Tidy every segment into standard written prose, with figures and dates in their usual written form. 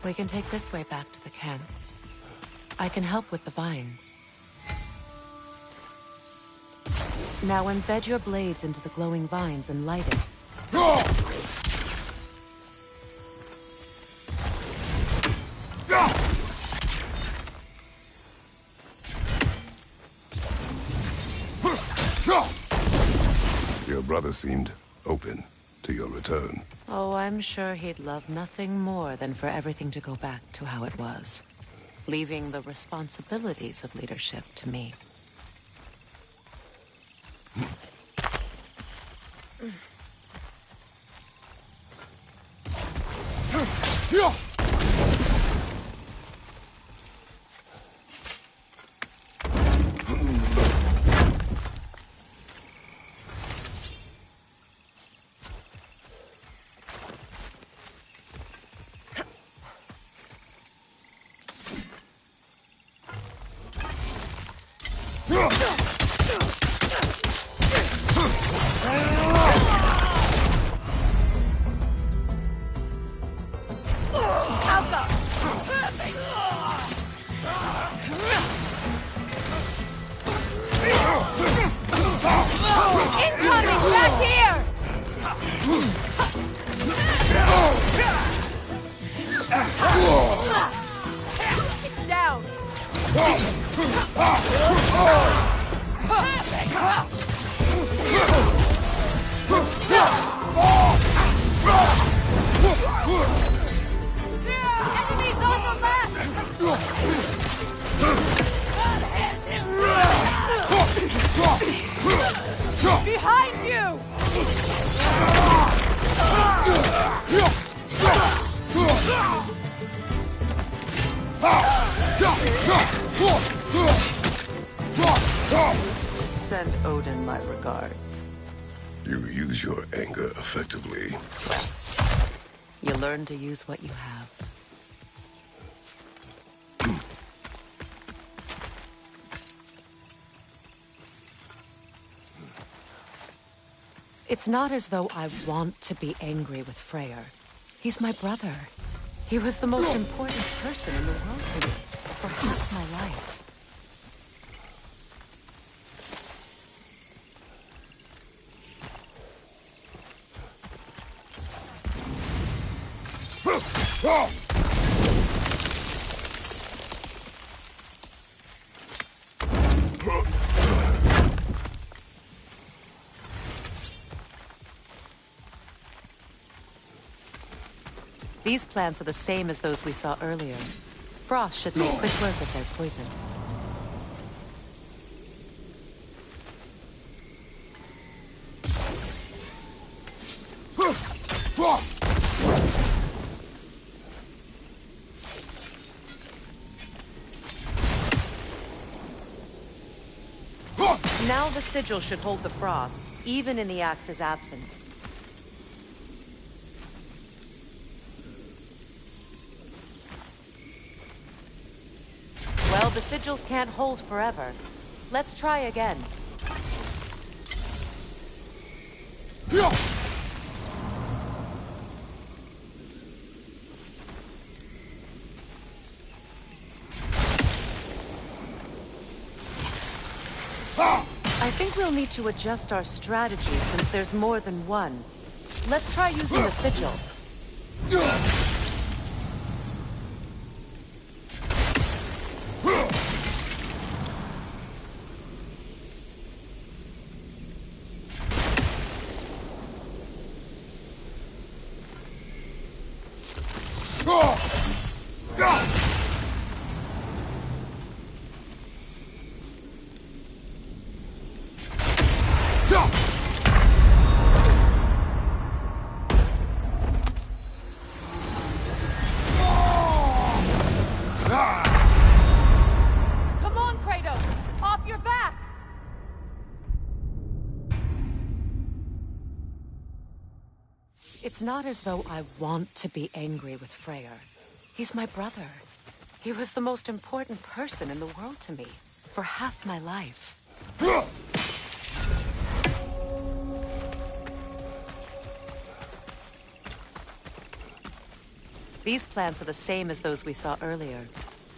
We can take this way back to the camp. I can help with the vines. Now embed your blades into the glowing vines and light it. Your brother seemed open to your return. Oh, I'm sure he'd love nothing more than for everything to go back to how it was, leaving the responsibilities of leadership to me. Behind you! Send Odin my regards. You use your anger effectively. You learn to use what you have. It's not as though I want to be angry with Freyr. He's my brother. He was the most important person in the world to me for half my life. These plants are the same as those we saw earlier. Frost should make quick work of their poison. Now the sigil should hold the frost, even in the axe's absence. Well, the sigils can't hold forever. Let's try again. I think we'll need to adjust our strategy since there's more than one. Let's try using the sigil. It's not as though I want to be angry with Freyr. He's my brother. He was the most important person in the world to me for half my life. These plants are the same as those we saw earlier.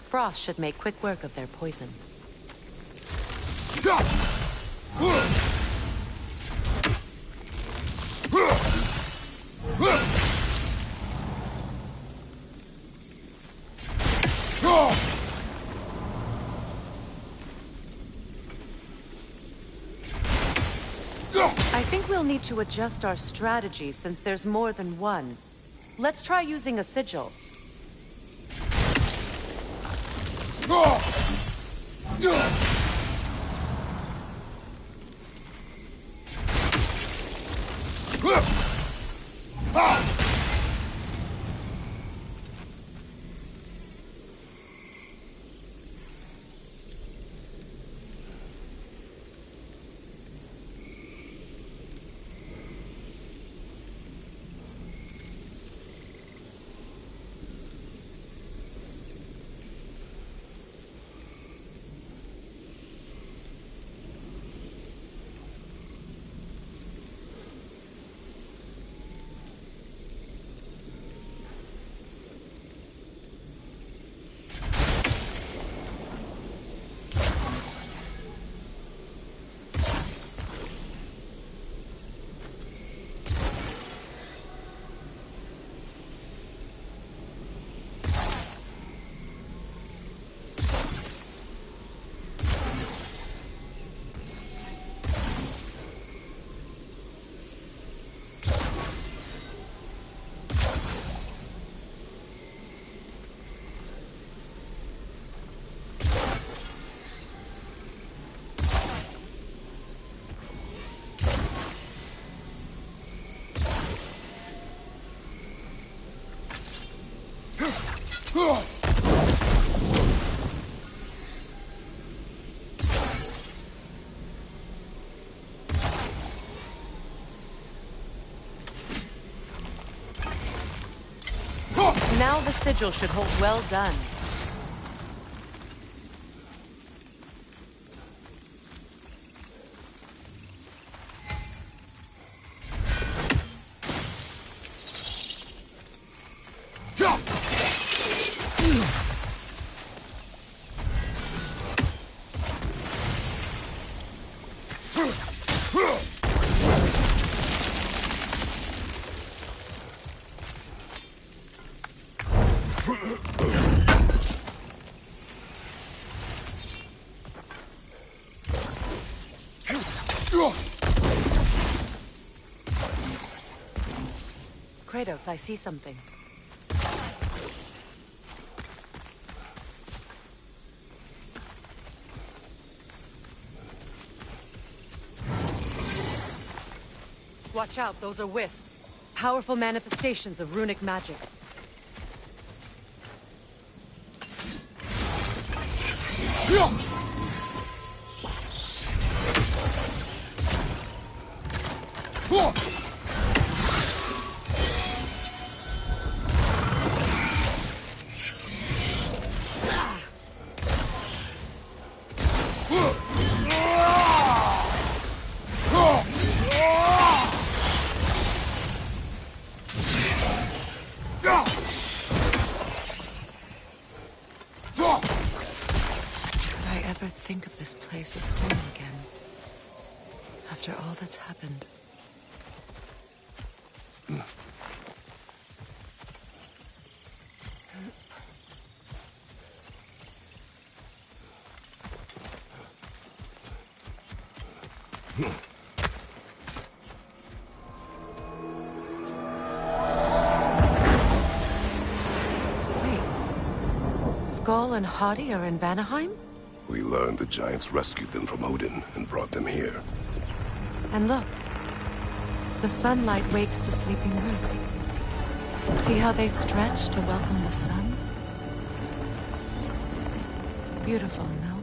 Frost should make quick work of their poison. I think we'll need to adjust our strategy since there's more than one. Let's try using a sigil. Now the sigil should hold well done. Kratos, I see something. Watch out, those are wisps. Powerful manifestations of runic magic. Think of this place as home again. After all that's happened. Wait. Skull and Hati are in Vanaheim? We learned the giants rescued them from Odin and brought them here. And look. The sunlight wakes the sleeping roots. See how they stretch to welcome the sun? Beautiful, no?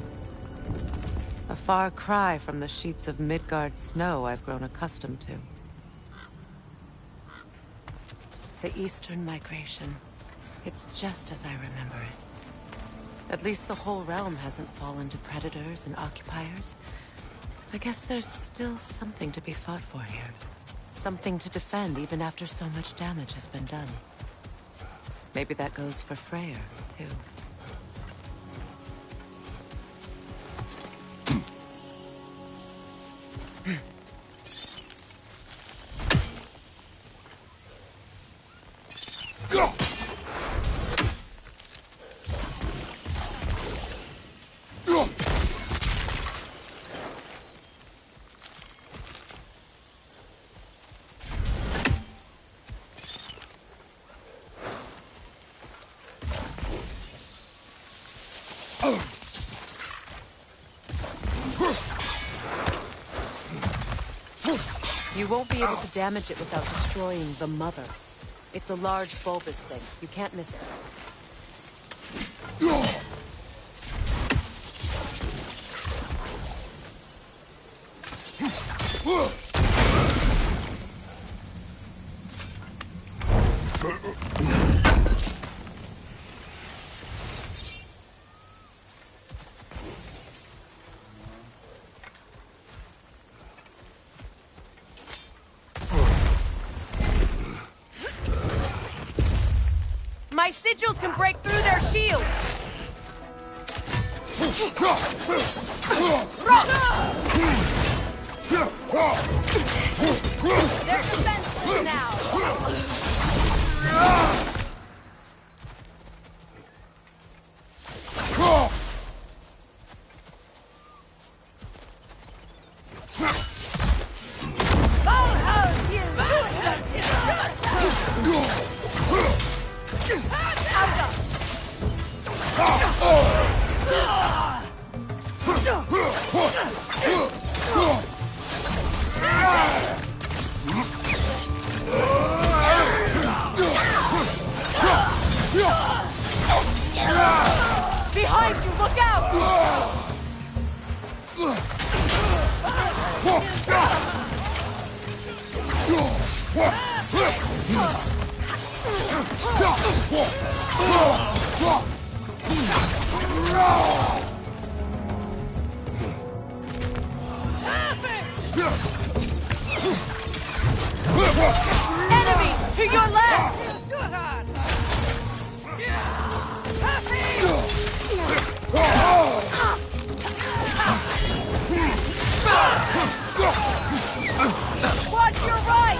A far cry from the sheets of Midgard snow I've grown accustomed to. The Eastern Migration. It's just as I remember it. At least the whole realm hasn't fallen to predators and occupiers. I guess there's still something to be fought for here. Something to defend even after so much damage has been done. Maybe that goes for Freyr, too. You won't be able to damage it without destroying the mother. It's a large bulbous thing. You can't miss it. My sigils can break through their shields! They're defenseless now! Behind you, look out! Enemy to your left! Watch your right!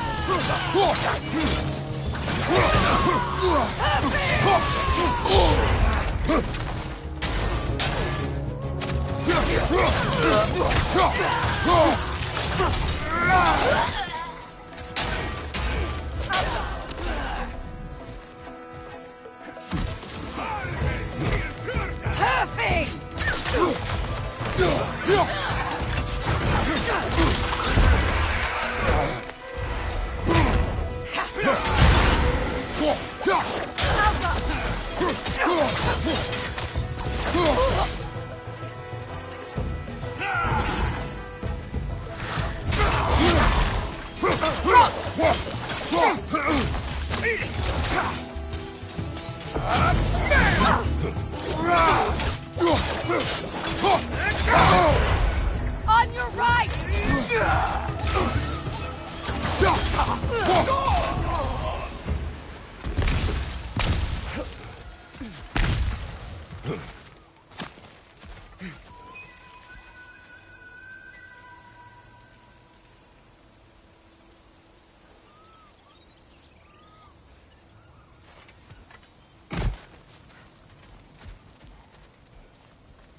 On your right!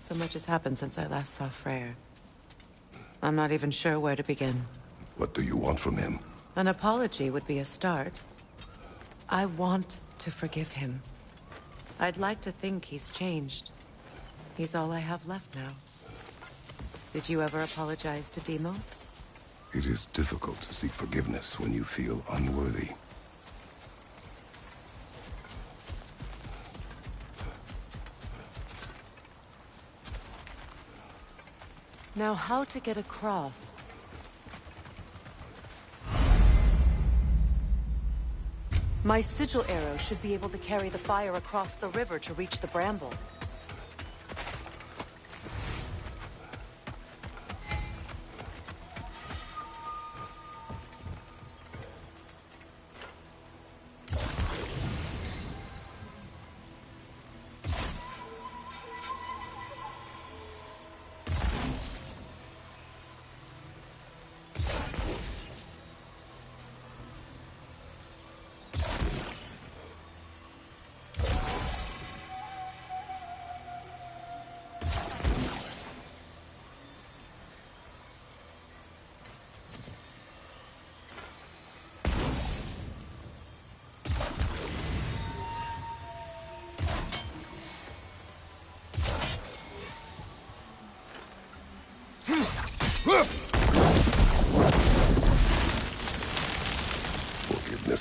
So much has happened since I last saw Freyr. I'm not even sure where to begin. What do you want from him? An apology would be a start. I want to forgive him. I'd like to think he's changed. He's all I have left now. Did you ever apologize to Deimos? It is difficult to seek forgiveness when you feel unworthy. Now, how to get across? My sigil arrow should be able to carry the fire across the river to reach the bramble.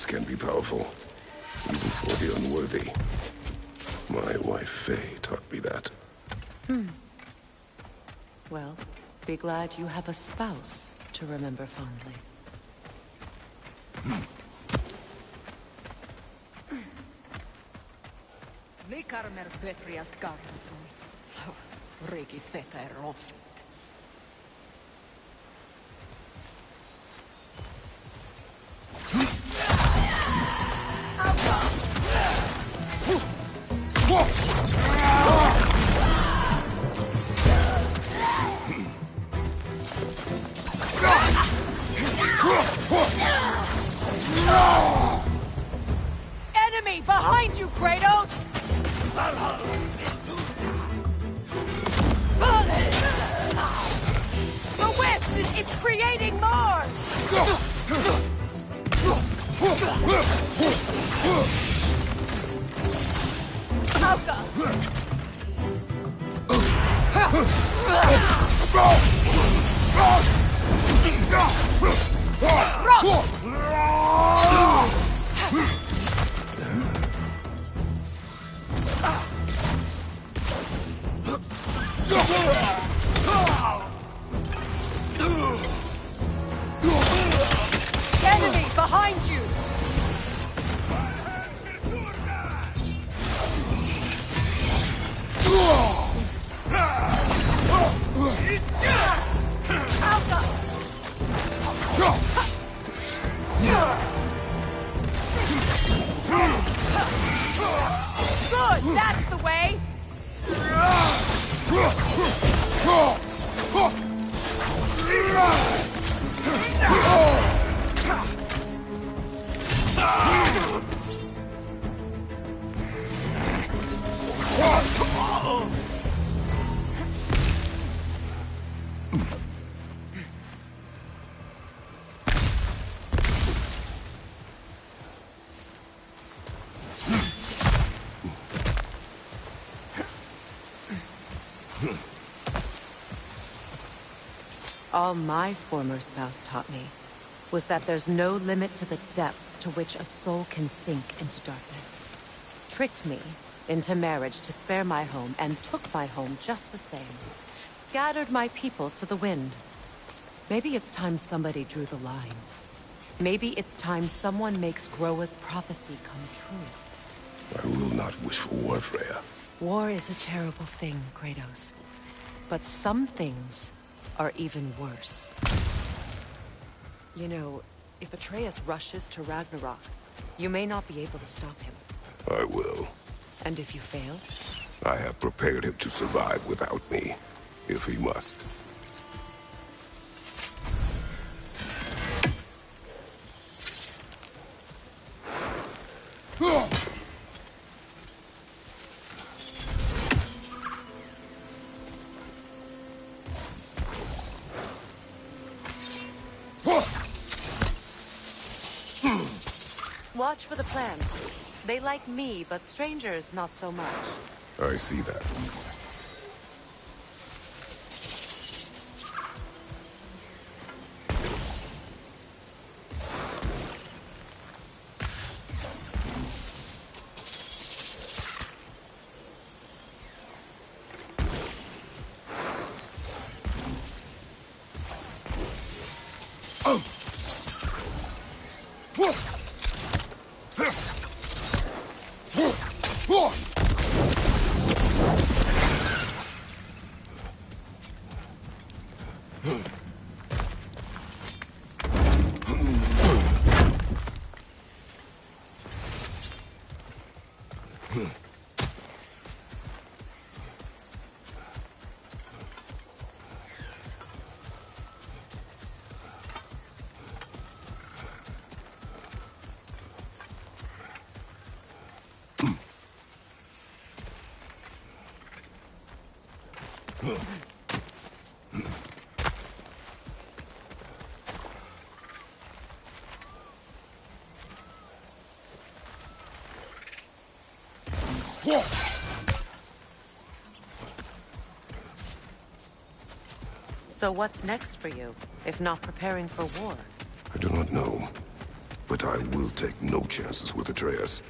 can be powerful, even for the unworthy. My wife Faye taught me that. Well, be glad you have a spouse to remember fondly. Likarmer Petrias Garrison. Regi Feter Rofit. Enemy behind you, Kratos! The West, it's creating Mars! Enemy behind you! Good, that's the way! All my former spouse taught me was that there's no limit to the depths to which a soul can sink into darkness. Tricked me into marriage to spare my home and took my home just the same. Scattered my people to the wind. Maybe it's time somebody drew the line. Maybe it's time someone makes Groa's prophecy come true. I will not wish for war, Freya. War is a terrible thing, Kratos. But some things are even worse. You know, if Atreus rushes to Ragnarok, you may not be able to stop him. I will. And if you fail? I have prepared him to survive without me, if he must. Watch for the plants. They like me, but strangers not so much. I see that. So what's next for you, if not preparing for war? I do not know, but But I will take no chances with Atreus.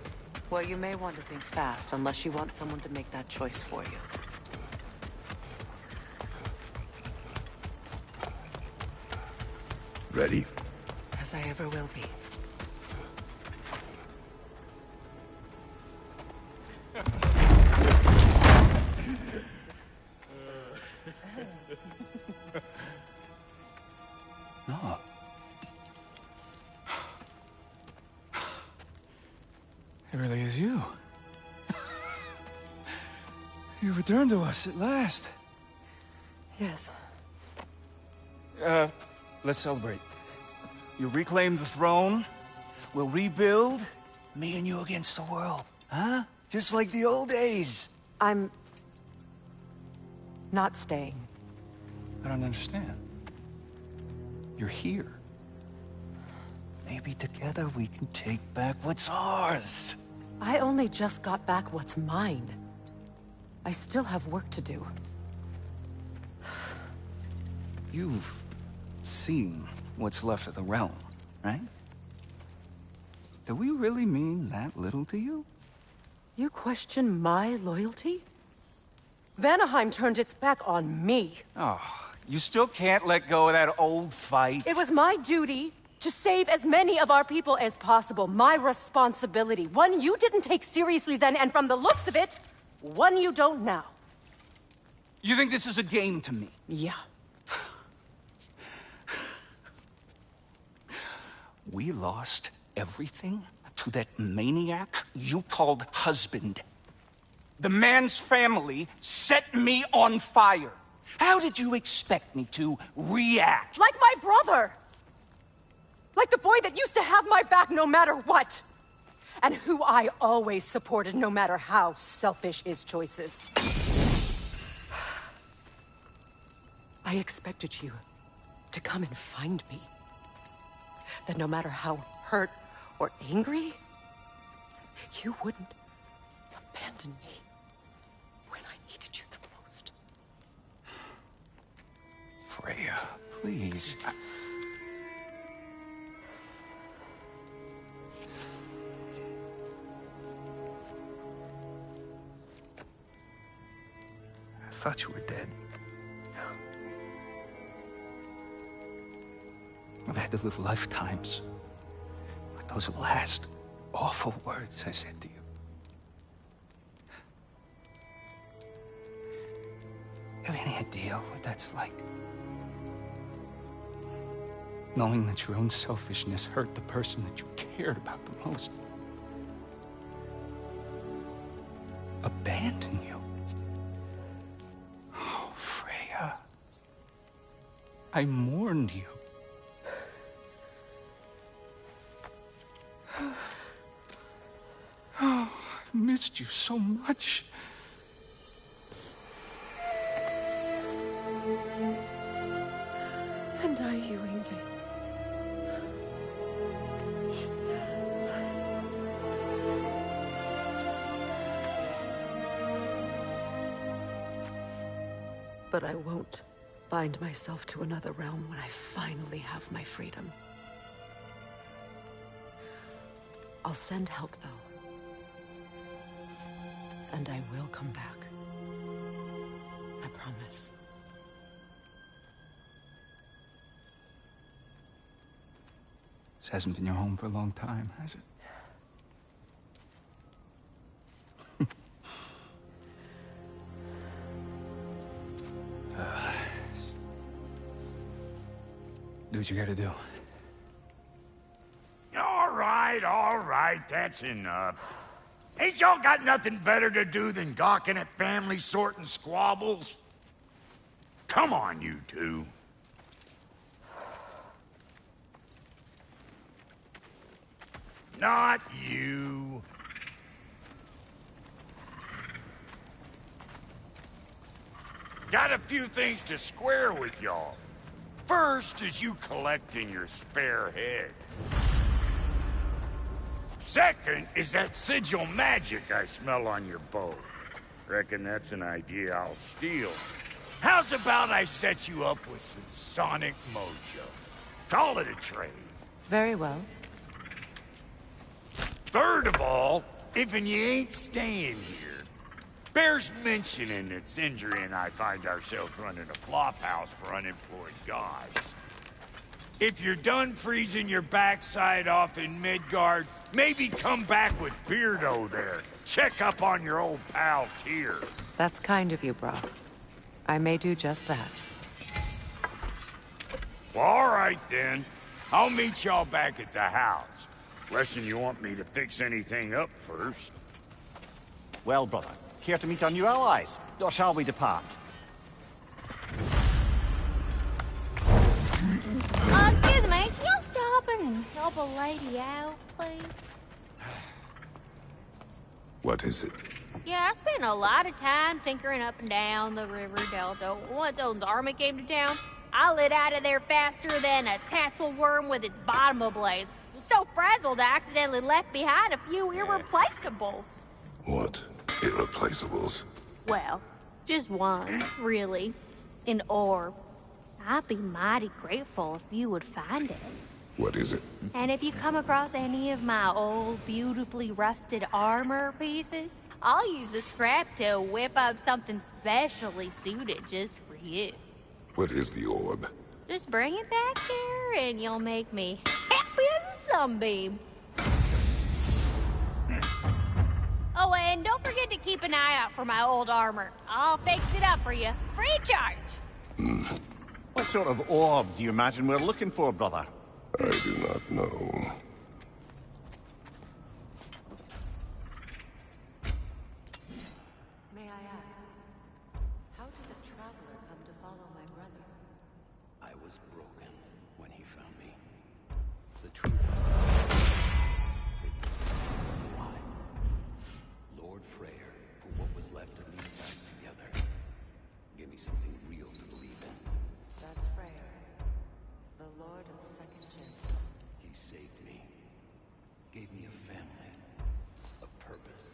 Well, you may want to think fast, unless you want someone to make that choice for you. Ready? As I ever will be. No. It really is you. You returned to us at last. Yes. Let's celebrate. You reclaim the throne. We'll rebuild. Me and you against the world. Huh? Just like the old days. I'm... not staying. I don't understand. You're here. Maybe together we can take back what's ours. I only just got back what's mine. I still have work to do. You've seen what's left of the realm, right? Do we really mean that little to you? You question my loyalty? Vanaheim turned its back on me. Oh, you still can't let go of that old fight? It was my duty to save as many of our people as possible. My responsibility. One you didn't take seriously then, and from the looks of it, one you don't now. You think this is a game to me? Yeah. We lost everything to that maniac you called husband. The man's family set me on fire. How did you expect me to react? Like my brother! Like the boy that used to have my back no matter what! And who I always supported no matter how selfish his choices. I expected you to come and find me. That no matter how hurt or angry, you wouldn't abandon me when I needed you the most. Freya, please. I thought you were dead. I've had to live lifetimes with those last awful words I said to you. Have any idea what that's like? Knowing that your own selfishness hurt the person that you cared about the most. Abandon you. Oh, Freya. I mourned you. Oh, I've missed you so much. And I, you, Ingrid. But I won't bind myself to another realm when I finally have my freedom. I'll send help, though. And I will come back. I promise. This hasn't been your home for a long time, has it? Do what you gotta do. All right, that's enough. Ain't y'all got nothing better to do than gawking at family sorting squabbles? Come on, you two. Not you. Got a few things to square with y'all. First is you collecting your spare heads. Second is that sigil magic I smell on your bow. Reckon that's an idea I'll steal. How's about I set you up with some sonic mojo? Call it a trade. Very well. Third of all, if you ain't staying here, bears mentioning that Sindri and I find ourselves running a flop house for unemployed guys. If you're done freezing your backside off in Midgard, maybe come back with Beardo there. Check up on your old pal Tyr. That's kind of you, Brock. I may do just that. Well, all right then. I'll meet y'all back at the house. Lesson you want me to fix anything up first. Well, brother, here to meet our new allies, or shall we depart? Excuse me, can y'all stop and help a lady out, please? What is it? Yeah, I spent a lot of time tinkering up and down the river delta. Once Odin's army came to town, I lit out of there faster than a tassel worm with its bottom ablaze. So frazzled, I accidentally left behind a few irreplaceables. What irreplaceables? Well, just one, really. An orb. I'd be mighty grateful if you would find it. What is it? And if you come across any of my old, beautifully rusted armor pieces, I'll use the scrap to whip up something specially suited just for you. What is the orb? Just bring it back here and you'll make me happy as a sunbeam. Oh, and don't forget to keep an eye out for my old armor. I'll fix it up for you. Free charge. What sort of orb do you imagine we're looking for, brother? I do not know. May I ask, how did the Traveler come to follow my brother? I was broken when he found me. The truth was a lie. Lord Freyr put what was left of me back together. Give me something real to believe in. That's Freyr, the Lord of Second Chances. He saved me. Gave me a family. A purpose.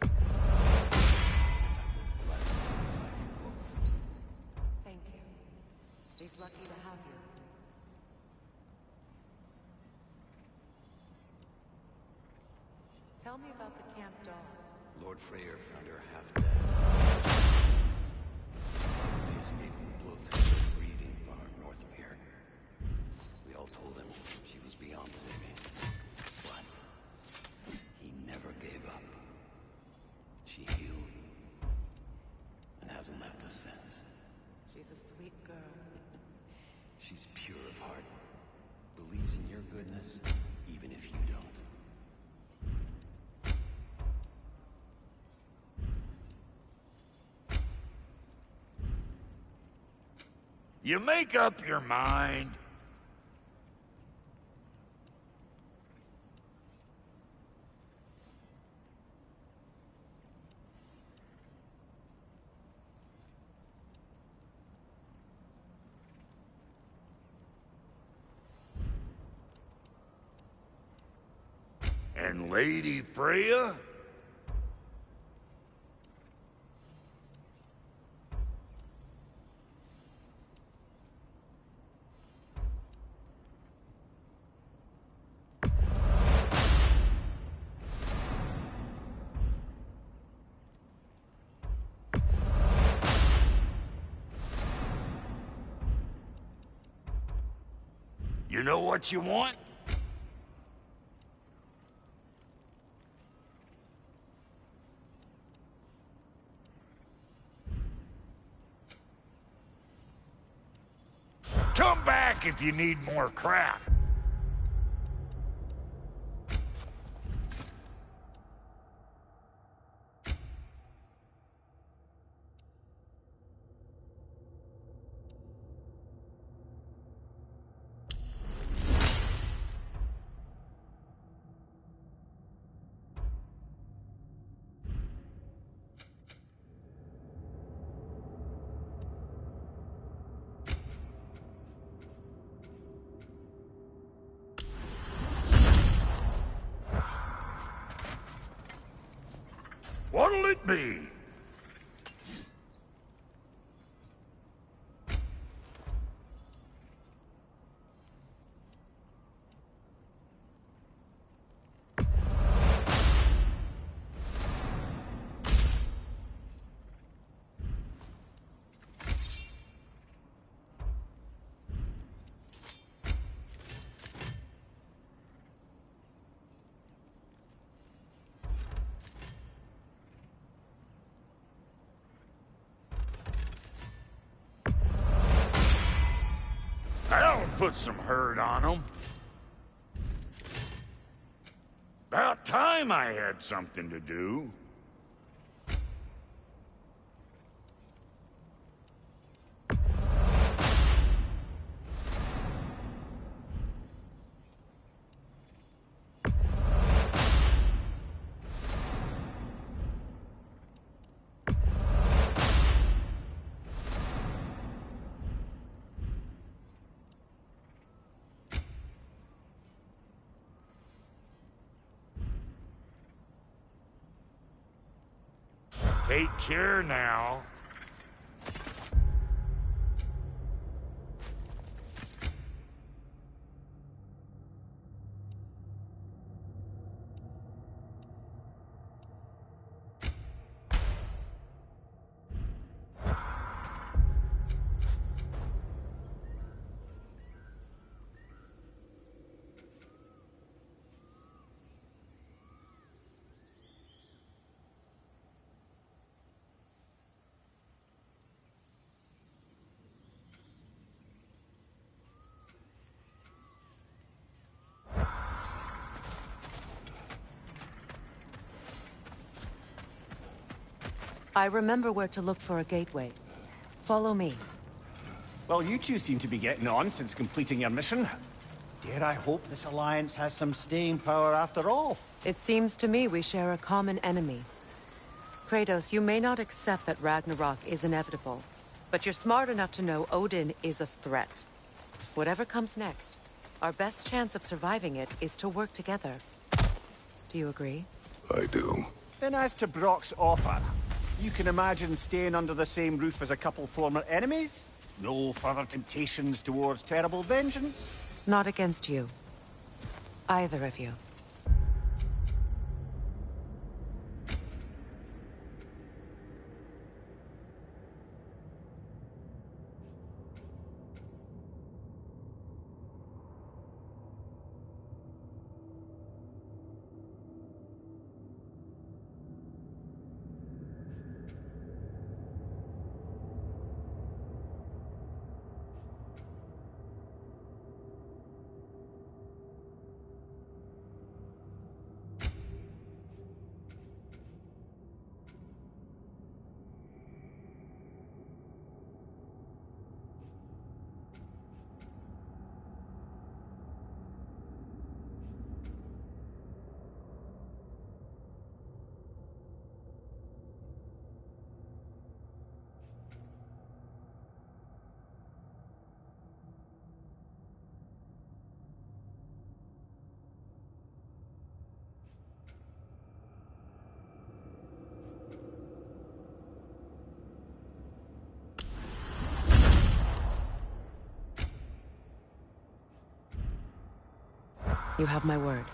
Thank you. He's lucky to have you. Tell me about the camp dog. Lord Freyr found her half dead. They escaped the bloodthirsty breeding farm north of here. We all told him she was beyond saving. But he never gave up. She healed and hasn't left us since. She's a sweet girl. She's pure of heart. Believes in your goodness, even if you don't. You make up your mind. And Lady Freya? You know what you want? Come back if you need more crap. What'll it be? put some hurt on them. About time I had something to do. Take care now. I remember where to look for a gateway. Follow me. Well, you two seem to be getting on since completing your mission. Dare I hope this alliance has some staying power after all? It seems to me we share a common enemy. Kratos, you may not accept that Ragnarok is inevitable, but you're smart enough to know Odin is a threat. Whatever comes next, our best chance of surviving it is to work together. Do you agree? I do. Then as to Brock's offer, you can imagine staying under the same roof as a couple former enemies? No further temptations towards terrible vengeance? Not against you. Either of you. You have my word.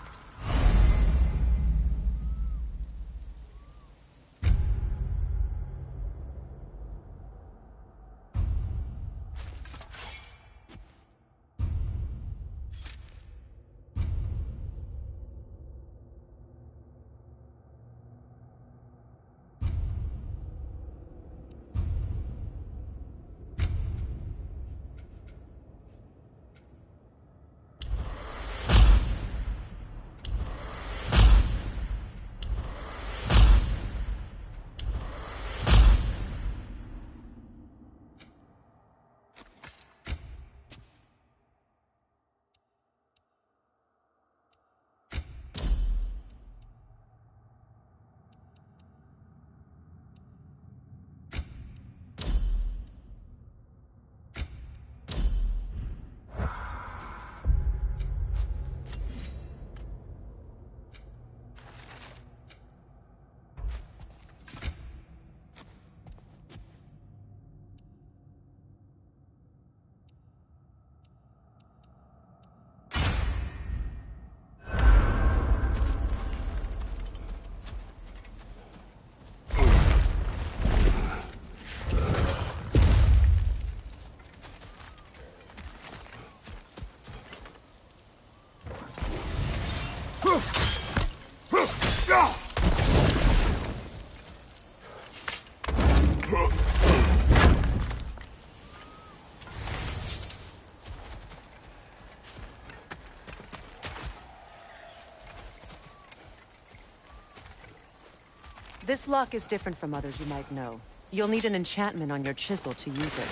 This lock is different from others you might know. You'll need an enchantment on your chisel to use it.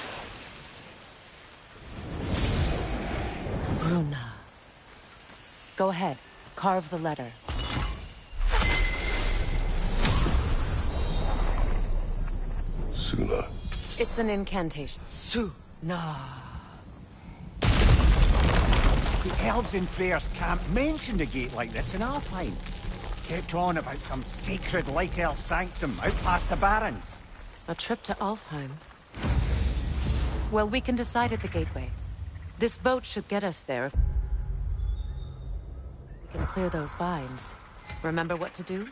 Bruna. Go ahead. Carve the letter. Suna. It's an incantation. Suna. The elves in Freyr's camp mentioned a gate like this in Alfheim. Kept on about some sacred light elf sanctum out past the Barrens. A trip to Alfheim. Well, we can decide at the gateway. This boat should get us there. We can clear those vines. Remember what to do?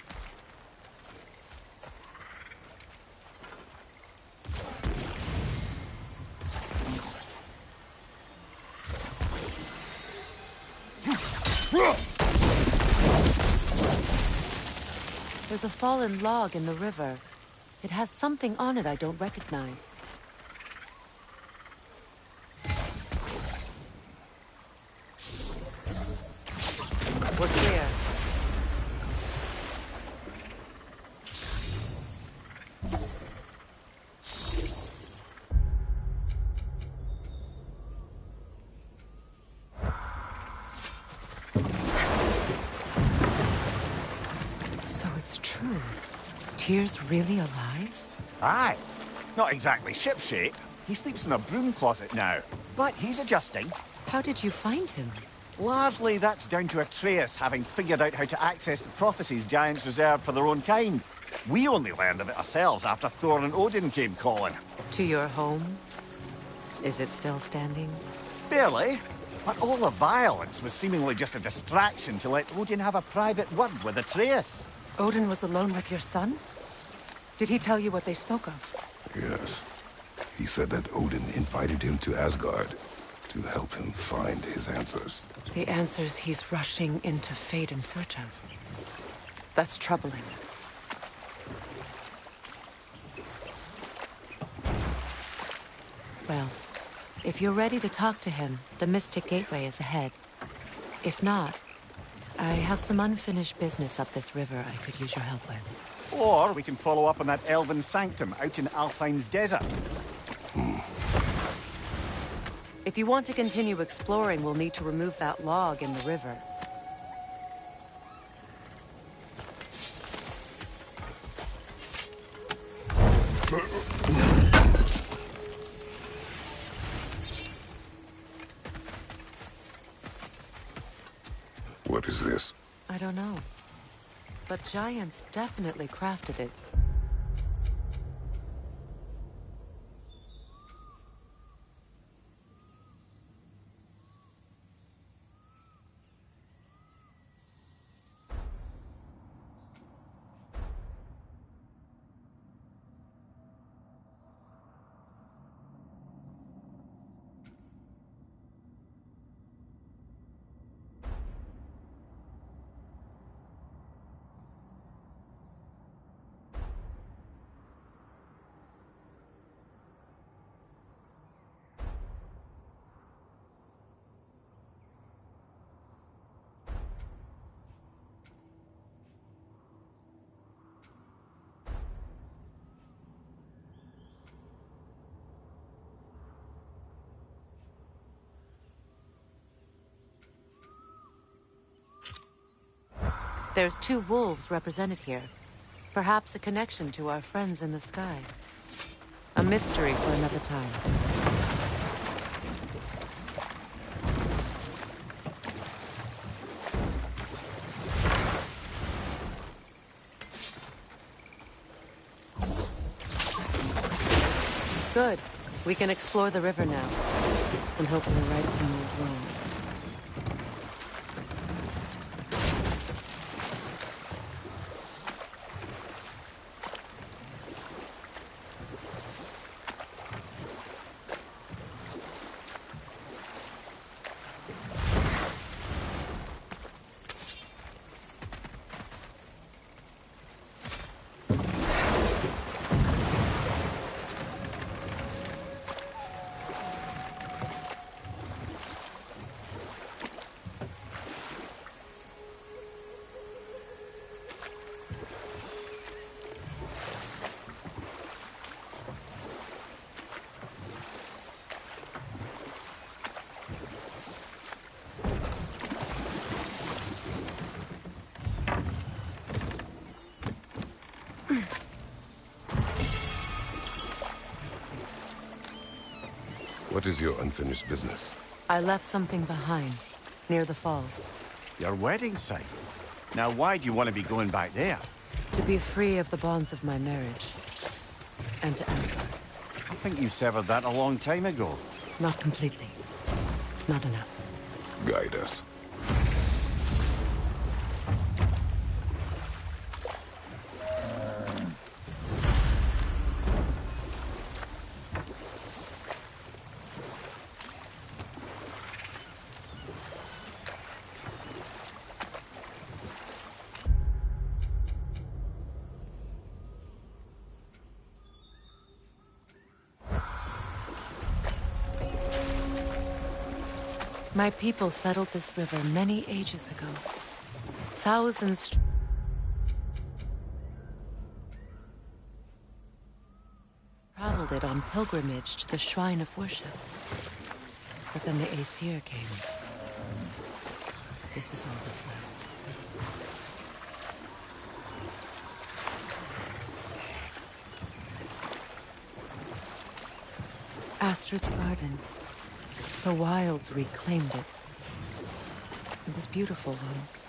There's a fallen log in the river. It has something on it I don't recognize. We're clear. So it's true. Tyr's really alive? Aye. Not exactly shipshape. He sleeps in a broom closet now. But he's adjusting. How did you find him? Largely, that's down to Atreus having figured out how to access the prophecies giants reserved for their own kind. We only learned of it ourselves after Thor and Odin came calling. To your home? Is it still standing? Barely. But all the violence was seemingly just a distraction to let Odin have a private word with Atreus. Odin was alone with your son? Did he tell you what they spoke of? Yes. He said that Odin invited him to Asgard to help him find his answers. The answers he's rushing into fate in search of. That's troubling. Well, if you're ready to talk to him, the Mystic Gateway is ahead. If not, I have some unfinished business up this river I could use your help with. Or we can follow up on that elven sanctum out in Alfheim's desert. If you want to continue exploring, we'll need to remove that log in the river. What is this? I don't know. But giants definitely crafted it. There's 2 wolves represented here. Perhaps a connection to our friends in the sky. A mystery for another time. Good. We can explore the river now. And hopefully right some more wrongs. What is your unfinished business? I left something behind, near the falls. Your wedding site. Now why do you want to be going back there? To be free of the bonds of my marriage. And to Asgard. I think you severed that a long time ago. Not completely. Not enough. Guide us. My people settled this river many ages ago. Thousands traveled it on pilgrimage to the shrine of worship. But then the Aesir came. This is all that's left. Astrid's garden. The wilds reclaimed it. It was beautiful once.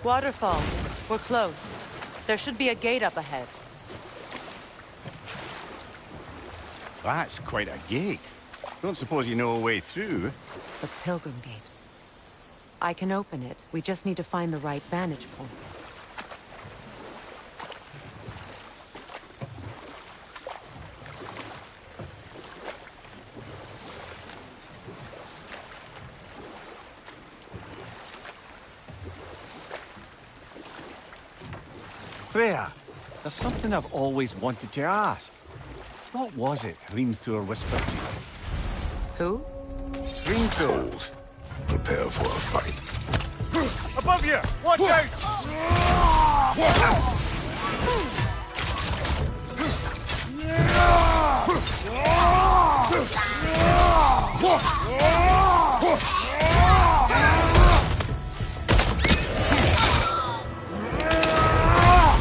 Waterfalls. We're close. There should be a gate up ahead. That's quite a gate. Don't suppose you know a way through? The Pilgrim Gate. I can open it. We just need to find the right vantage point. Freya, there's something I've always wanted to ask. What was it Hrimthur whispered to you? Who? Hrimthur. Prepare for a fight. Above you! Watch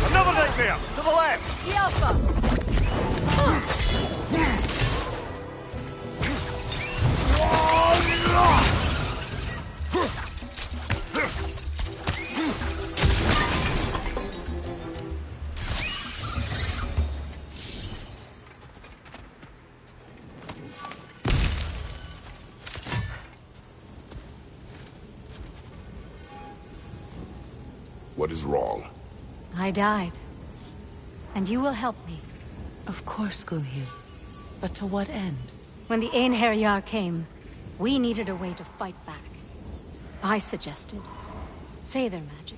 Another knight there! To the left! The Alpha! What is wrong? I died. And you will help me. Of course, Gunhild. But to what end? When the Einherjar came, we needed a way to fight back. I suggested Seidr magic.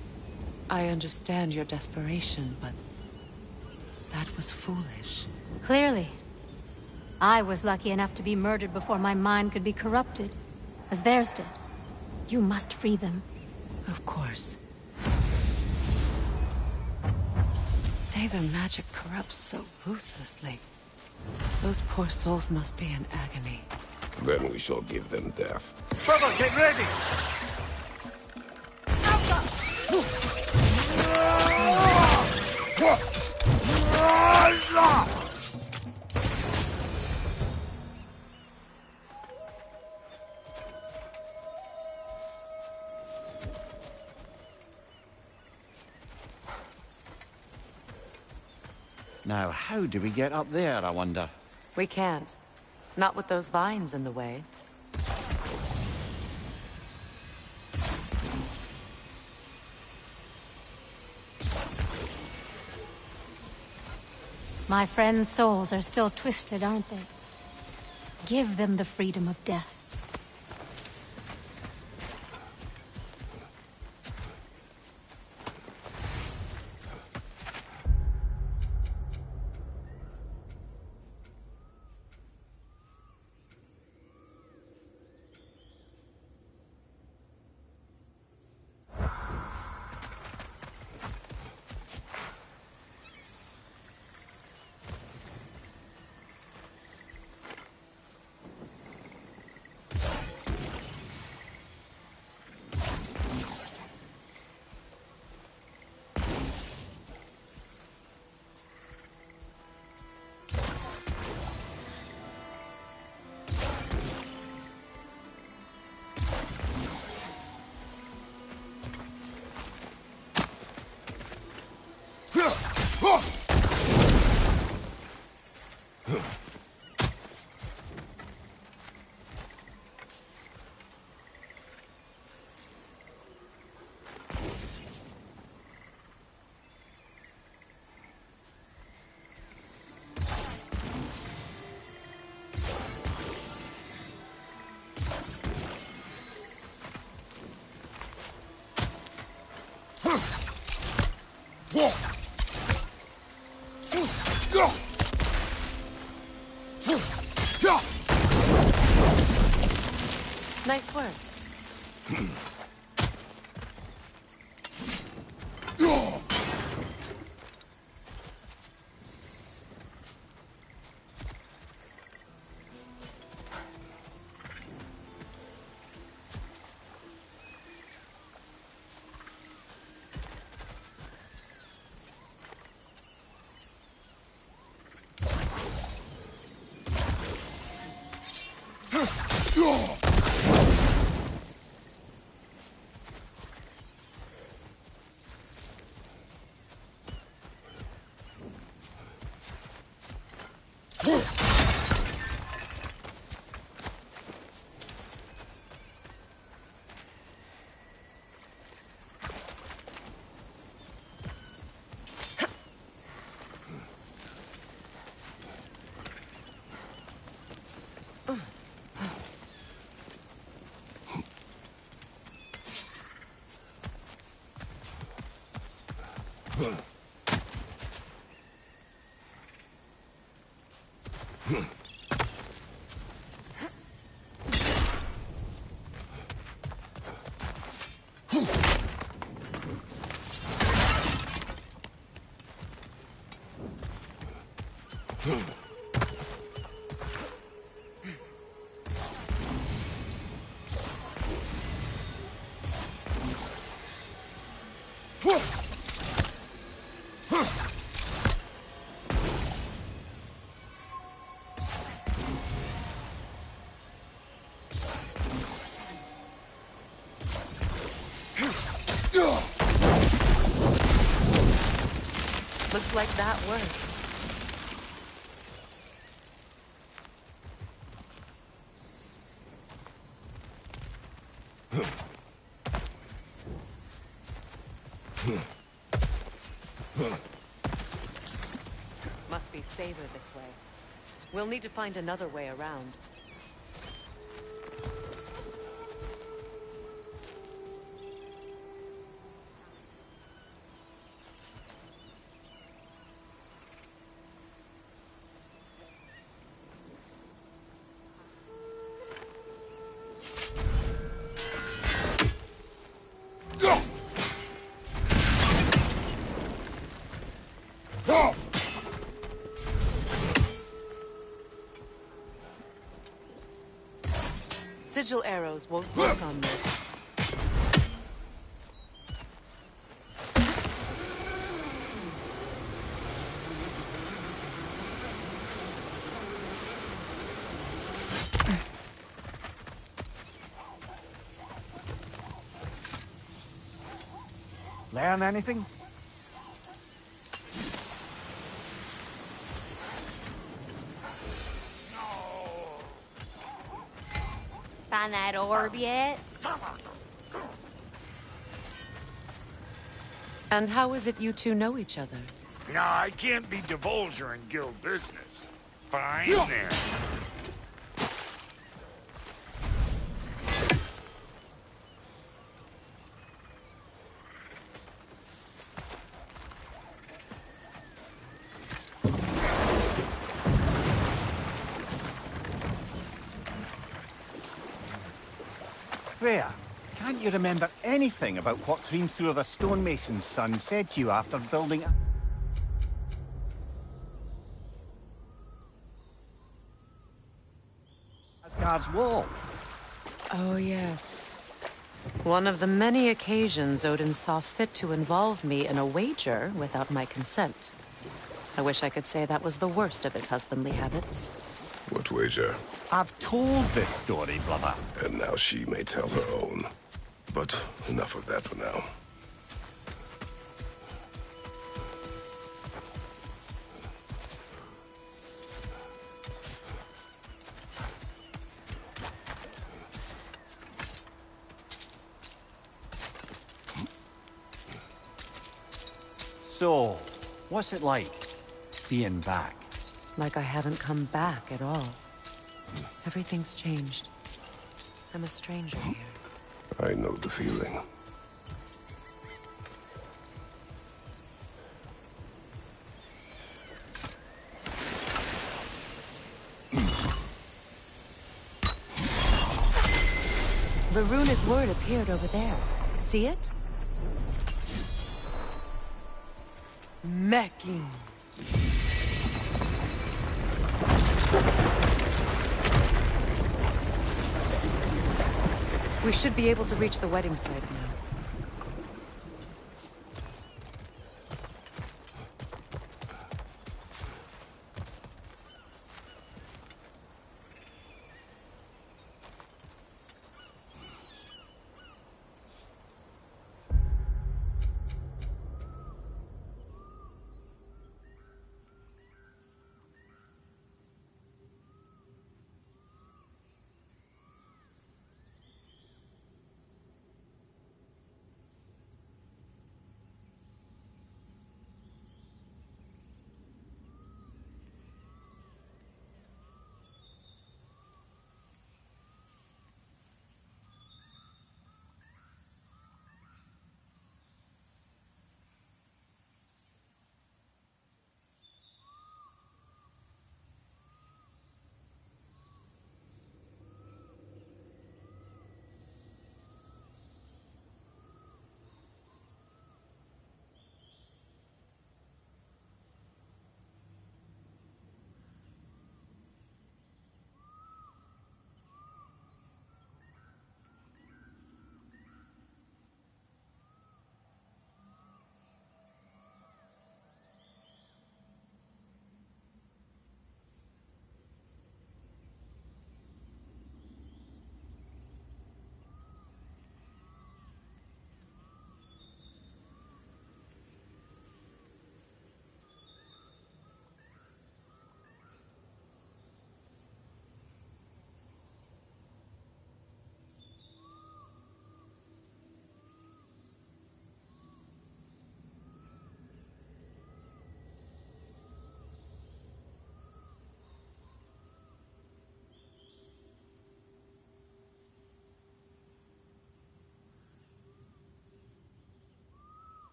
I understand your desperation, but that was foolish. Clearly. I was lucky enough to be murdered before my mind could be corrupted, as theirs did. You must free them. Of course. Seidr magic corrupts so ruthlessly. Those poor souls must be in agony. Then we shall give them death. Brother, get ready! Now, how do we get up there, I wonder? We can't. Not with those vines in the way. My friends' souls are still twisted, aren't they? Give them the freedom of death. Nice work. Looks like that worked. Must be safer this way. We'll need to find another way around. Sigil arrows won't work on this. Learn anything? Find that orb yet? And how is it you two know each other? No, I can't be divulger in guild business. But I am there. Freya, can't you remember anything about what Hrimthur the stonemason's son said to you after building Asgard's wall? Oh, yes. One of the many occasions Odin saw fit to involve me in a wager without my consent. I wish I could say that was the worst of his husbandly habits. What wager? I've told this story, brother. And now she may tell her own. But enough of that for now. So, what's it like, being back? Like I haven't come back at all. Everything's changed. I'm a stranger here. I know the feeling. The runic word appeared over there. See it? Mecking. We should be able to reach the wedding site now.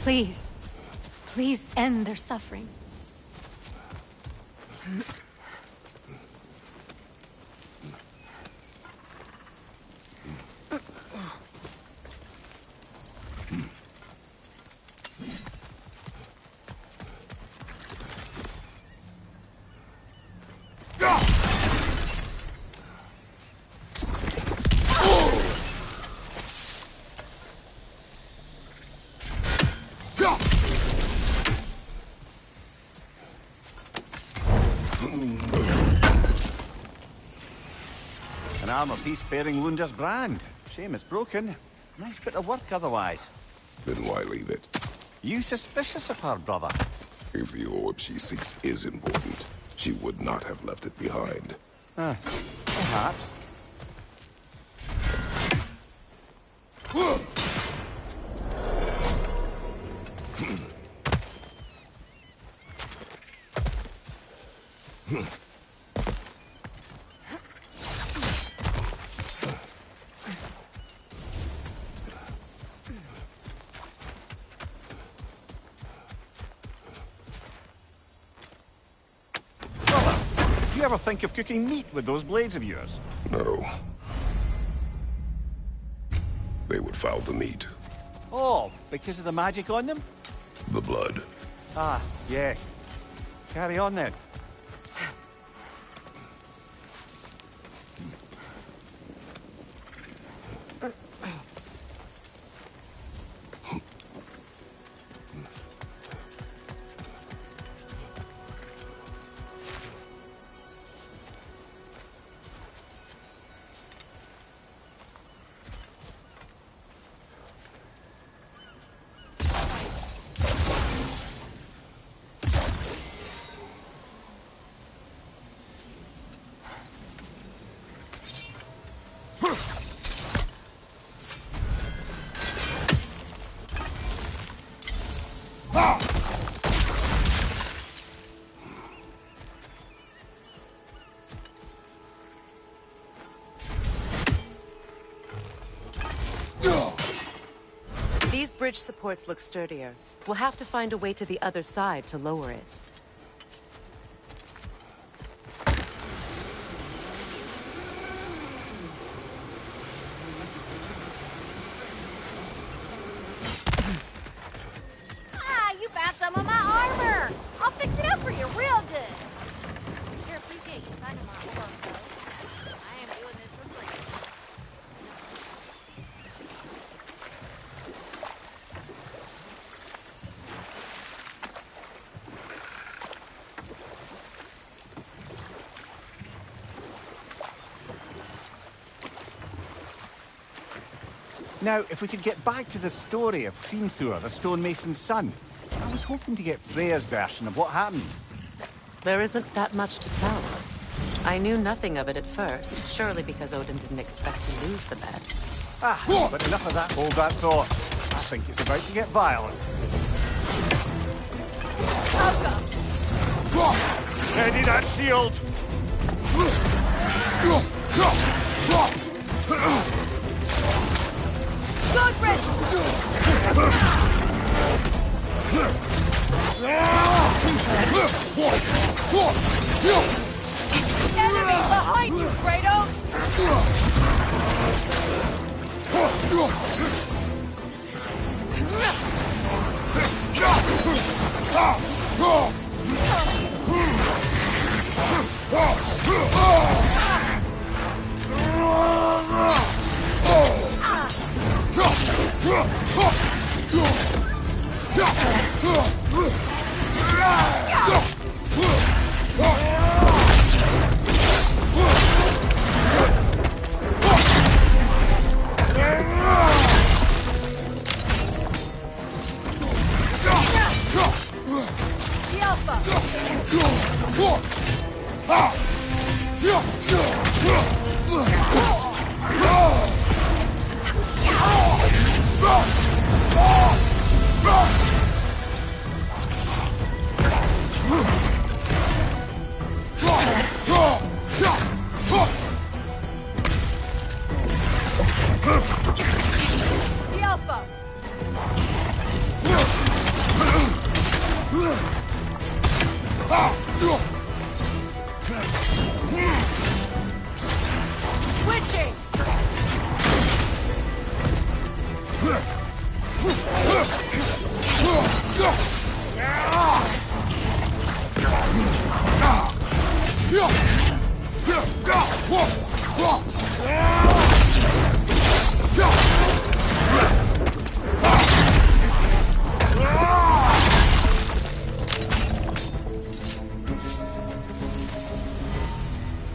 Please. Please end their suffering. An armor piece bearing Lunda's brand. Shame it's broken. Nice bit of work otherwise. Then why leave it? You suspicious of her, brother? If the orb she seeks is important, she would not have left it behind. Perhaps. you ever think of cooking meat with those blades of yours? No. They would foul the meat. Oh, because of the magic on them? The blood. Ah, yes. Carry on then. These bridge supports look sturdier. We'll have to find a way to the other side to lower it. Ah, you found some of my armor! I'll fix it up for you real good. Sure appreciate you finding my armor, though. I am doing this for free. Now, if we could get back to the story of Hrimthur, the stonemason's son. I was hoping to get Freya's version of what happened. There isn't that much to tell. I knew nothing of it at first, surely because Odin didn't expect to lose the bet. Ah, but enough of that, hold that thought. I think it's about to get violent. Ready that shield! Good Enemy behind you, Kratos!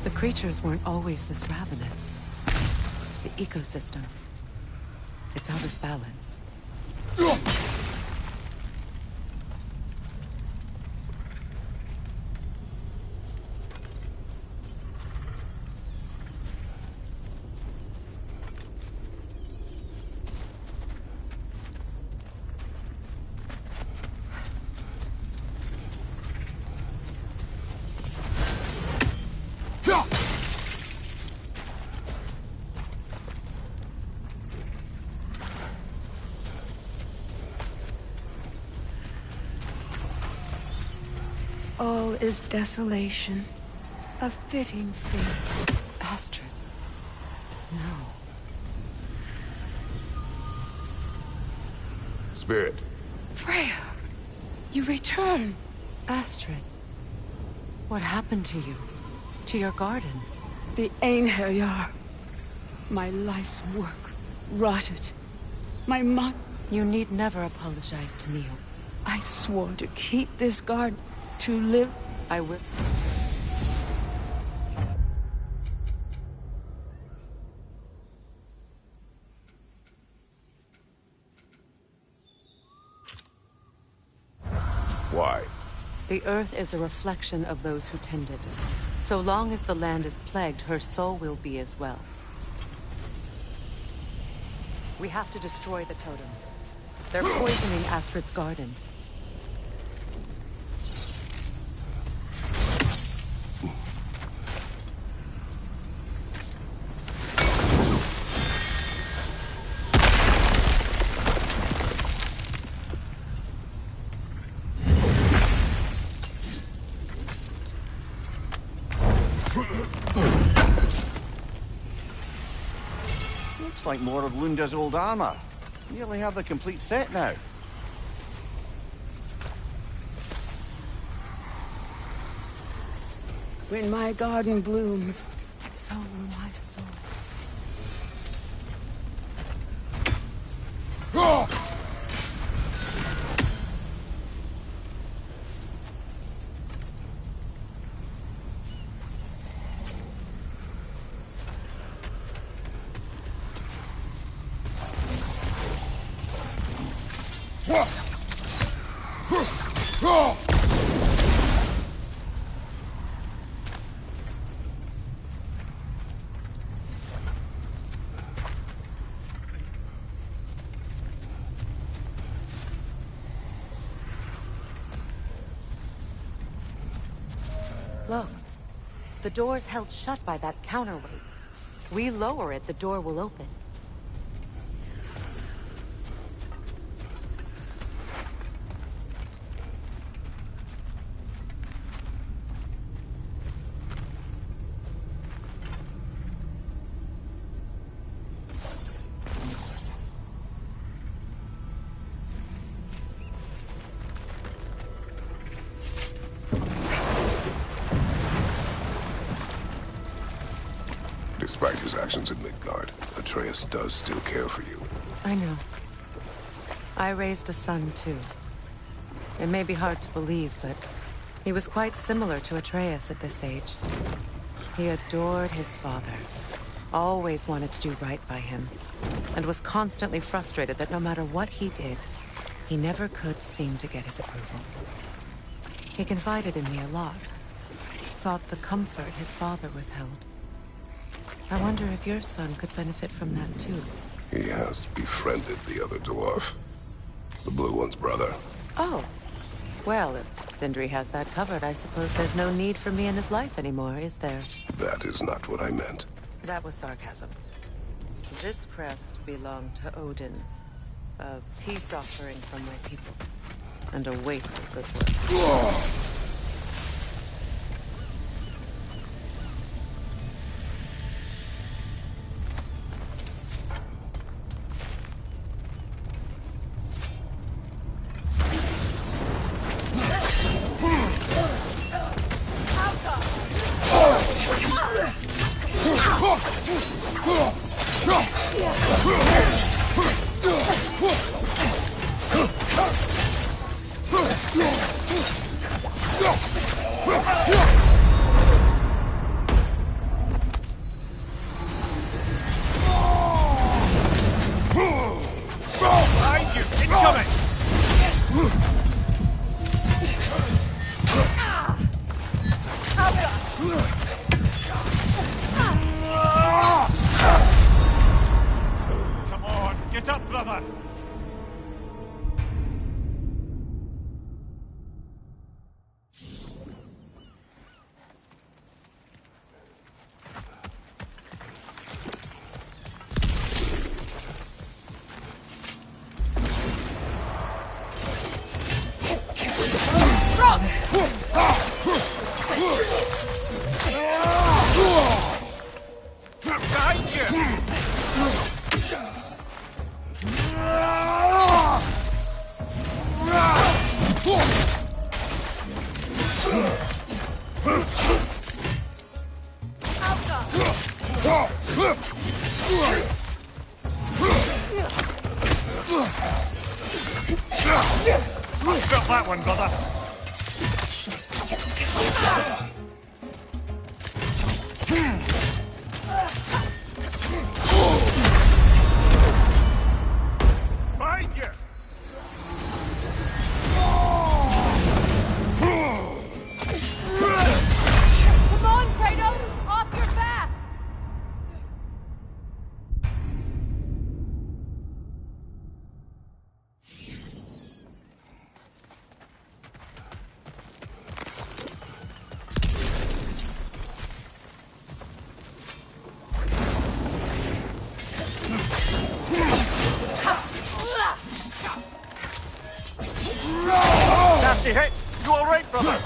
The creatures weren't always this ravenous. The ecosystem. It's out of balance. All is desolation. A fitting fate. Astrid. No. Spirit. Freya! You return! Astrid. What happened to you? To your garden? The Einherjar. My life's work. Rotted. My mind. You need never apologize to me. I swore to keep this garden. To live. I will. Why? The earth is a reflection of those who tend it. So long as the land is plagued, her soul will be as well. We have to destroy the totems. They're poisoning Astrid's garden. Looks like more of Lunda's old armor. Nearly have the complete set now. When my garden blooms, so will my soul. Look. The door's held shut by that counterweight. We lower it, the door will open. Despite his actions in Midgard, Atreus does still care for you. I know. I raised a son, too. It may be hard to believe, but he was quite similar to Atreus at this age. He adored his father, always wanted to do right by him, and was constantly frustrated that no matter what he did, he never could seem to get his approval. He confided in me a lot, sought the comfort his father withheld. I wonder if your son could benefit from that, too. He has befriended the other dwarf. The blue one's brother. Oh. Well, if Sindri has that covered, I suppose there's no need for me in his life anymore, is there? That is not what I meant. That was sarcasm. This crest belonged to Odin. A peace offering from my people. And a waste of good work. that one, brother. Behind you! Come on, Kratos! Off your back! Nasty hit! You alright, brother?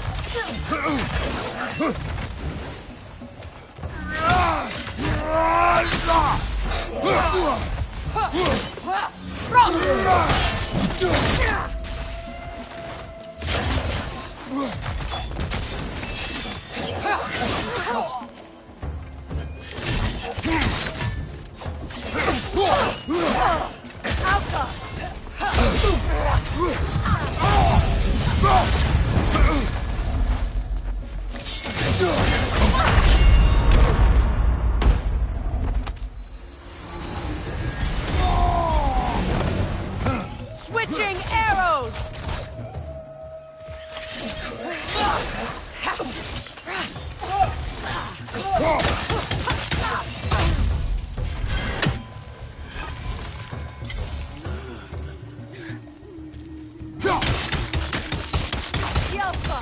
Switching arrows! Yelpa!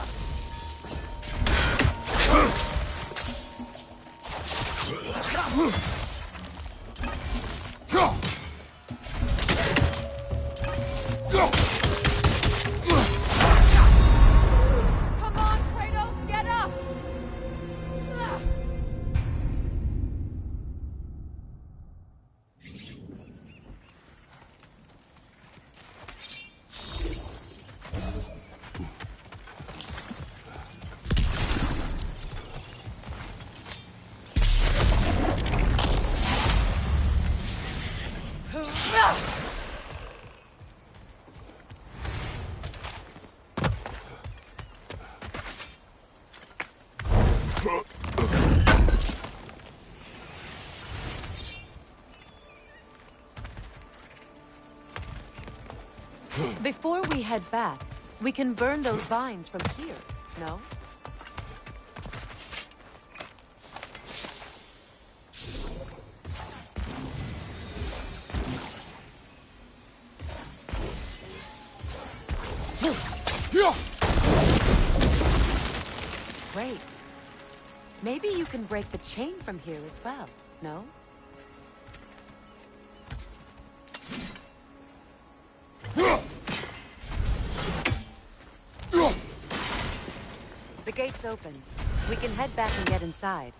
Come on, Kratos, get up! Before we head back, we can burn those vines from here, no? Great. Maybe you can break the chain from here as well, no? The gate's open. We can head back and get inside.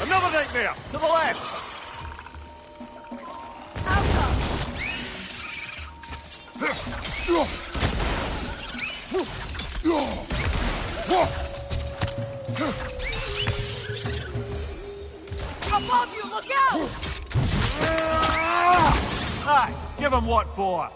Another nightmare! To the left! Above you, look out! Aye, give him what for.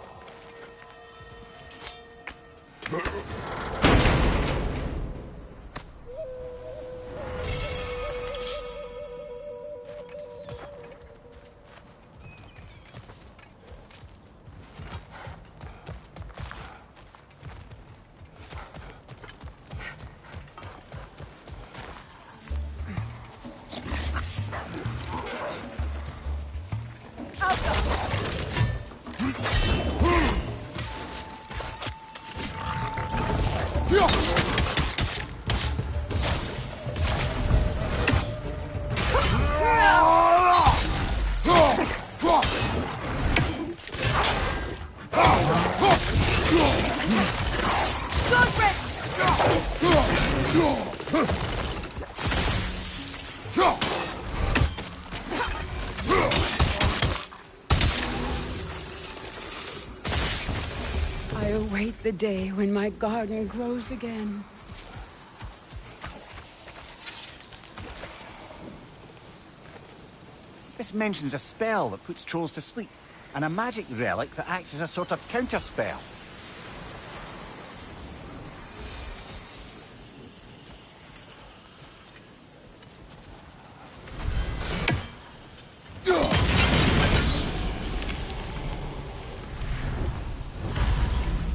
await the day when my garden grows again. This mentions a spell that puts trolls to sleep, and a magic relic that acts as a sort of counterspell.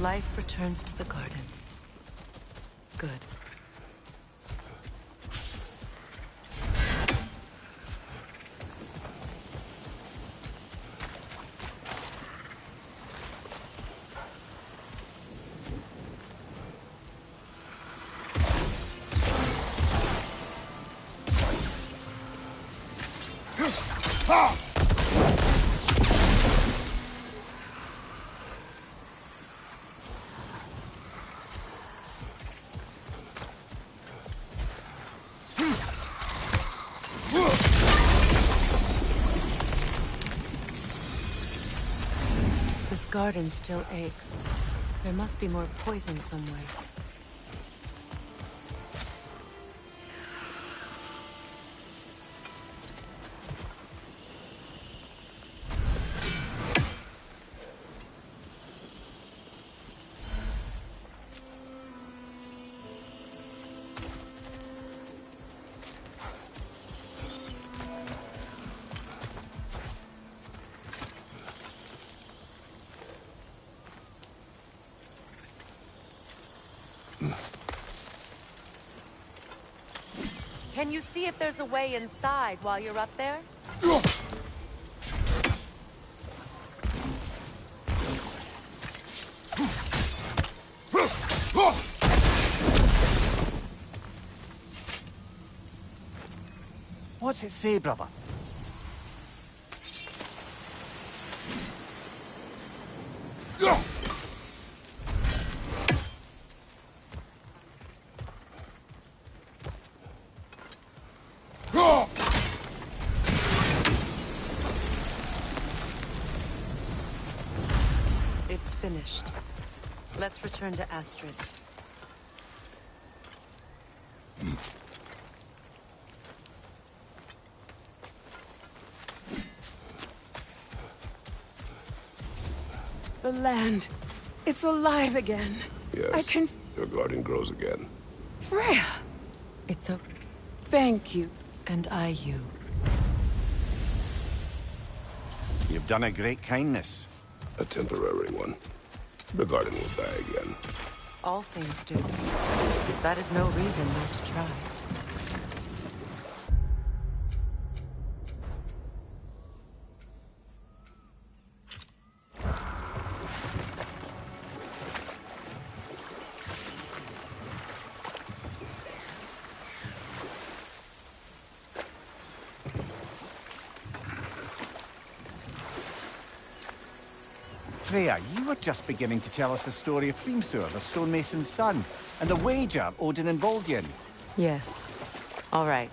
Life returns to the garden. Good. This garden still aches. There must be more poison somewhere. Can you see if there's a way inside while you're up there? What's it say, brother? It's finished. Let's return to Astrid. The land. It's alive again. Yes. I can... Your garden grows again. Freya! It's a... Thank you. And I you. You've done a great kindness. A temporary one. The garden will die again. All things do. That is no reason not to try. Freya, you were just beginning to tell us the story of Hrimthur, the stonemason's son, and the wager Odin involved you in. Yes. All right.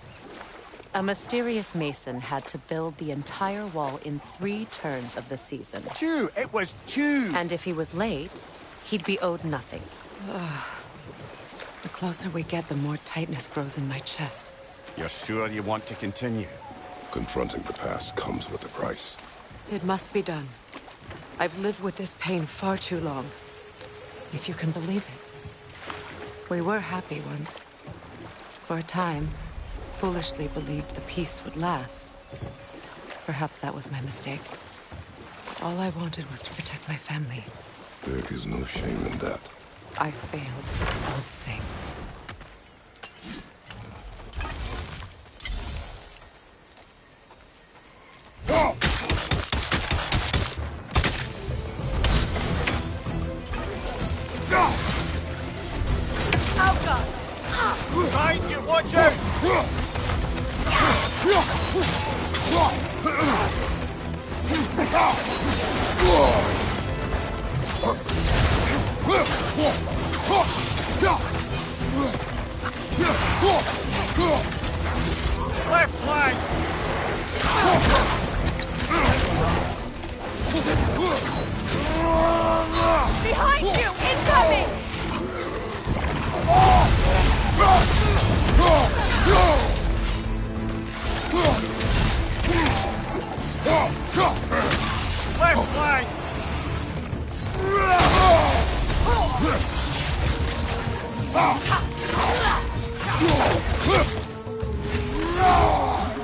A mysterious mason had to build the entire wall in 3 turns of the season. 2! It was 2! And if he was late, he'd be owed nothing. The closer we get, the more tightness grows in my chest. You're sure you want to continue? Confronting the past comes with a price. It must be done. I've lived with this pain far too long. If you can believe it. We were happy once. For a time, foolishly believed the peace would last. Perhaps that was my mistake. All I wanted was to protect my family. There is no shame in that. I failed all the same. Behind you, watch out! Left flank! Behind you! Left flank!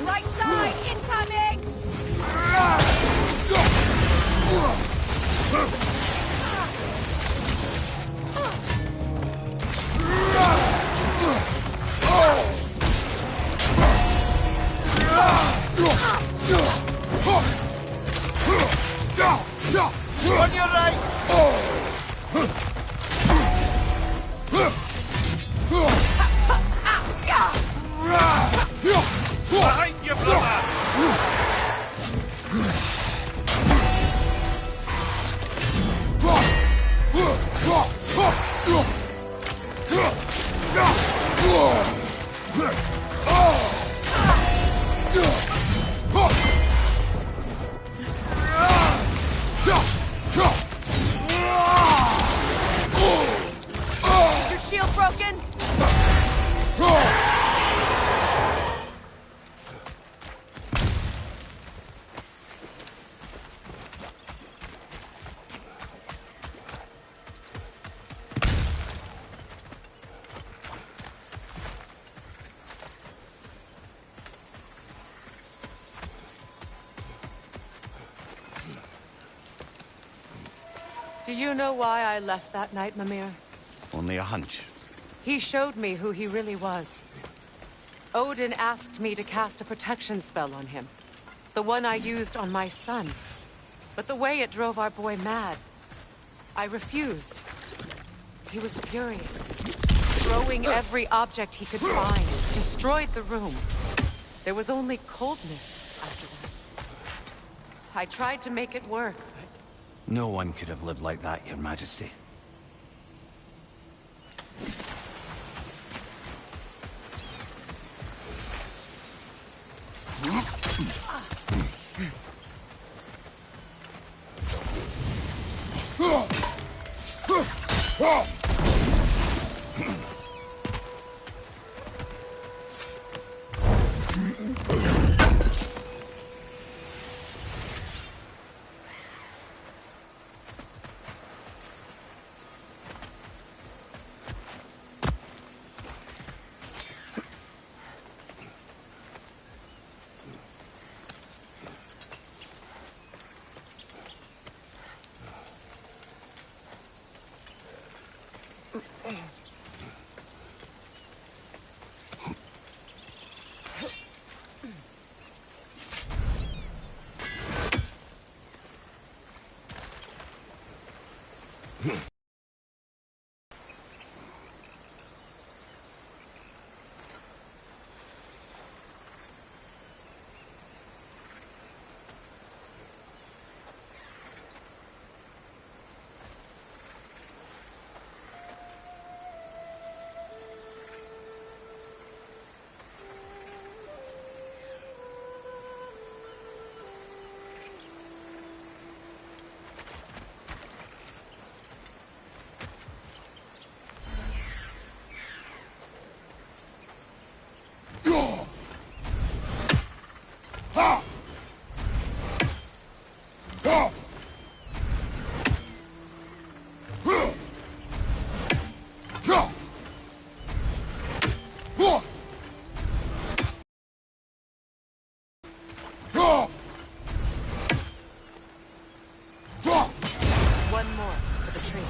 Right side, incoming! On your right! Behind you, brother! Is your shield broken? Do you know why I left that night, Mimir? Only a hunch. He showed me who he really was. Odin asked me to cast a protection spell on him. The one I used on my son. But the way it drove our boy mad, I refused. He was furious. Throwing every object he could find, destroyed the room. There was only coldness after that. I tried to make it work, but... No one could have lived like that, Your Majesty. One more for the tree.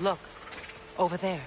Look, over there.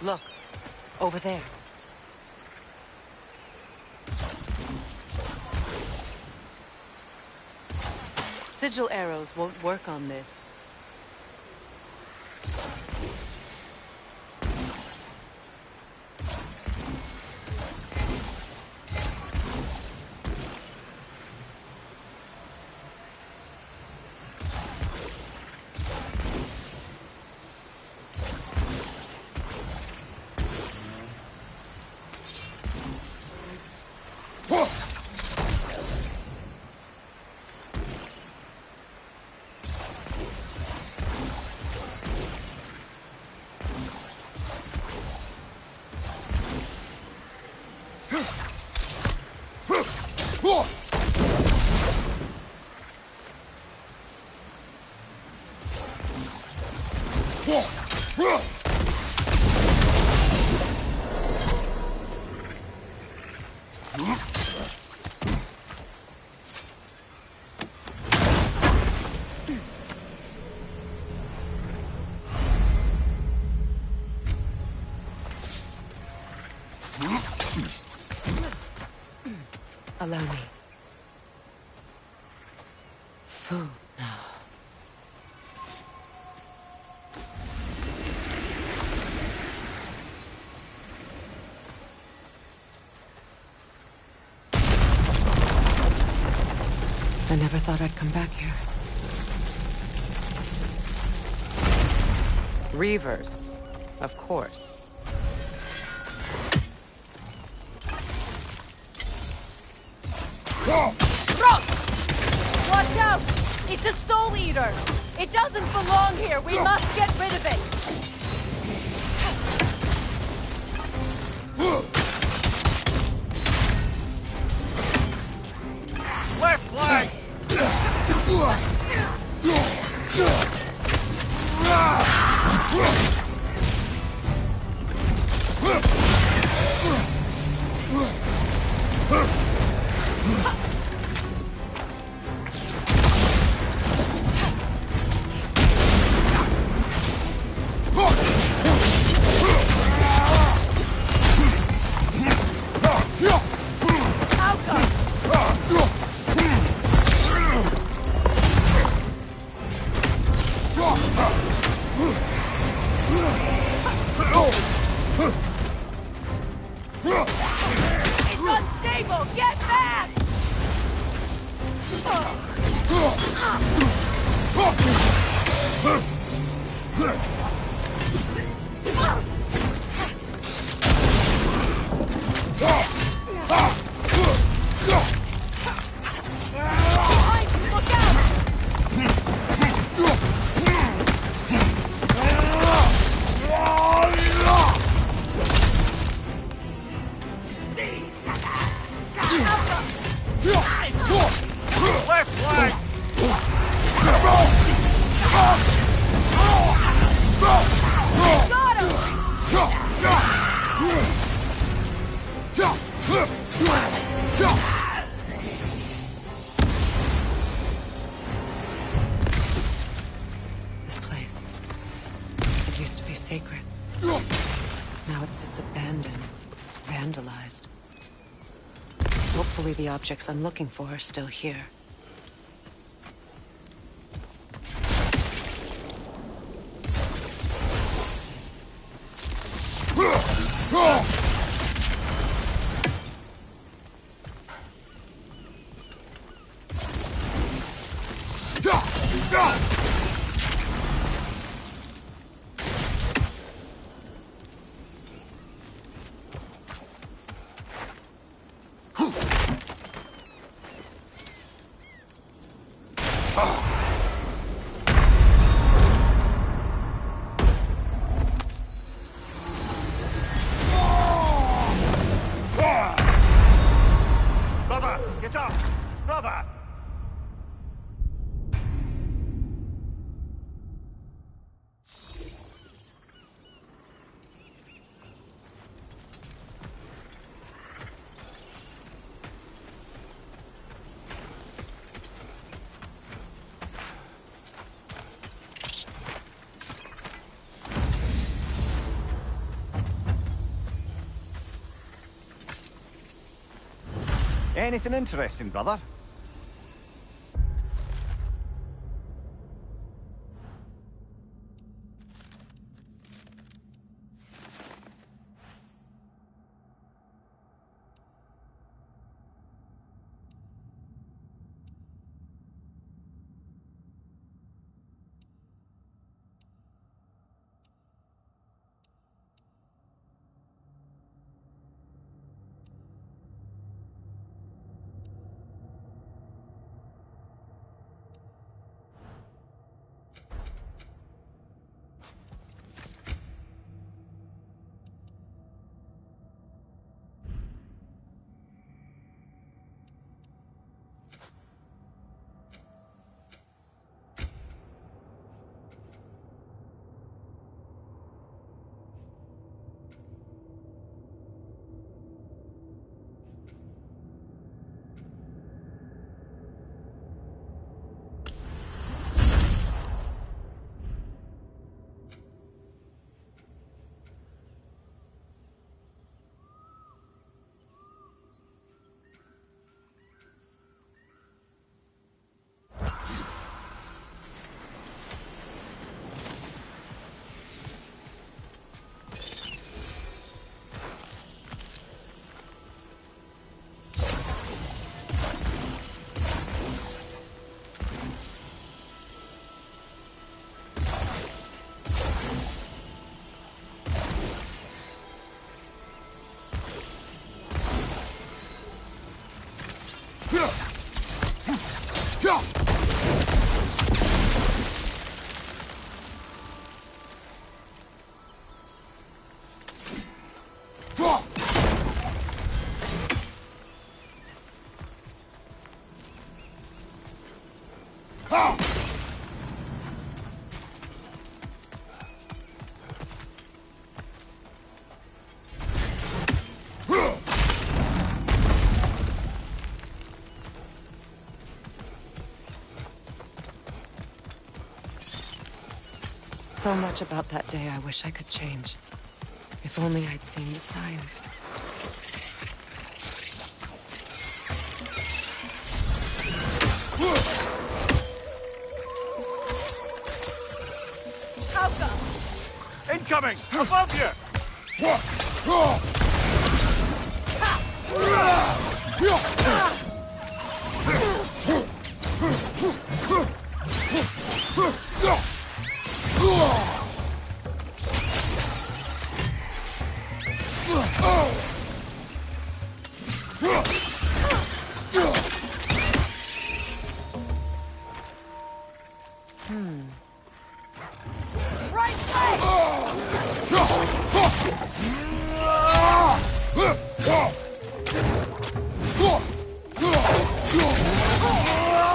Look, over there. Sigil arrows won't work on this. Allow me. Food now. I never thought I'd come back here. Reavers, of course. Watch out! It's a soul eater! It doesn't belong here! We must get rid of it! Left flank! It's unstable! Get back! Behind you, look out! Left flank! Got him! This place. It used to be sacred. Now it sits abandoned, vandalized. Hopefully the objects I'm looking for are still here. Brother, get up! Brother! Anything interesting, brother? So much about that day I wish I could change. If only I'd seen the signs. Incoming! Above you!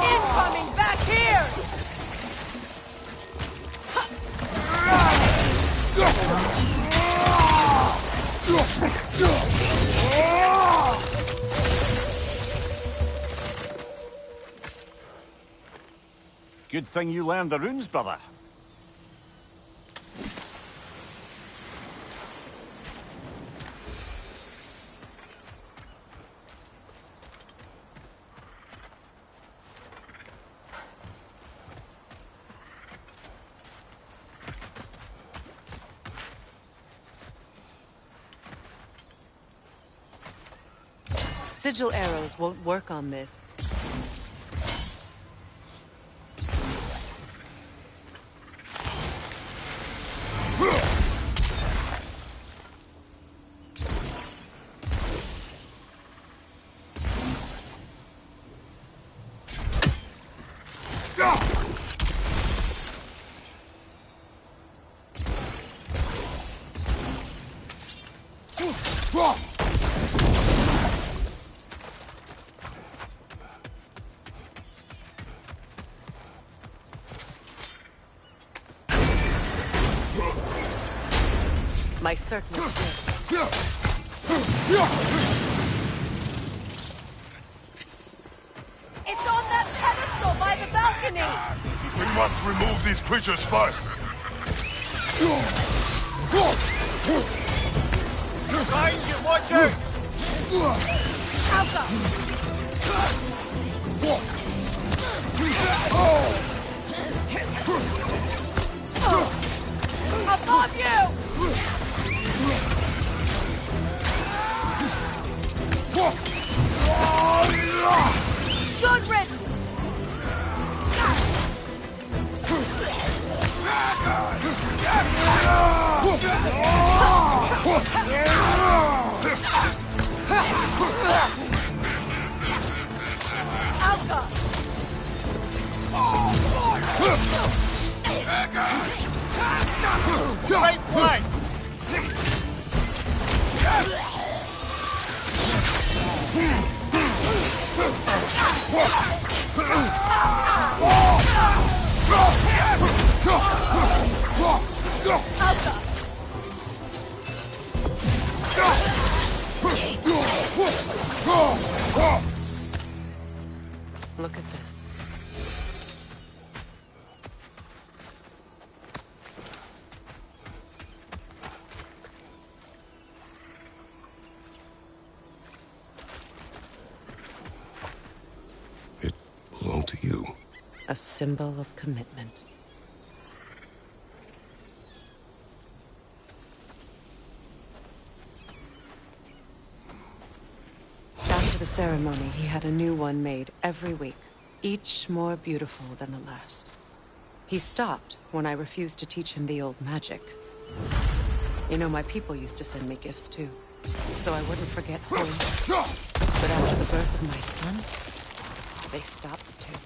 Incoming back here! Good thing you learned the runes, brother. Sigil arrows won't work on this. My certain is good. It's on that pedestal by the balcony! We must remove these creatures first. Behind you, watch out! Alka! Above you! Good riddance! Alka! Right flank! Look at this. It belonged to you. A symbol of commitment. After the ceremony, he had a new one made every week, each more beautiful than the last. He stopped when I refused to teach him the old magic. You know, my people used to send me gifts too, so I wouldn't forget home. But after the birth of my son, they stopped too.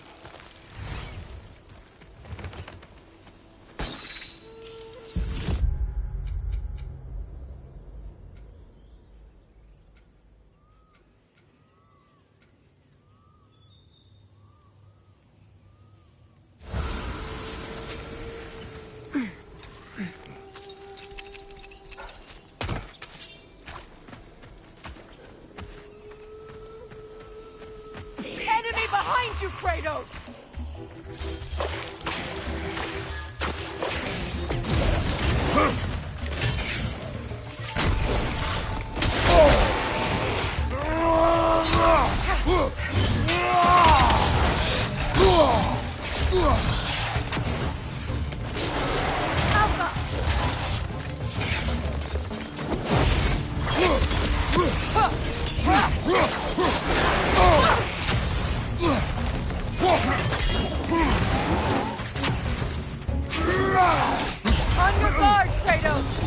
behind you, Kratos! On your guard, Kratos!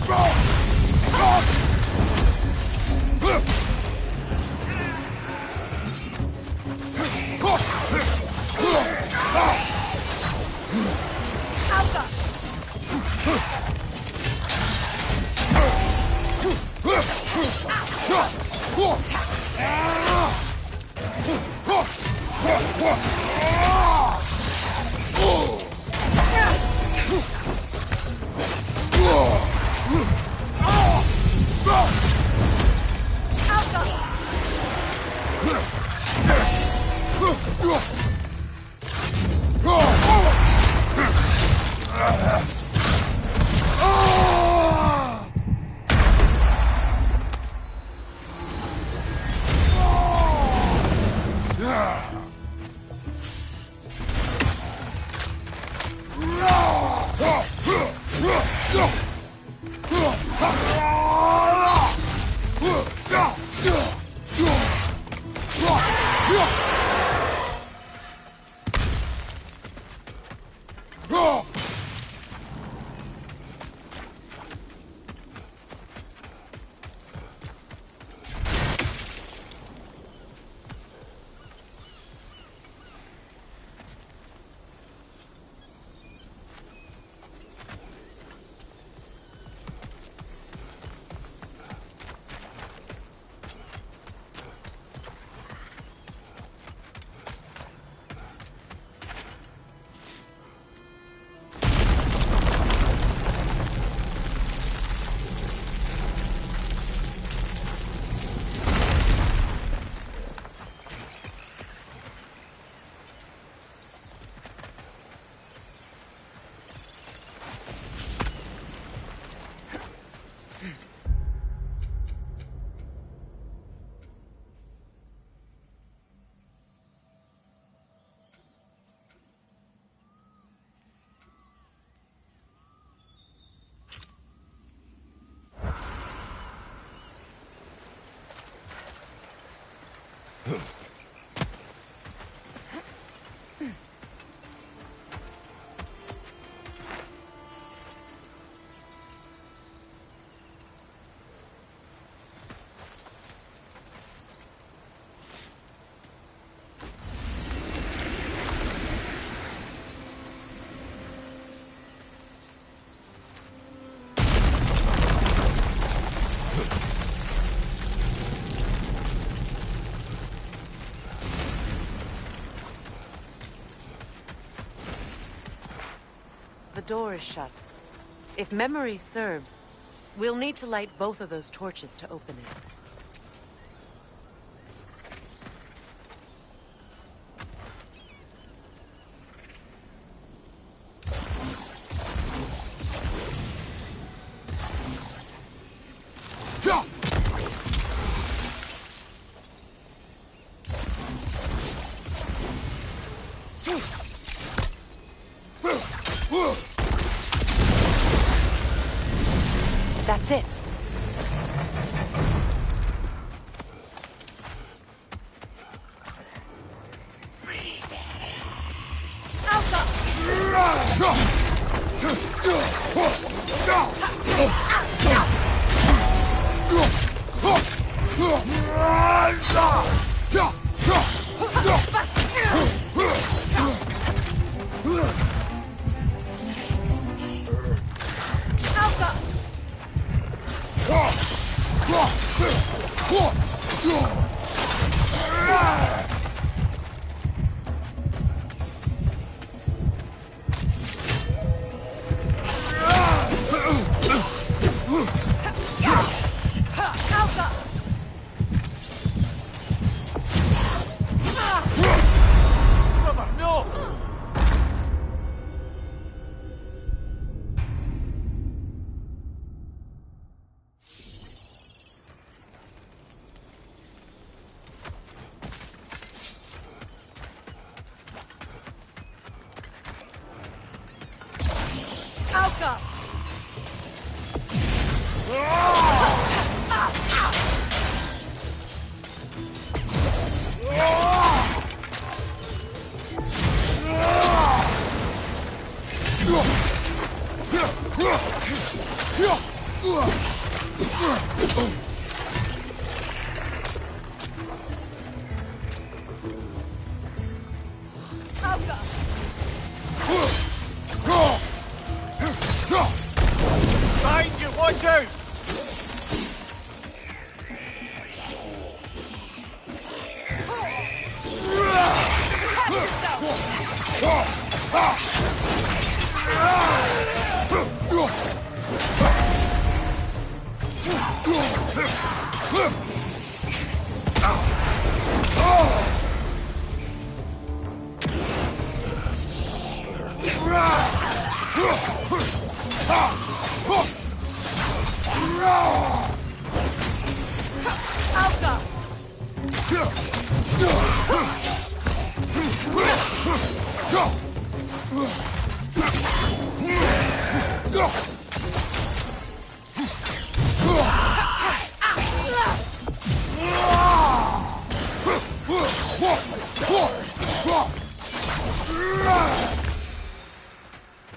The door is shut. If memory serves, we'll need to light both of those torches to open it. That's it. Behind you, watch out!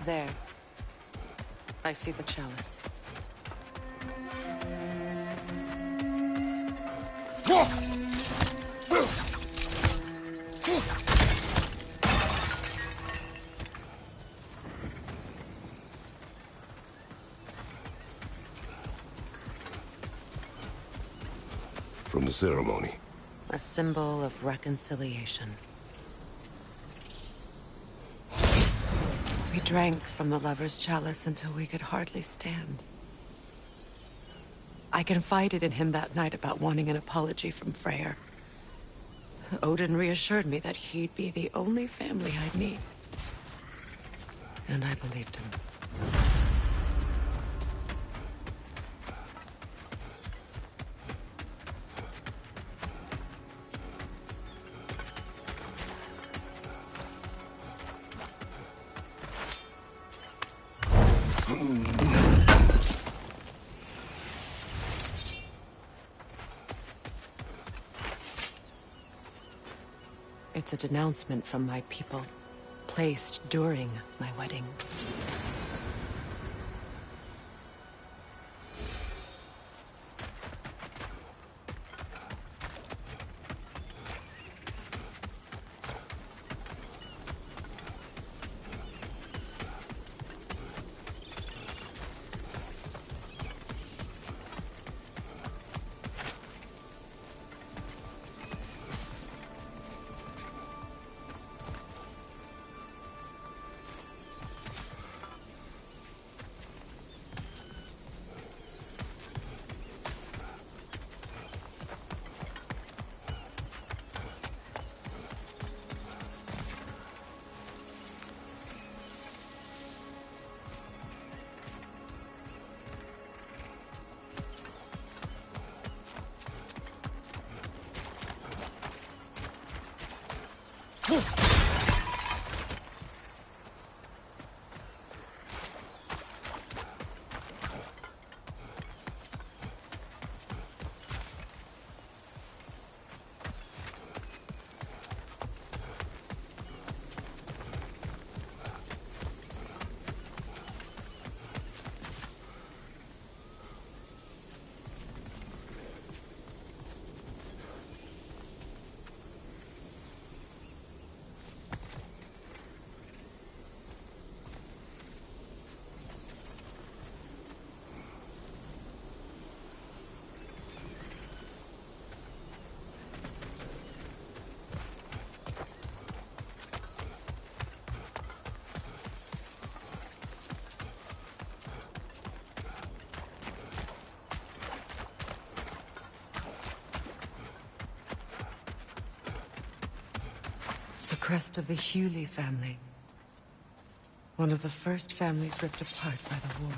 There. I see the chalice. From the ceremony. A symbol of reconciliation. We drank from the lover's chalice until we could hardly stand. I confided in him that night about wanting an apology from Freyr. Odin reassured me that he'd be the only family I'd need. And I believed him. It's a denouncement from my people, placed during my wedding. The crest of the Hewley family. One of the first families ripped apart by the war.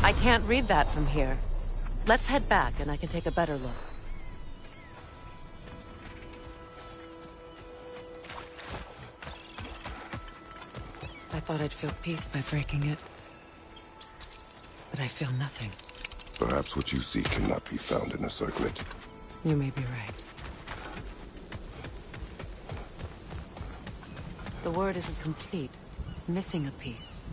I can't read that from here. Let's head back and I can take a better look. thought I'd feel peace by breaking it. But I feel nothing. Perhaps what you seek cannot be found in a circlet. You may be right. The word isn't complete. It's missing a piece.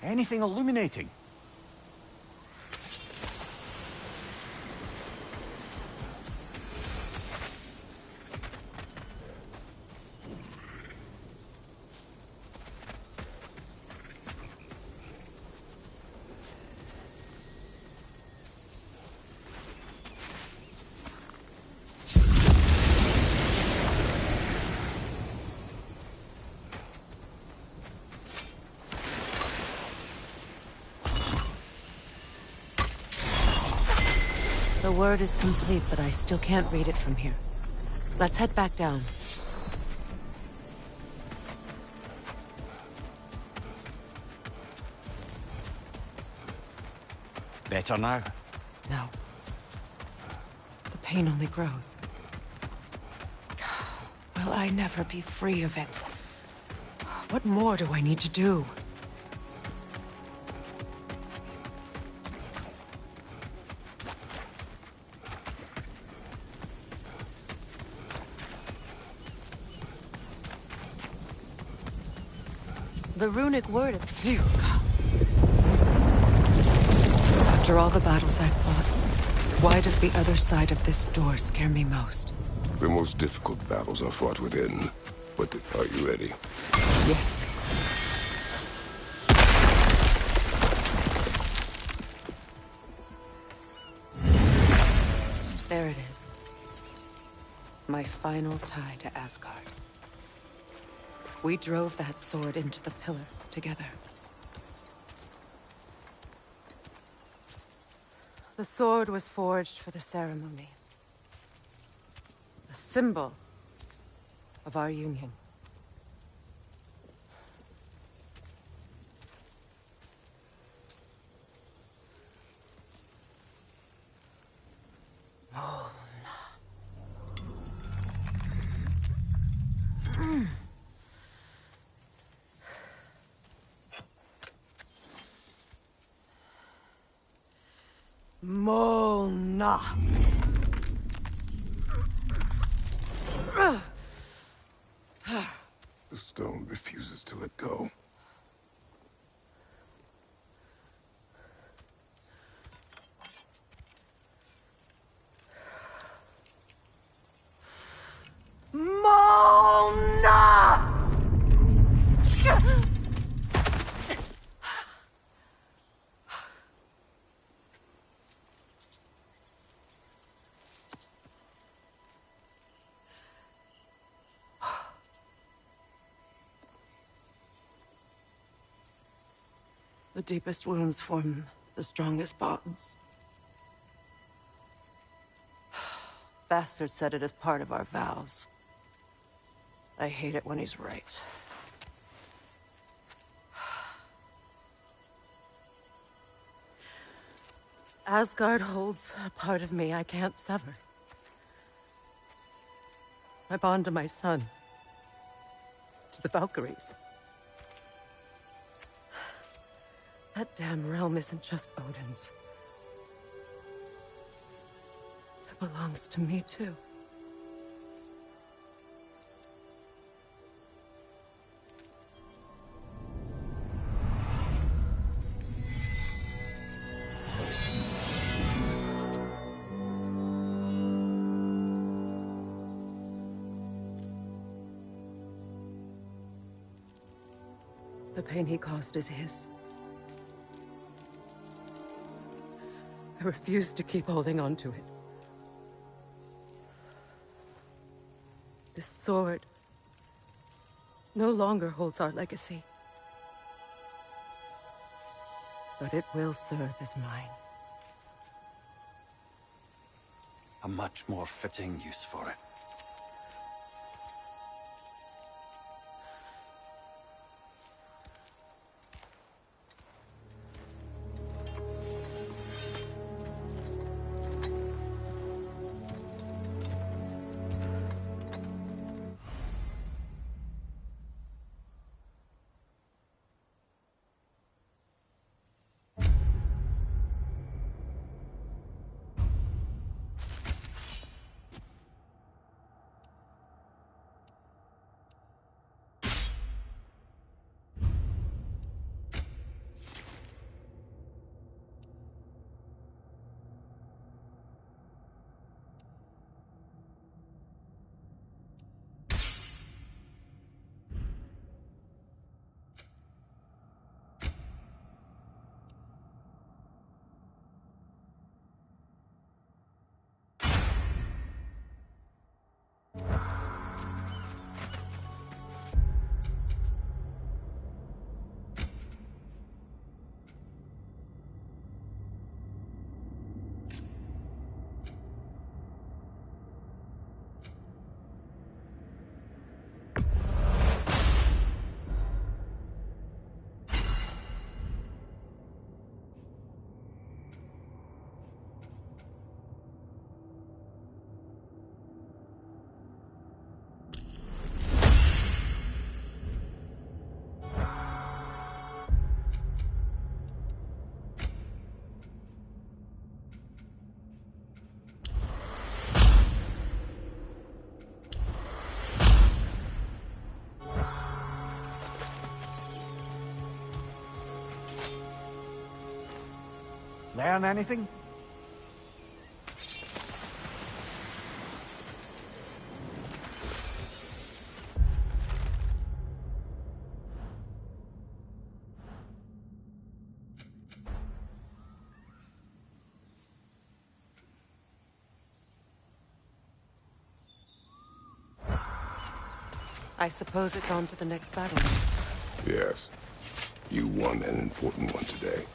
Anything illuminating? The word is complete, but I still can't read it from here. Let's head back down. Better now? No. The pain only grows. Will I never be free of it? What more do I need to do? The runic word of Fugue. After all the battles I've fought, why does the other side of this door scare me most? The most difficult battles are fought within. But are you ready? Yes. There it is. My final tie to Asgard. We drove that sword into the pillar together. The sword was forged for the ceremony. The symbol of our union. Molna. The stone refuses to let go. Mona! The deepest wounds form the strongest bonds. Bastard said it as part of our vows. I hate it when he's right. Asgard holds a part of me I can't sever. I bond to my son. To the Valkyries. That damn realm isn't just Odin's. It belongs to me, too. The pain he caused is his. I refuse to keep holding on to it. This sword no longer holds our legacy. But it will serve as mine. A much more fitting use for it. Learn anything? I suppose it's on to the next battle. Yes. You won an important one today.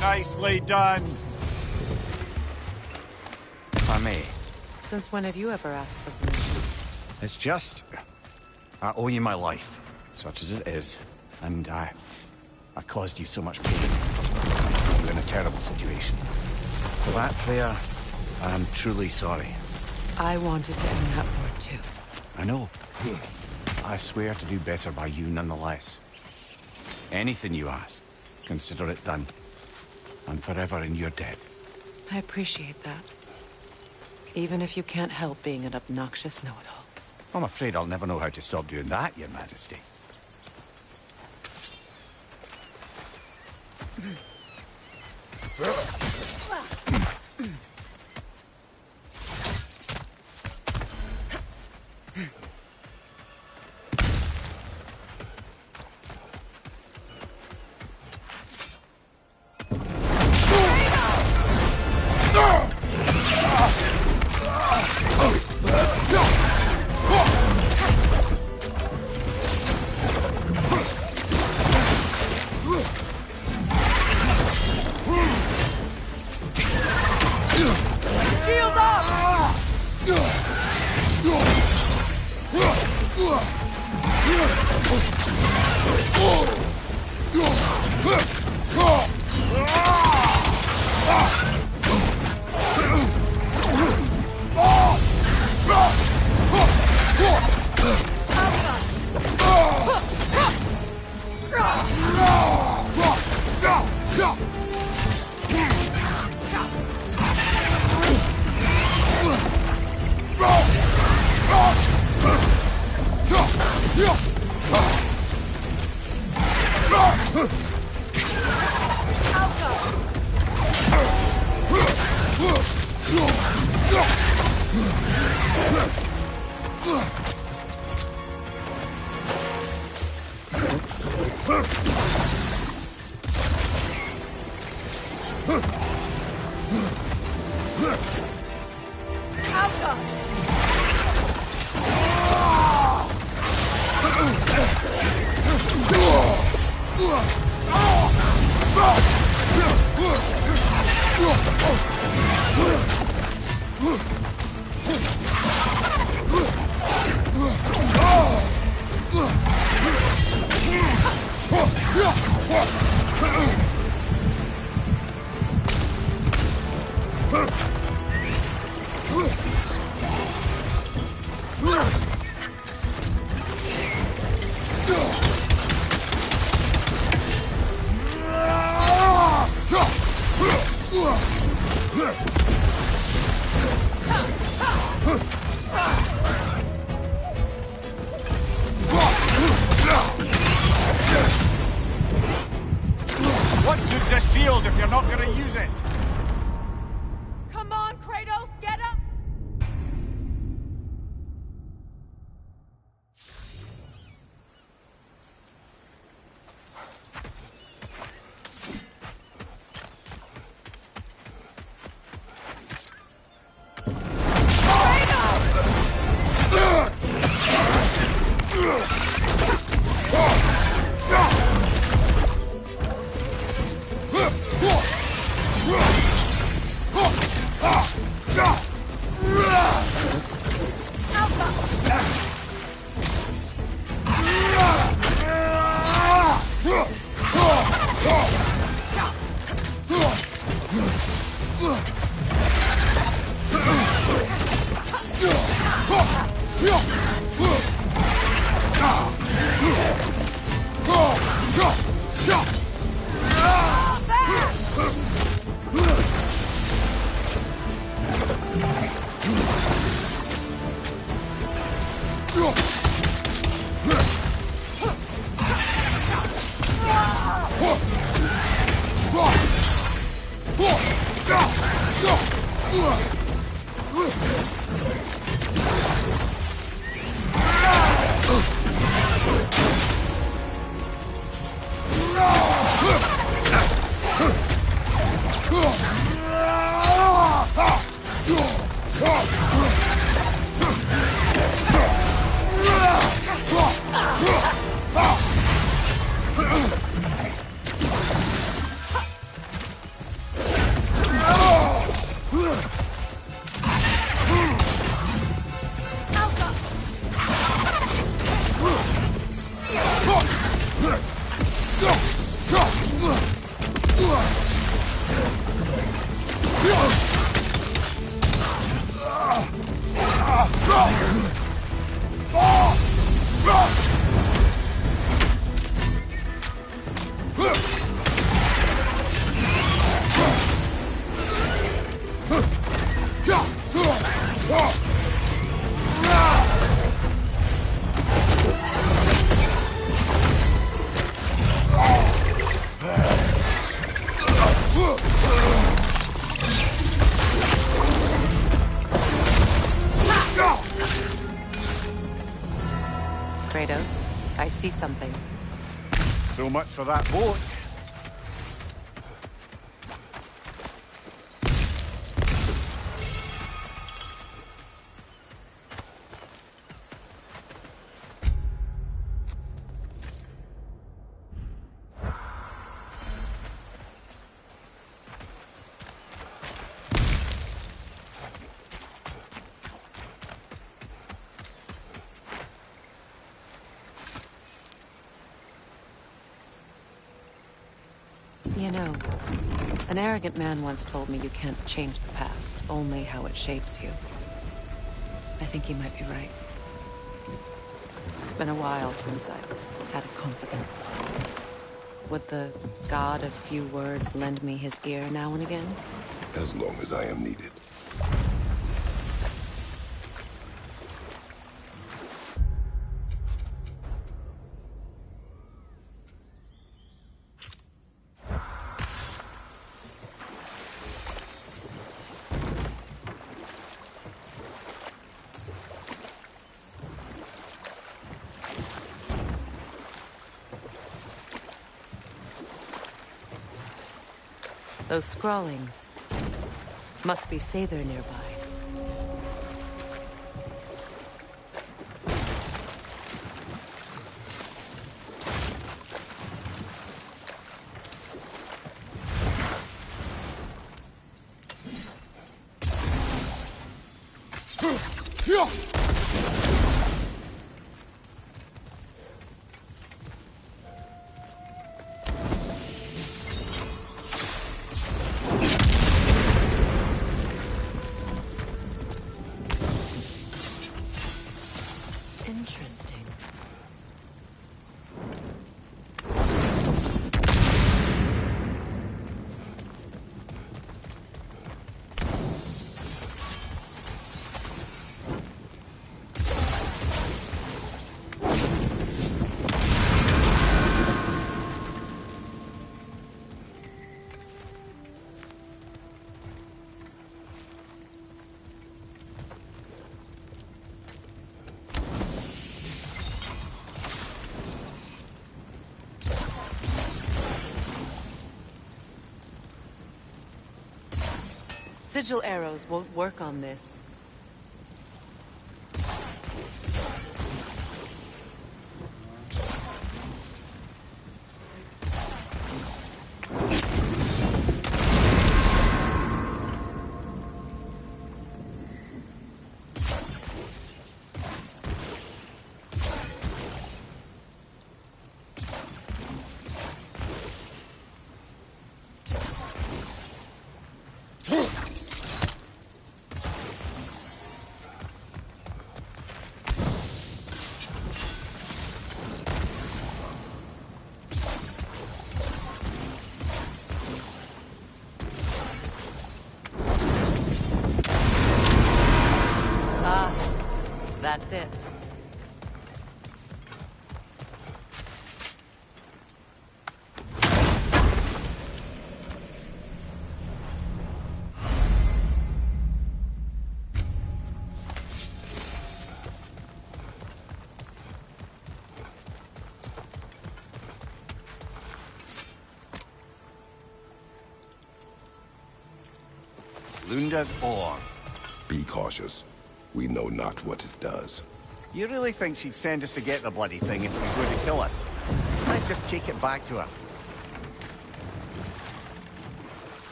Nicely done. If I may. Since when have you ever asked for permission? It's just... I owe you my life, such as it is. And I caused you so much pain. You're in a terrible situation. For that, Freya, I am truly sorry. I wanted to end that war too. I know. I swear to do better by you nonetheless. Anything you ask, consider it done. I'm forever in your debt. I appreciate that. Even if you can't help being an obnoxious know-it-all. I'm afraid I'll never know how to stop doing that, Your Majesty. What good's a shield if you're not gonna use it? Come on, Kratos, get up! Kratos, I see something. So much for that boat. You know, an arrogant man once told me you can't change the past, only how it shapes you. I think he might be right. It's been a while since I've had a confidant. Would the god of few words lend me his ear now and again? As long as I am needed. Those scrawlings must be Sather nearby. Interesting. Sigil arrows won't work on this. That's it. Lunda's ore. Be cautious. We know not what it does. You really think she'd send us to get the bloody thing if it was going to kill us? Let's just take it back to her.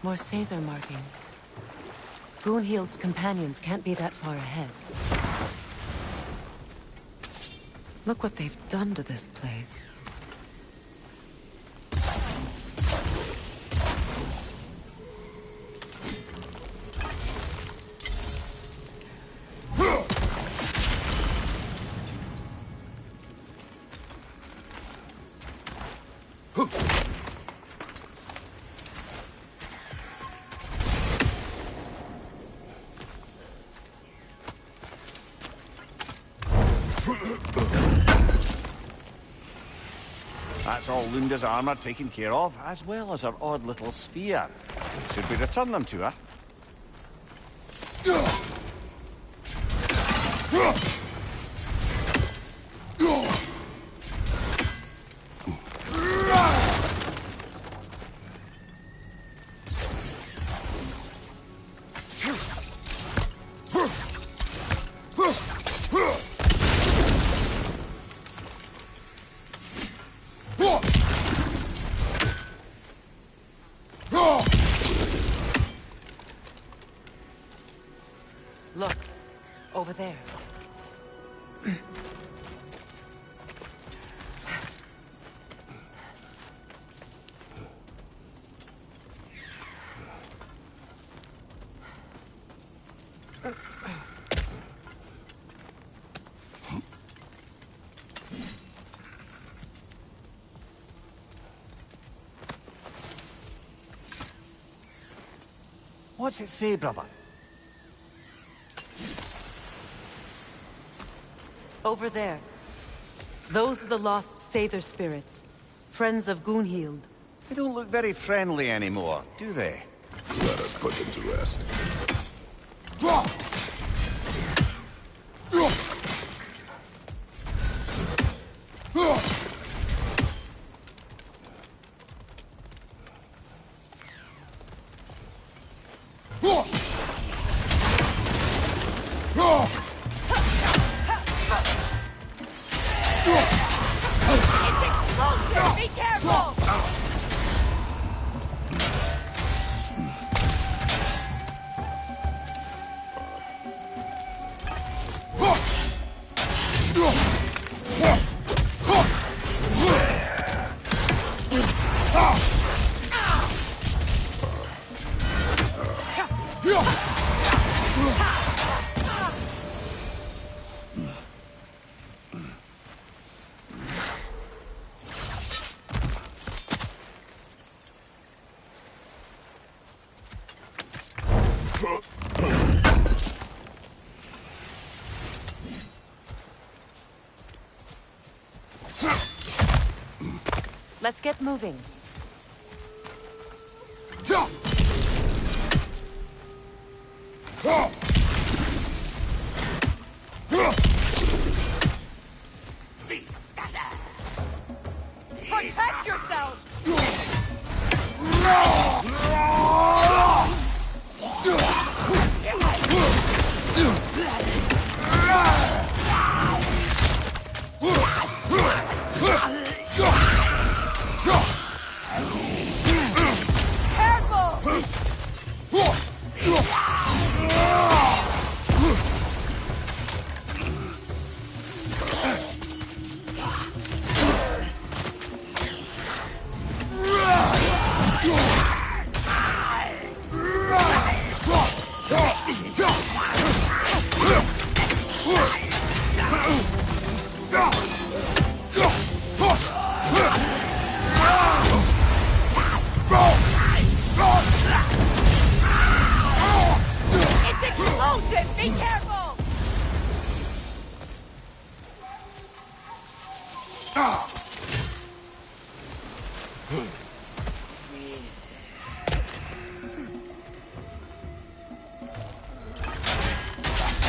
More Sather markings. Gunhild's companions can't be that far ahead. Look what they've done to this place. That's all Lunda's armor taken care of, as well as her odd little sphere. Should we return them to her? What's it say, brother? Over there. Those are the lost Sather spirits. Friends of Gunhild. They don't look very friendly anymore, do they? Let us put them to rest. Be careful! Let's get moving. Protect yourself! It's explosive! Be careful!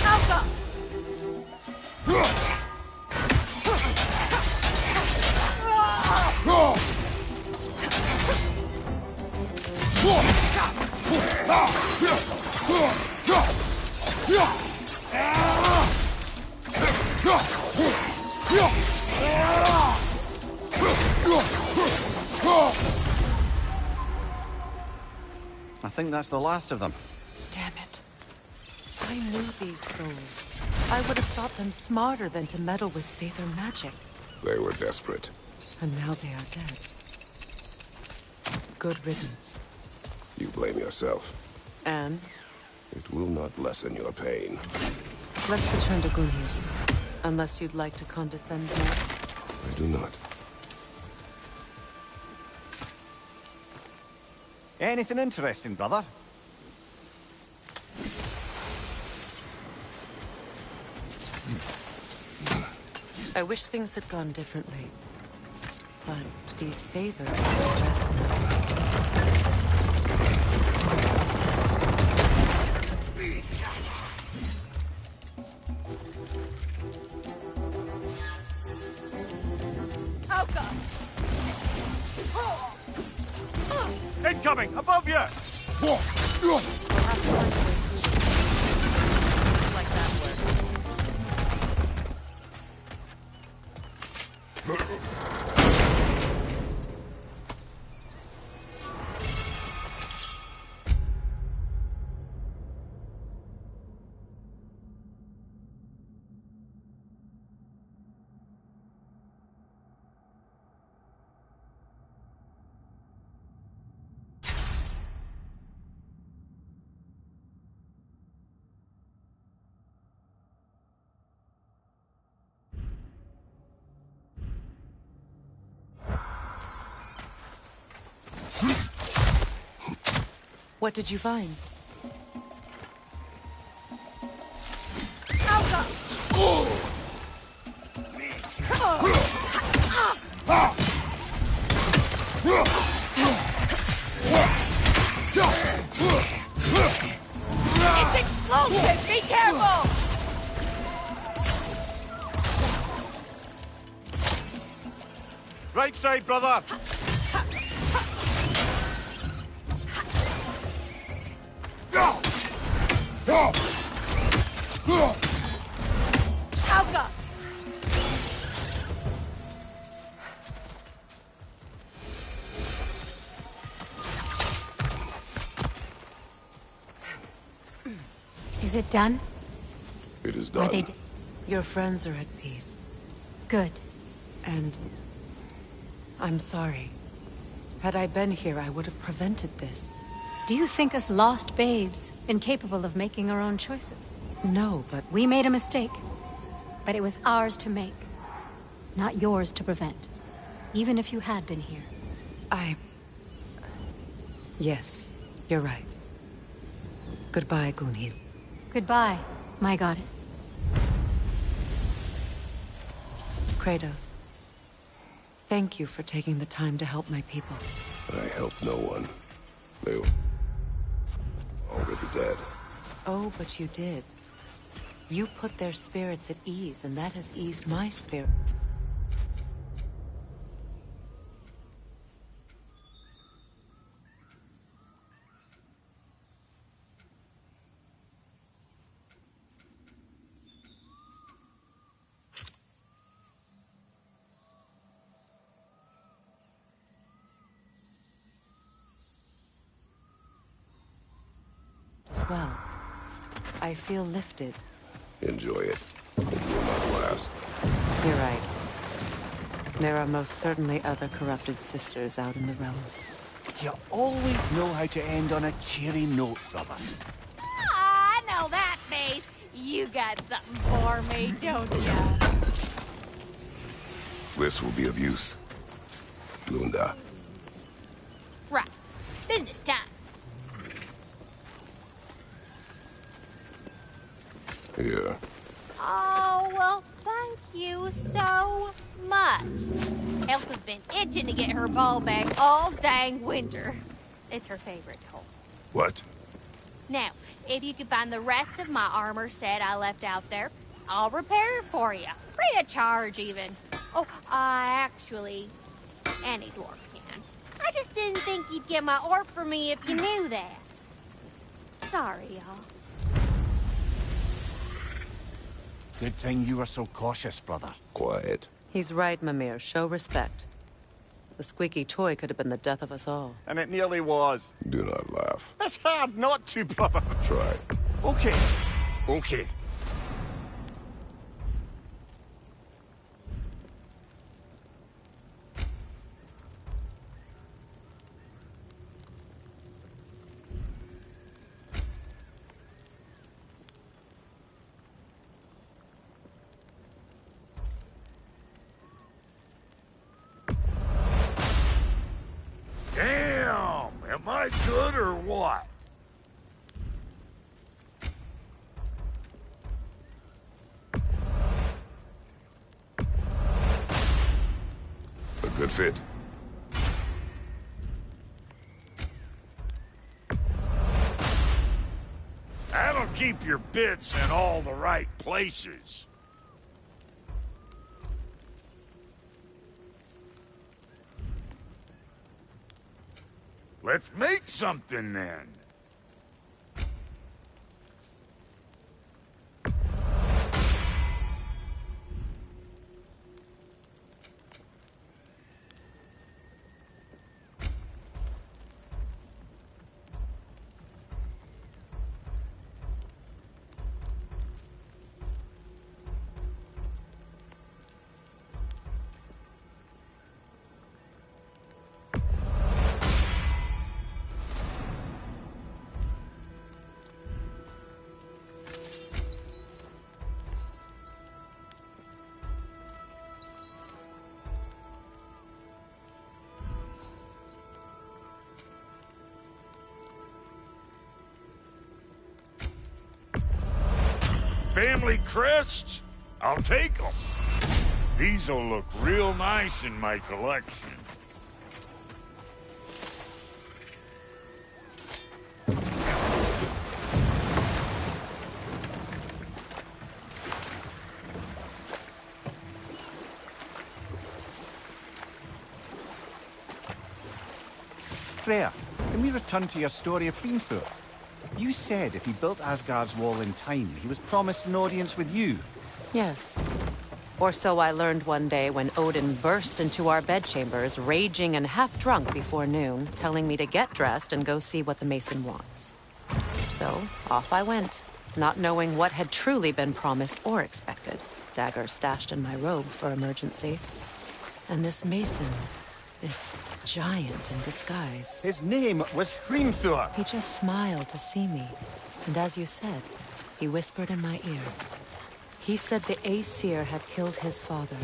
Alpha! I think that's the last of them. Damn it. I knew these souls. I would have thought them smarter than to meddle with Sather magic. They were desperate. And now they are dead. Good riddance. You blame yourself. And It will not lessen your pain. let's return to Gunhild. Unless you'd like to condescend more. I do not. Anything interesting, brother? I wish things had gone differently. But these Sather impress me. Alka! Incoming! Above you! Like that work. What did you find? It's explosive! Be careful! Right side, brother! Alka! Is it done? It is Are done. they Your friends are at peace. good? And I'm sorry. Had I been here, I would have prevented this. Do you think us lost babes, incapable of making our own choices? No, but We made a mistake. But it was ours to make. Not yours to prevent. Even if you had been here. Yes, you're right. Goodbye, Gunhild. Goodbye, my goddess. Kratos. Thank you for taking the time to help my people. I helped no one. They were already dead. Oh, but you did. You put their spirits at ease, and that has eased my spirit. As well. I feel lifted. Enjoy it. It will not last. You're right. There are most certainly other corrupted sisters out in the realms. You always know how to end on a cheery note, brother. I know that face. You got something for me, don't ya? This will be of use. Lunda. Right. Business time. Here. Oh, well, thank you so much. Elsa's been itching to get her ball back all dang winter. It's her favorite toy. What? Now, if you could find the rest of my armor set I left out there, I'll repair it for you. Free of charge, even. Oh, actually, any dwarf can. I just didn't think you'd get my orb for me if you knew that. Sorry, y'all. Good thing you were so cautious, brother. Quiet. He's right, Mimir. Show respect. The squeaky toy could have been the death of us all. And it nearly was. Do not laugh. It's hard not to, brother. Try. Okay. Okay. Damn! Am I good or what? A good fit. That'll keep your bits in all the right places. Let's make something then. Family crests? I'll take them. These'll look real nice in my collection. Freya, can we return to your story of Hrimthur? You said if he built Asgard's wall in time, he was promised an audience with you. Yes. Or so I learned one day when Odin burst into our bedchambers, raging and half-drunk before noon, telling me to get dressed and go see what the Mason wants. So, off I went, not knowing what had truly been promised or expected. Dagger stashed in my robe for emergency. And this Mason, this giant in disguise. His name was Hrimthur. He just smiled to see me. And as you said, he whispered in my ear. He said the Aesir had killed his father,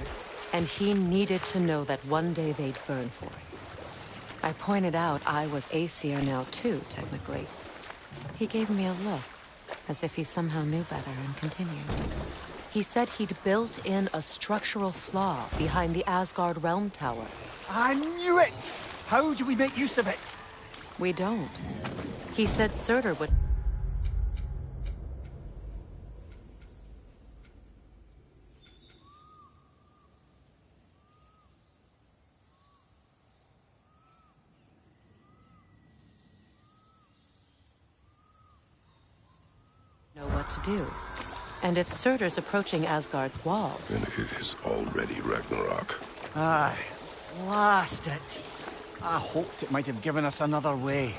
and he needed to know that one day they'd burn for it. I pointed out I was Aesir now too, technically. He gave me a look, as if he somehow knew better, and continued. He said he'd built in a structural flaw behind the Asgard Realm Tower. I knew it! How do we make use of it? We don't. He said Surtur would... know what to do. And if Surtur's approaching Asgard's wall... Then it is already Ragnarok. Aye, blast it. I hoped it might have given us another way.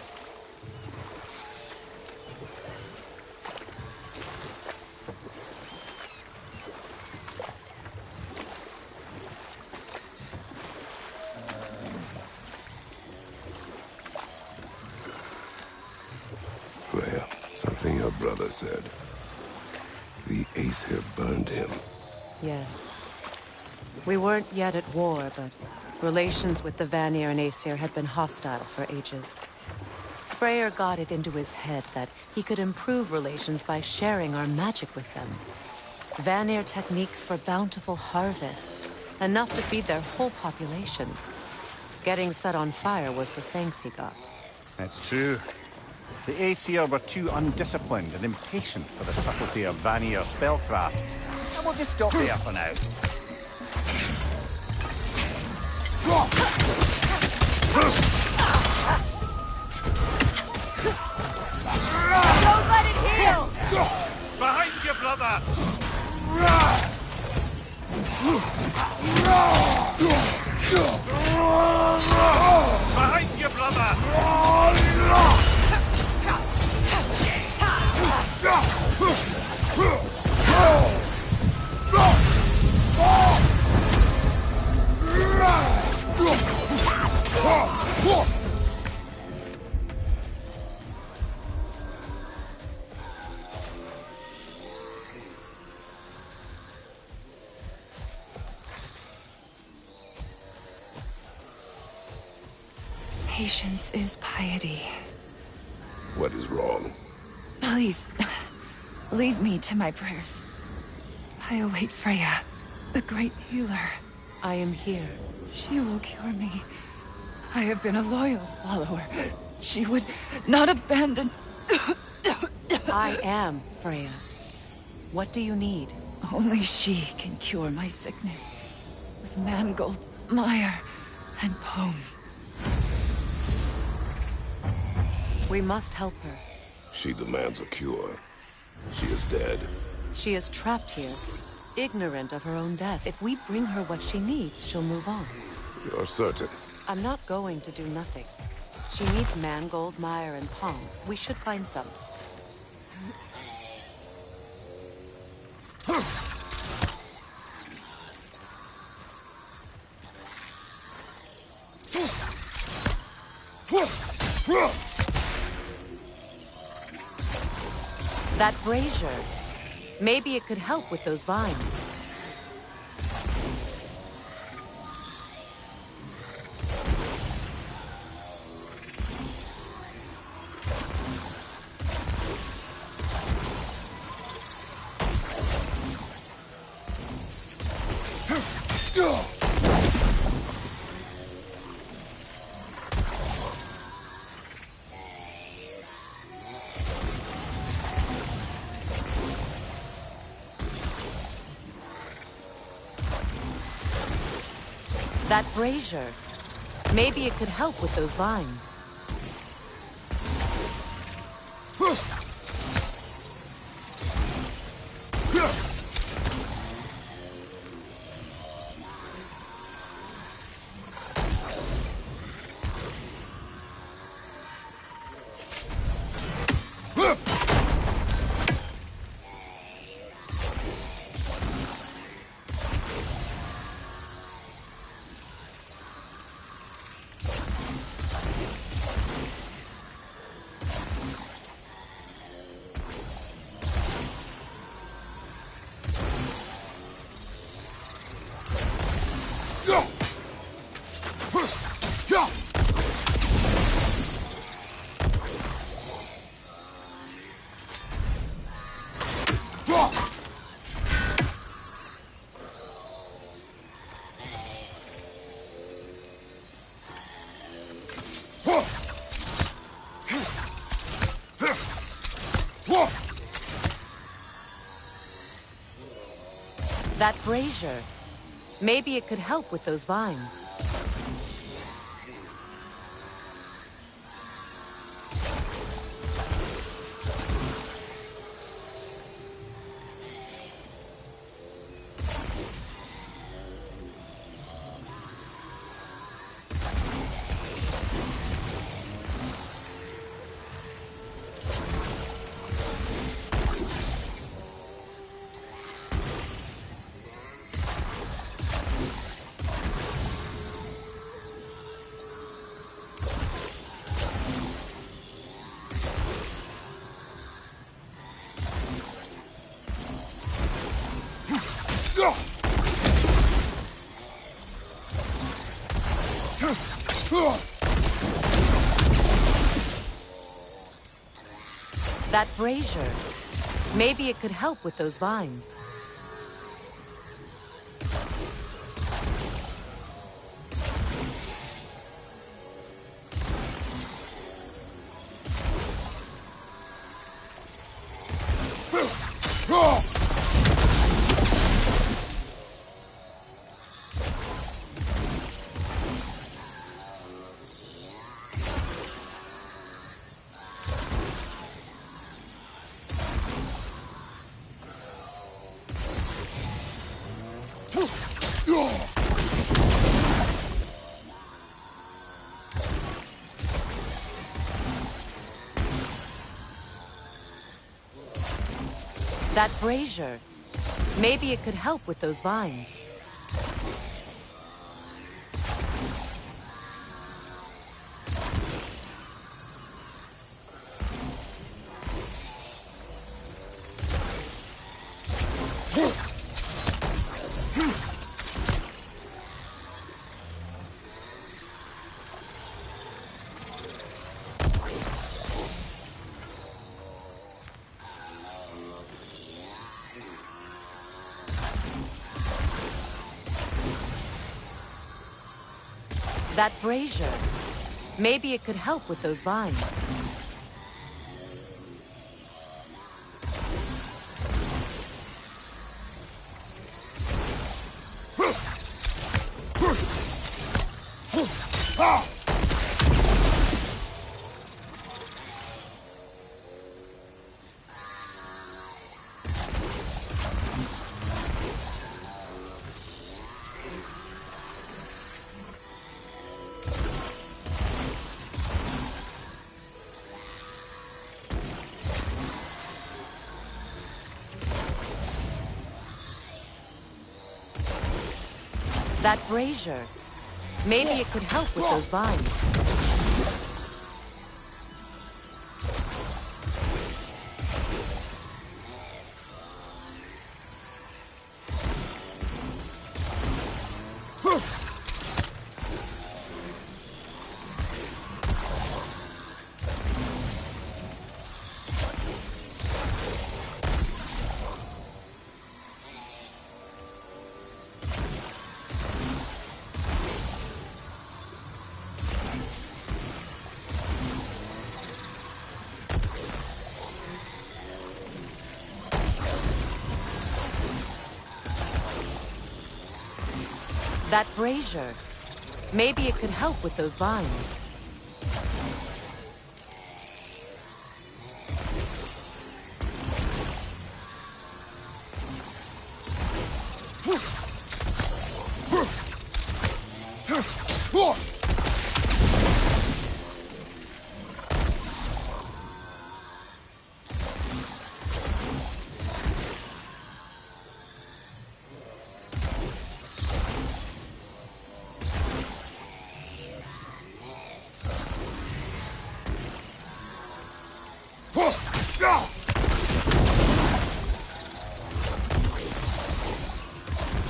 Freya, something your brother said. The Aesir burned him. Yes. We weren't yet at war, but relations with the Vanir and Aesir had been hostile for ages. Freyr got it into his head that he could improve relations by sharing our magic with them. Vanir techniques for bountiful harvests, enough to feed their whole population. Getting set on fire was the thanks he got. That's true. The Aesir were too undisciplined and impatient for the subtlety of Vanir spellcraft. And we'll just stop there for now. Don't let it heal! Behind you, brother! Behind you, brother! Patience is piety. What is wrong? Please, leave me to my prayers. I await Freya, the great healer. I am here. She will cure me. I have been a loyal follower. She would not abandon... I am Freya. What do you need? Only she can cure my sickness. With mangold, mire, and poem. We must help her. She demands a cure. She is dead. She is trapped here, ignorant of her own death. If we bring her what she needs, she'll move on. You're certain? I'm not going to do nothing. She needs mangold, mire, and palm. We should find some. That brazier. Maybe it could help with those vines. That brazier. Maybe it could help with those vines. That brazier. Maybe it could help with those vines. That brazier. Maybe it could help with those vines. That brazier. Maybe it could help with those vines. That brazier. Maybe it could help with those vines. That brazier. Maybe it could help with those vines. That brazier. Maybe it could help with those vines.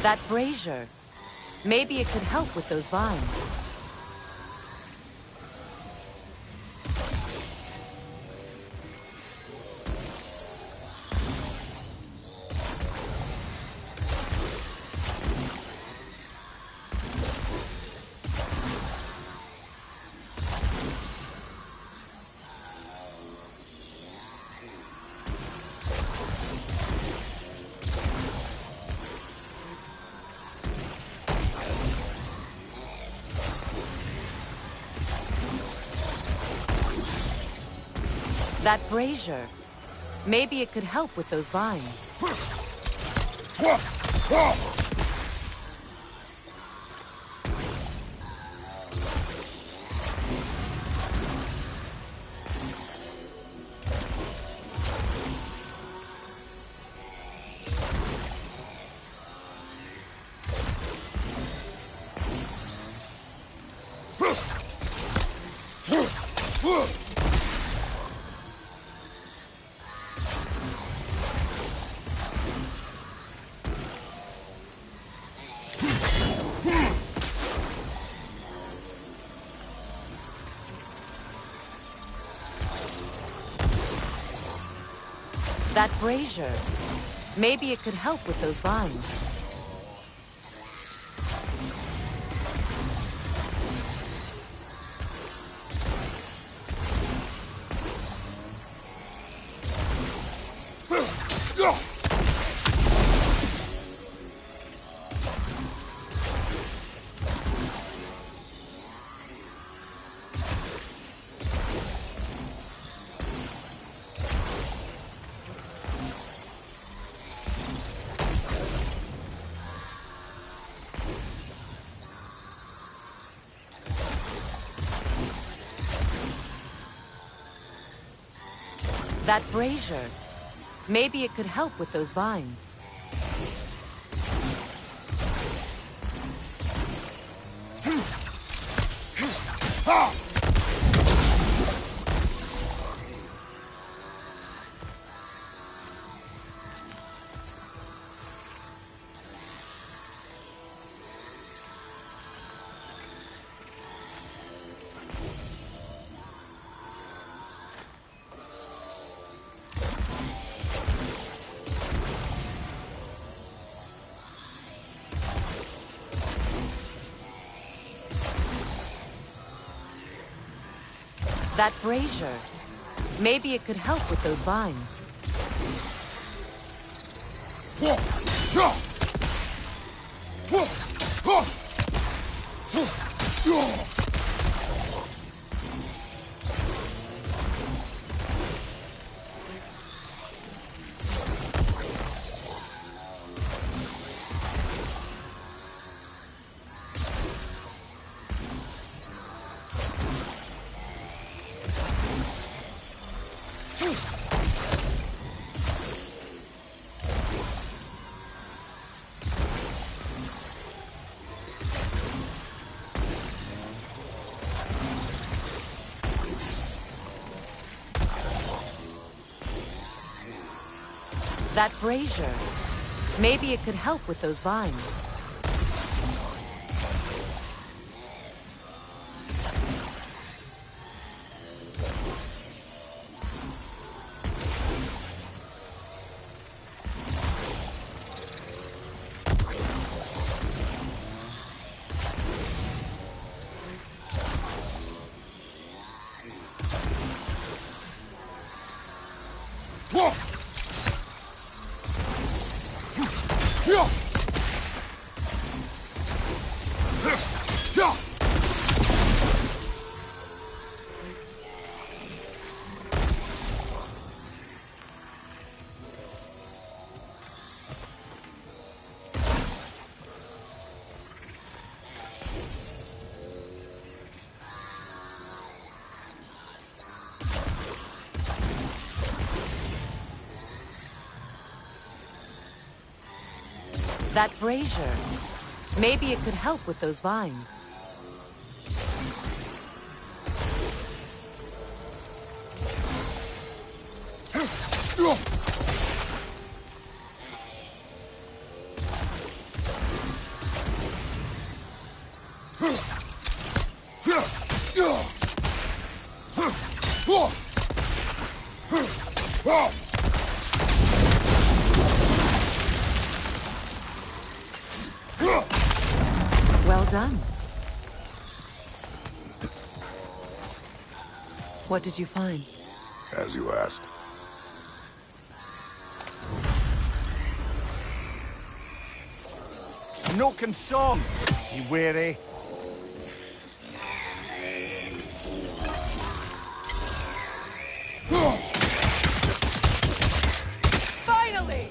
That brazier. Maybe it could help with those vines. That brazier. Maybe it could help with those vines. That brazier. Maybe it could help with those vines. That brazier. Maybe it could help with those vines. That brazier. Maybe it could help with those vines. That brazier. Maybe it could help with those vines. That brazier. Maybe it could help with those vines. Well done. What did you find? As you asked. No concern. You weary? Finally!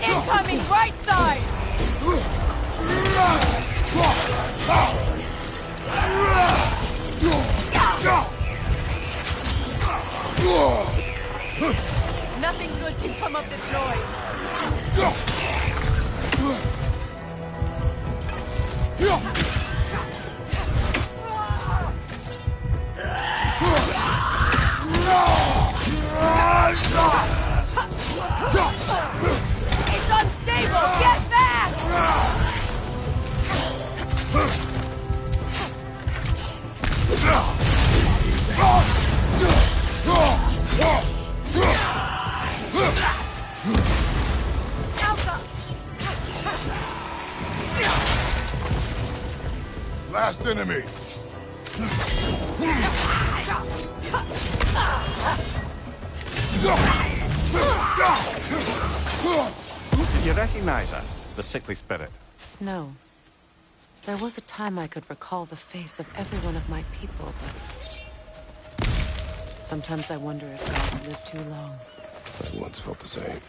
Incoming right side! Nothing good can come of this noise. It's unstable! Get back! Last enemy! Did you recognize her? The sickly spirit? No. There was a time I could recall the face of every one of my people, but... sometimes I wonder if God lived too long. I once felt the same.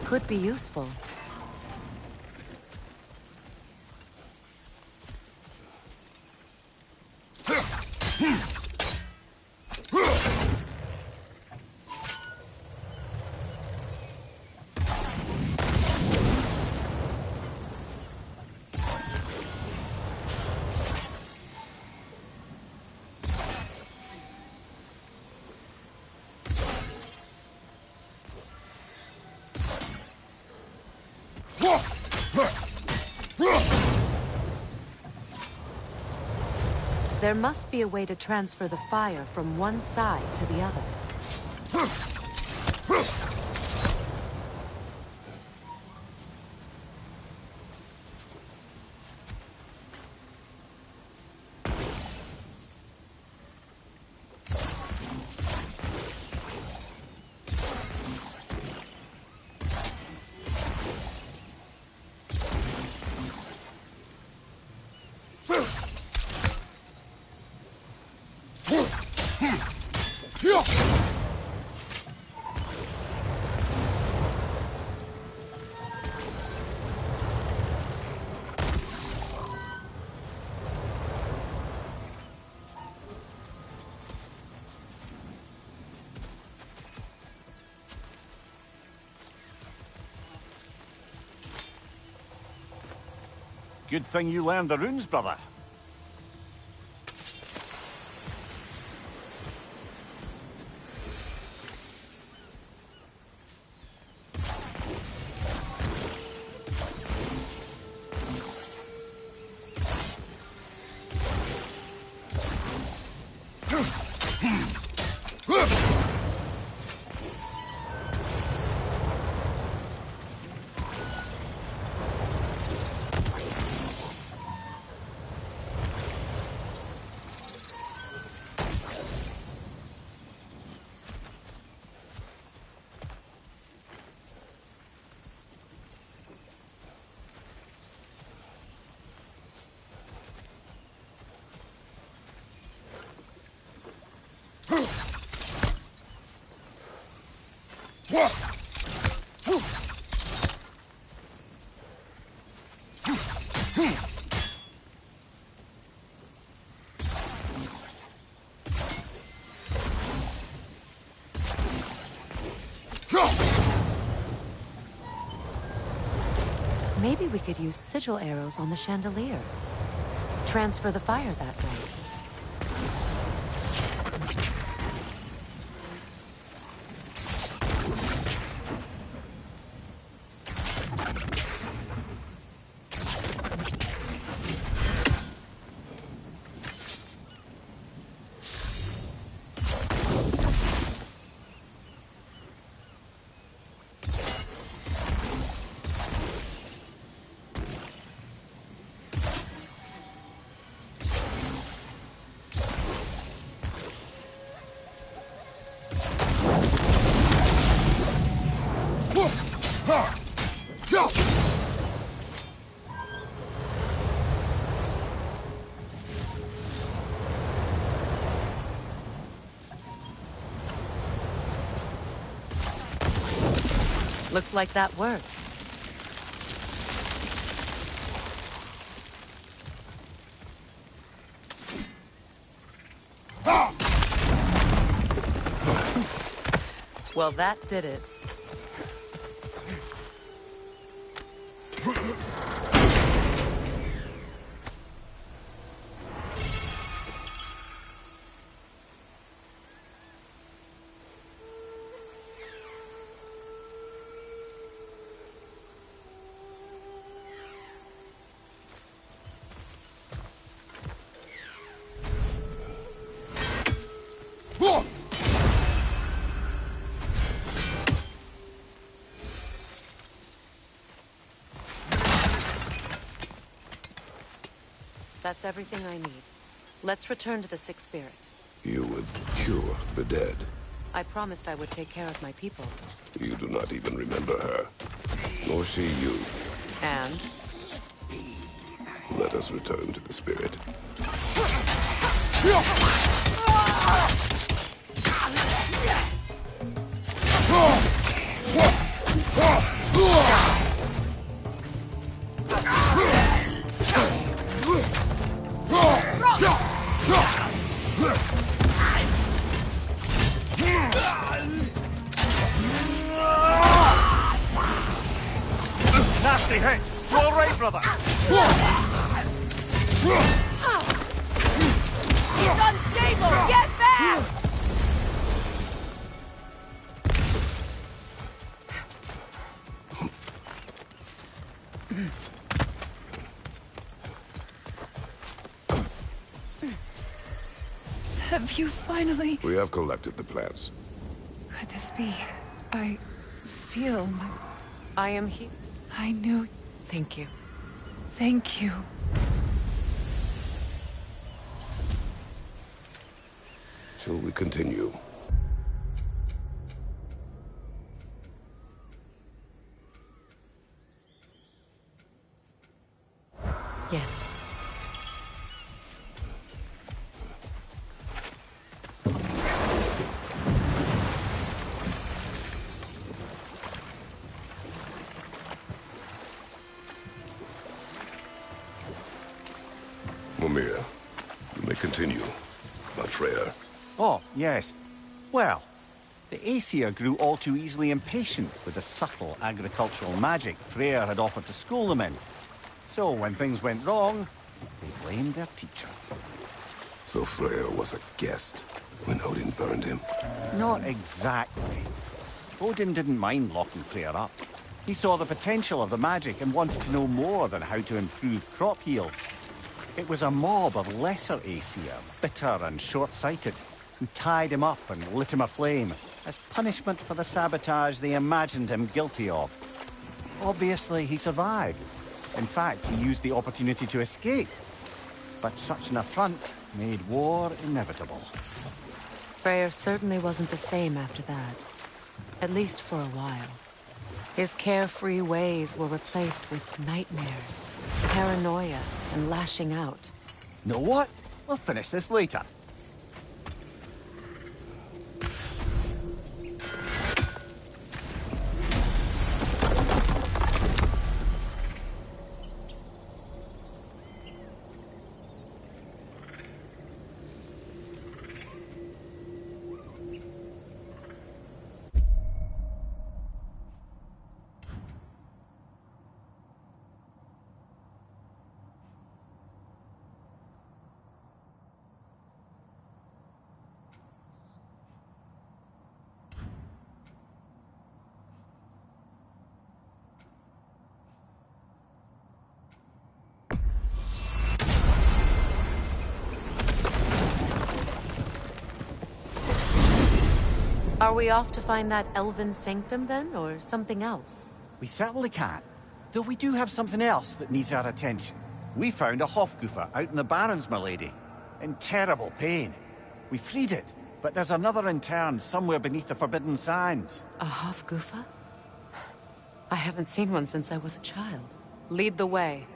Could be useful. There must be a way to transfer the fire from one side to the other. Good thing you learned the runes, brother. Maybe we could use sigil arrows on the chandelier. Transfer the fire that way. Looks like that worked. Well, that did it. That's everything I need. Let's return to the Sixth Spirit. You would cure the dead. I promised I would take care of my people. You do not even remember her. Nor she you. And? Let us return to the Spirit. Nasty hit! You all right, brother? He's unstable! Get back! Have you finally... We have collected the plants. Could this be? I feel my... I am here. I knew... Thank you. Thank you. Shall we continue? Yes. Mimir, you may continue. Not Freya. Oh, yes. Well, the Aesir grew all too easily impatient with the subtle agricultural magic Freyr had offered to school them in. So when things went wrong, they blamed their teacher. So Freya was a guest when Odin burned him? Not exactly. Odin didn't mind locking Freyr up. He saw the potential of the magic and wanted to know more than how to improve crop yields. It was a mob of lesser Aesir, bitter and short-sighted, who tied him up and lit him aflame as punishment for the sabotage they imagined him guilty of. Obviously, he survived. In fact, he used the opportunity to escape. But such an affront made war inevitable. Freyr certainly wasn't the same after that. At least for a while. His carefree ways were replaced with nightmares, paranoia, and lashing out. Know what? We'll finish this later. Are we off to find that elven sanctum then, or something else? We certainly can. Though we do have something else that needs our attention. We found a Hofgufa out in the Barrens, milady. In terrible pain. We freed it, but there's another interned somewhere beneath the Forbidden Sands. A Hofgufa? I haven't seen one since I was a child. Lead the way.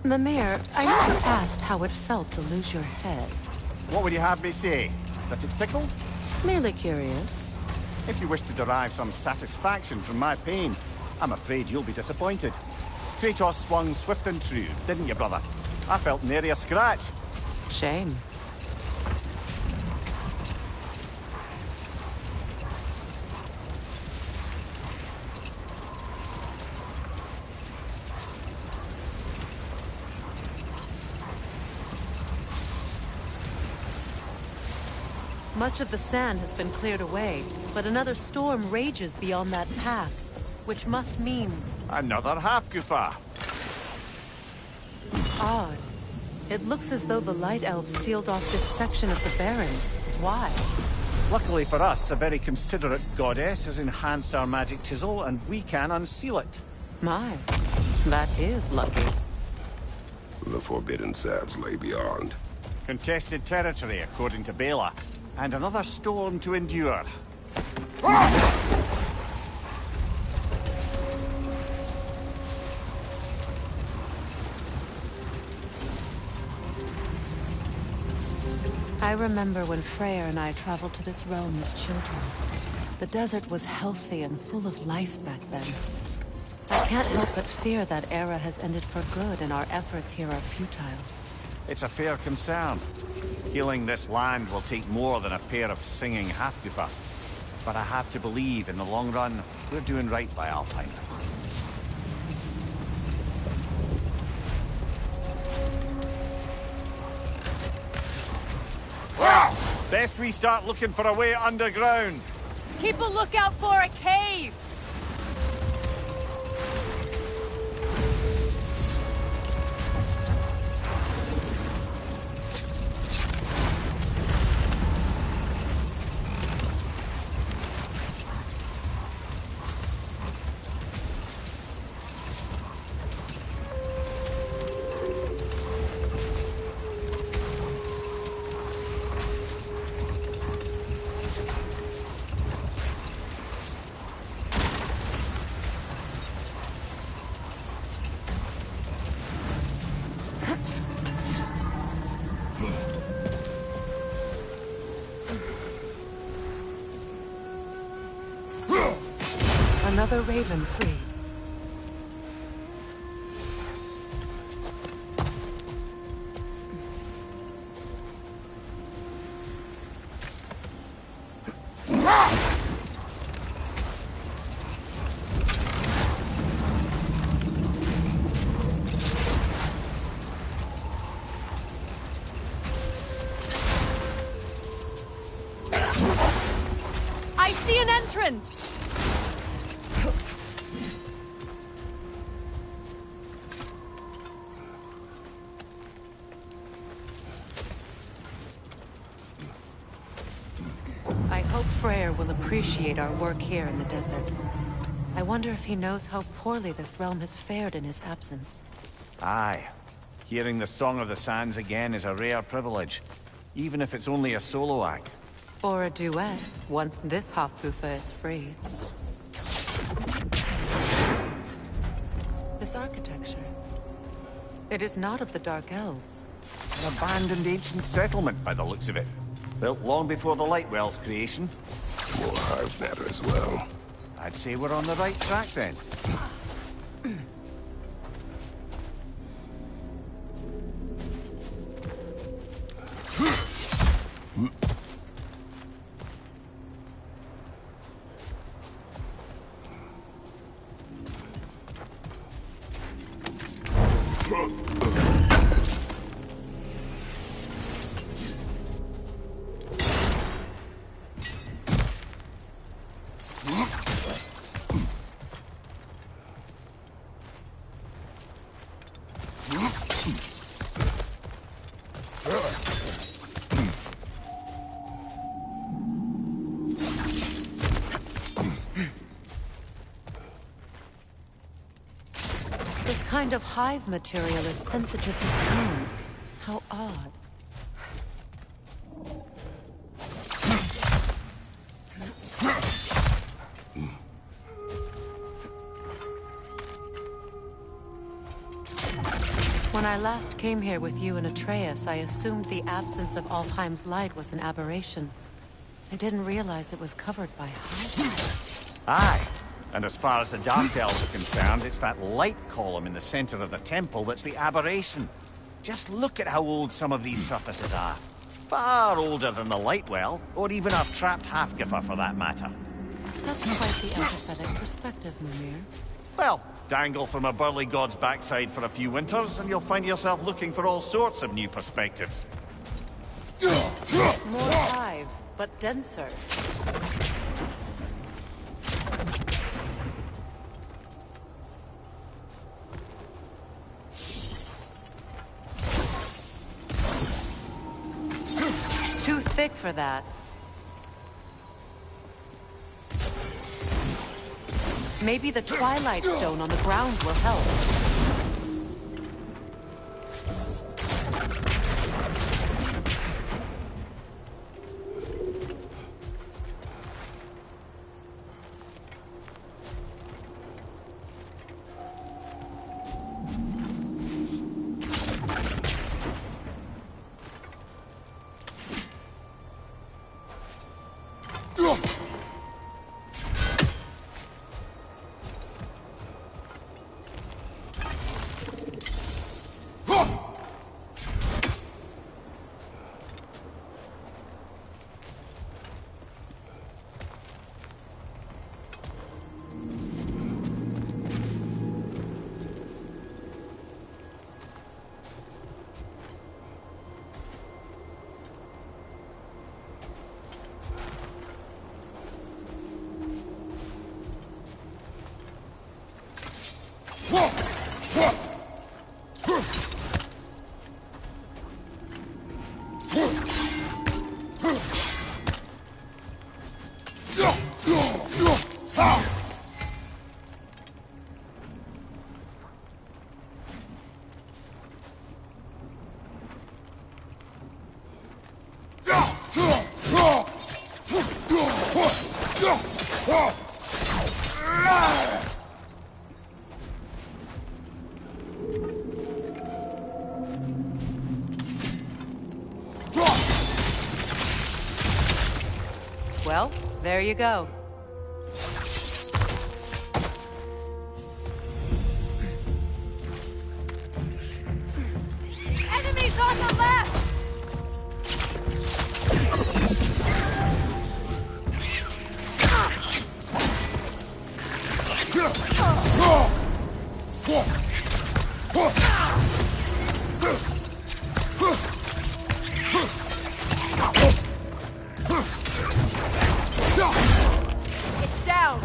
Mimir, I never asked how it felt to lose your head. What would you have me say? That it tickled? Merely curious. If you wish to derive some satisfaction from my pain, I'm afraid you'll be disappointed. Kratos swung swift and true, didn't you, brother? I felt nary a scratch. Shame. Much of the sand has been cleared away, but another storm rages beyond that pass, which must mean... Another half-goofa. Odd. It looks as though the Light Elves sealed off this section of the Barrens. Why? Luckily for us, a very considerate goddess has enhanced our magic chisel, and we can unseal it. My, that is lucky. The forbidden sands lay beyond. Contested territory, according to Bela. And another storm to endure. I remember when Freyr and I traveled to this realm as children. The desert was healthy and full of life back then. I can't help but fear that era has ended for good and our efforts here are futile. It's a fair concern. Healing this land will take more than a pair of singing half-goofa. But I have to believe, in the long run, we're doing right by Alpine. Best we start looking for a way underground. Keep a lookout for a cave! Another raven free. I see an entrance! I hope Freyr will appreciate our work here in the desert. I wonder if he knows how poorly this realm has fared in his absence. Aye. Hearing the Song of the Sands again is a rare privilege, even if it's only a solo act. Or a duet, once this Hofgufa is free. This architecture. It is not of the Dark Elves. An abandoned ancient settlement, by the looks of it. Built long before the Lightwell's creation. More hive matter as well. I'd say we're on the right track then. This kind of hive material is sensitive to sound. How odd. When I last came here with you and Atreus, I assumed the absence of Alfheim's light was an aberration. I didn't realize it was covered by high. Aye. And as far as the Dark Elves are concerned, it's that light column in the center of the temple that's the aberration. Just look at how old some of these surfaces are. Far older than the light well, or even our trapped half-giffer for that matter. That's quite the empathetic perspective, Mimir. Well, dangle from a burly god's backside for a few winters, and you'll find yourself looking for all sorts of new perspectives. More hive, but denser. Too thick for that. Maybe the Twilight Stone on the ground will help. Well, there you go. Enemies on the left! It's down!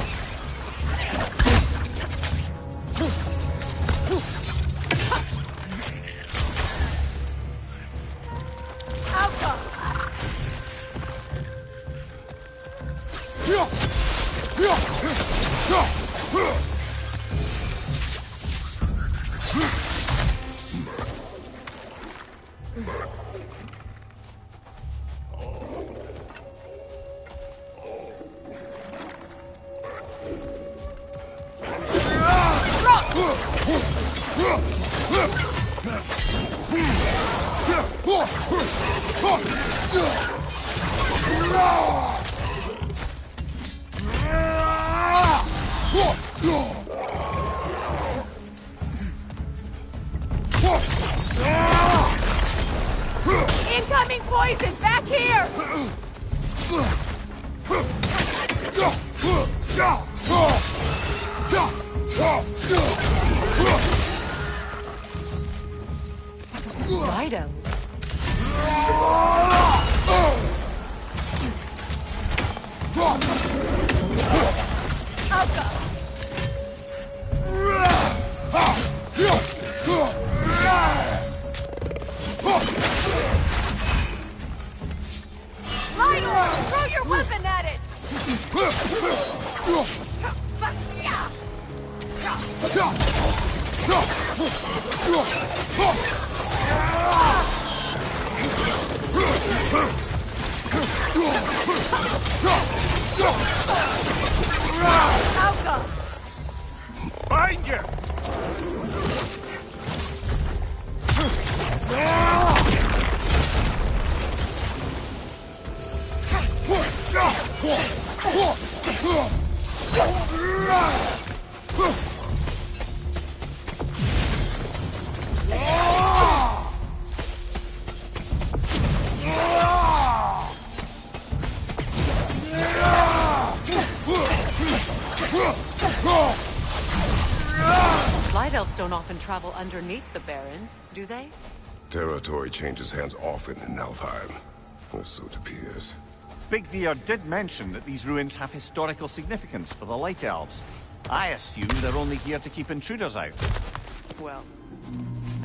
Incoming poison! Back here! Night elves. Lionel, throw your weapon at it! Alka! Find you! Light elves don't often travel underneath the barrens, do they? Territory changes hands often in Alfheim, or so it appears. Big Veer did mention that these ruins have historical significance for the Light Elves. I assume they're only here to keep intruders out. Well,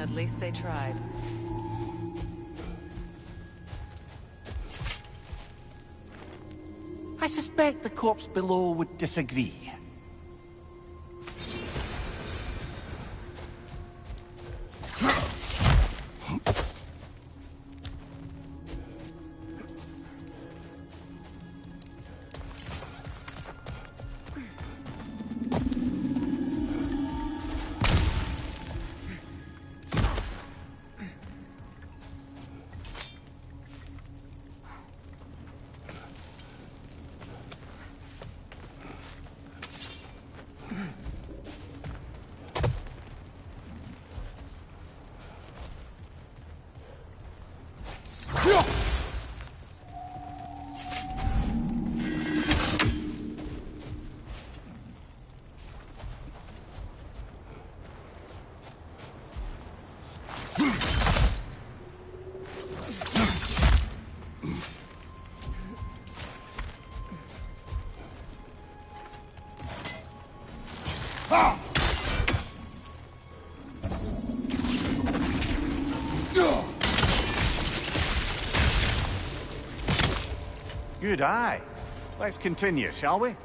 at least they tried. I suspect the corpse below would disagree. Good eye. Let's continue, shall we?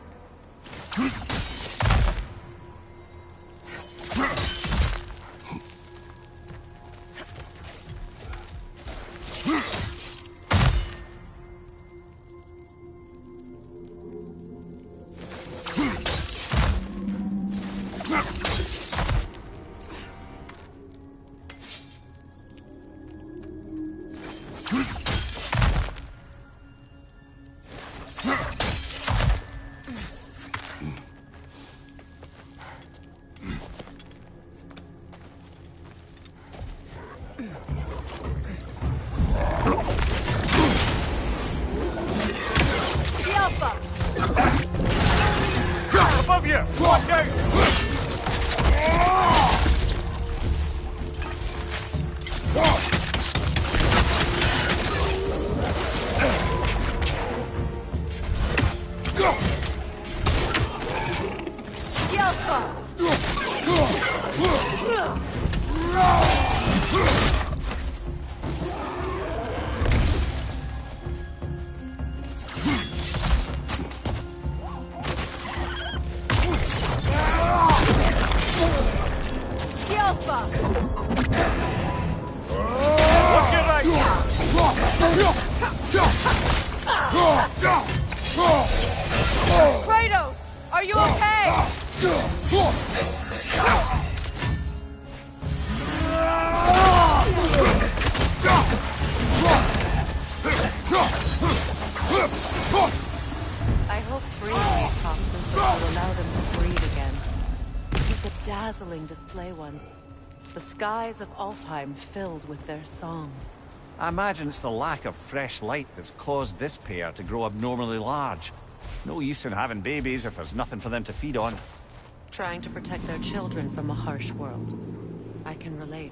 Above you! Watch out! Kratos! Are you okay? I hope freeing these toxins will allow them to breathe again. It's a dazzling display once. The skies of Alfheim filled with their song. I imagine it's the lack of fresh light that's caused this pair to grow abnormally large. No use in having babies if there's nothing for them to feed on. Trying to protect their children from a harsh world. I can relate.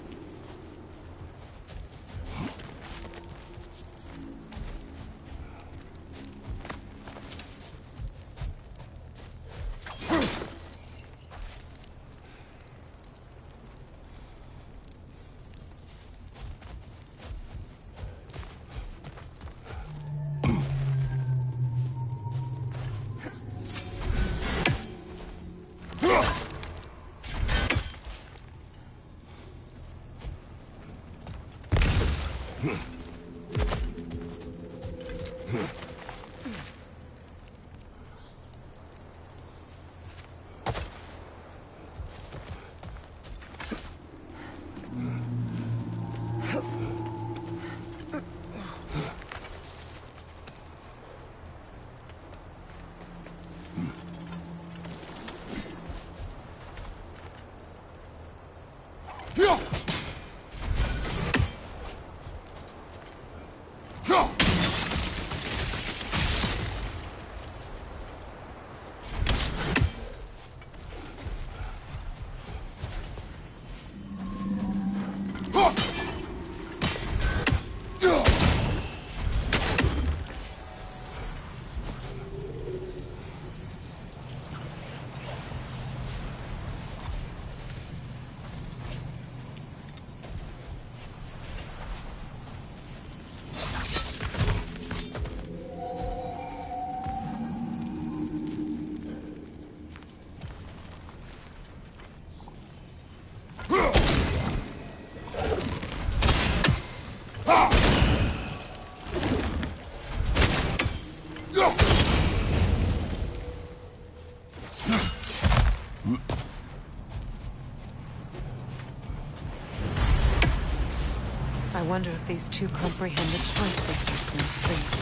I wonder if these two comprehend the choice this distance brings.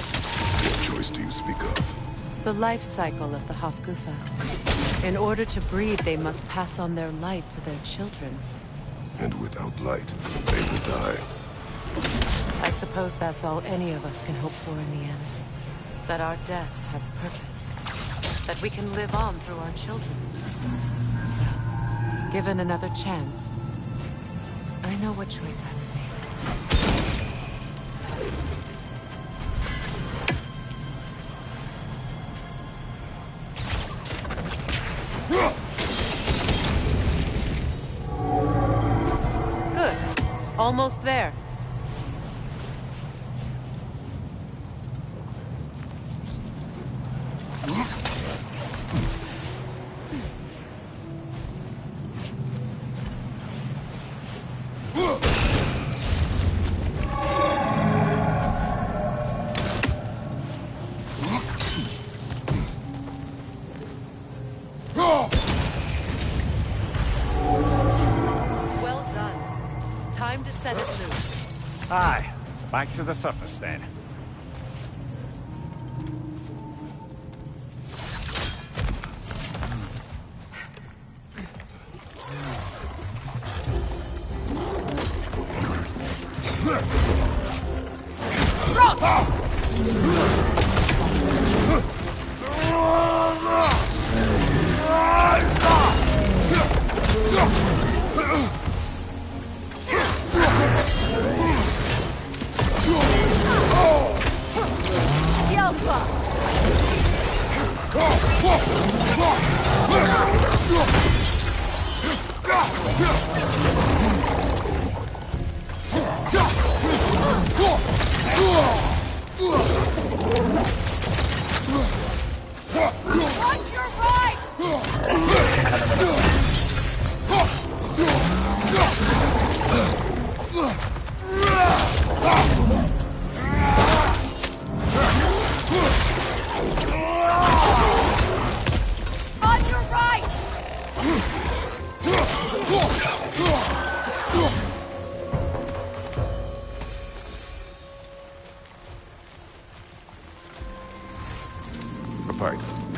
What choice do you speak of? The life cycle of the Hofgufa. In order to breed, they must pass on their light to their children. And without light, they will die. I suppose that's all any of us can hope for in the end. That our death has purpose. That we can live on through our children. Given another chance, I know what choice I would make. Good. Almost there. Aye. Back to the surface then.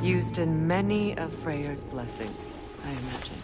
Used in many of Freyr's blessings, I imagine.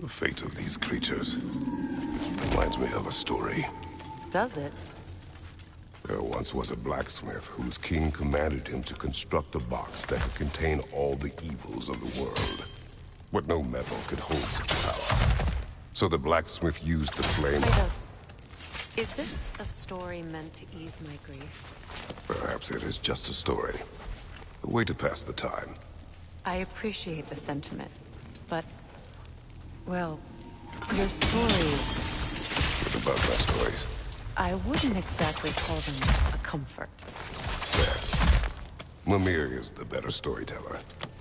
The fate of these creatures reminds me of a story. Does it? There once was a blacksmith whose king commanded him to construct a box that could contain all the evils of the world. But no metal could hold such power. So the blacksmith used the flame... Kratos, is this a story meant to ease my grief? Perhaps it is just a story. A way to pass the time. I appreciate the sentiment, but... well, your stories... What about my stories? I wouldn't exactly call them a comfort. There. Mimir is the better storyteller.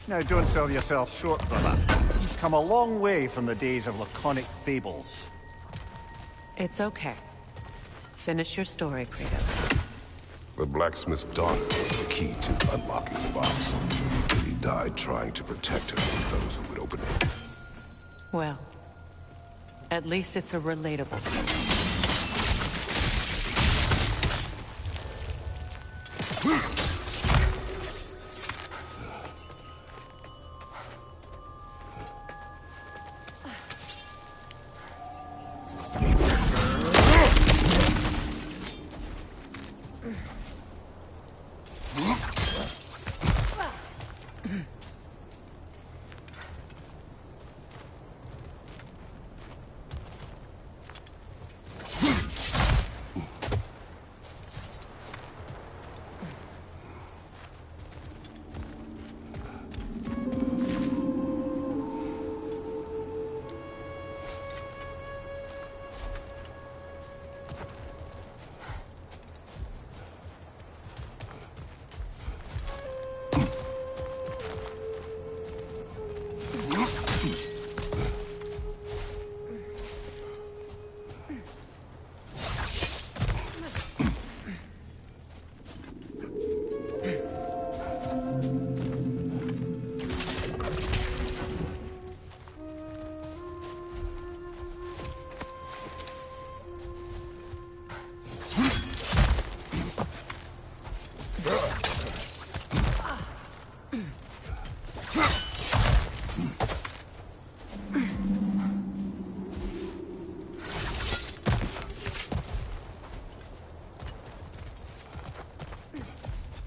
Now, don't sell yourself short, brother. You've come a long way from the days of laconic fables. It's okay. Finish your story, Kratos. The blacksmith's daughter was the key to unlocking the box. He died trying to protect her from those who would open it. Well, at least it's a relatable story.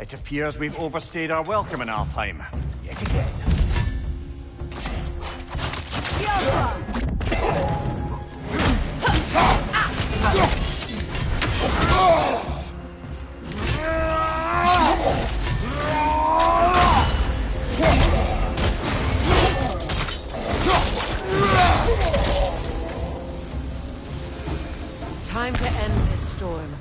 It appears we've overstayed our welcome in Alfheim. Yet again. Time to end this storm.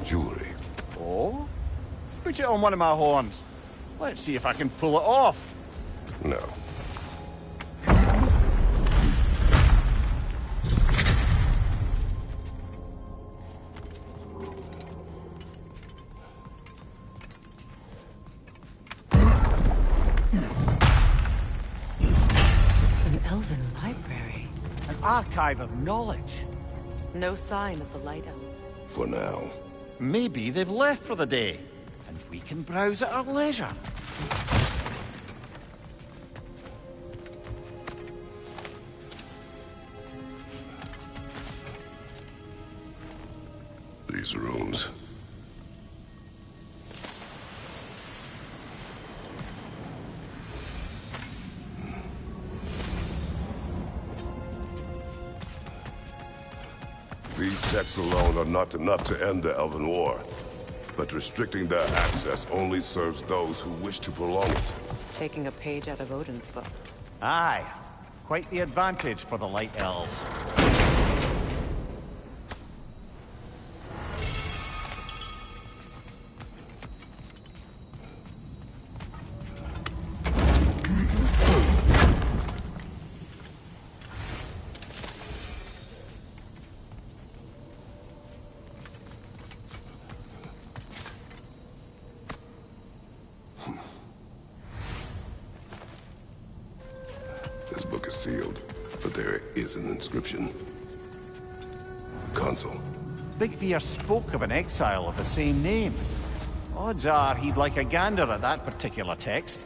Jewelry. Oh? Put it on one of my horns. Let's see if I can pull it off. No. An elven library. An archive of knowledge. No sign of the Light Elves. For now. Maybe they've left for the day, and we can browse at our leisure. these rooms. These texts alone are not enough to end the Elven War, but restricting their access only serves those who wish to prolong it. Taking a page out of Odin's book. Aye. Quite the advantage for the Light Elves. This book is sealed, but there is an inscription. Consul. Big Fear spoke of an exile of the same name. Odds are he'd like a gander at that particular text.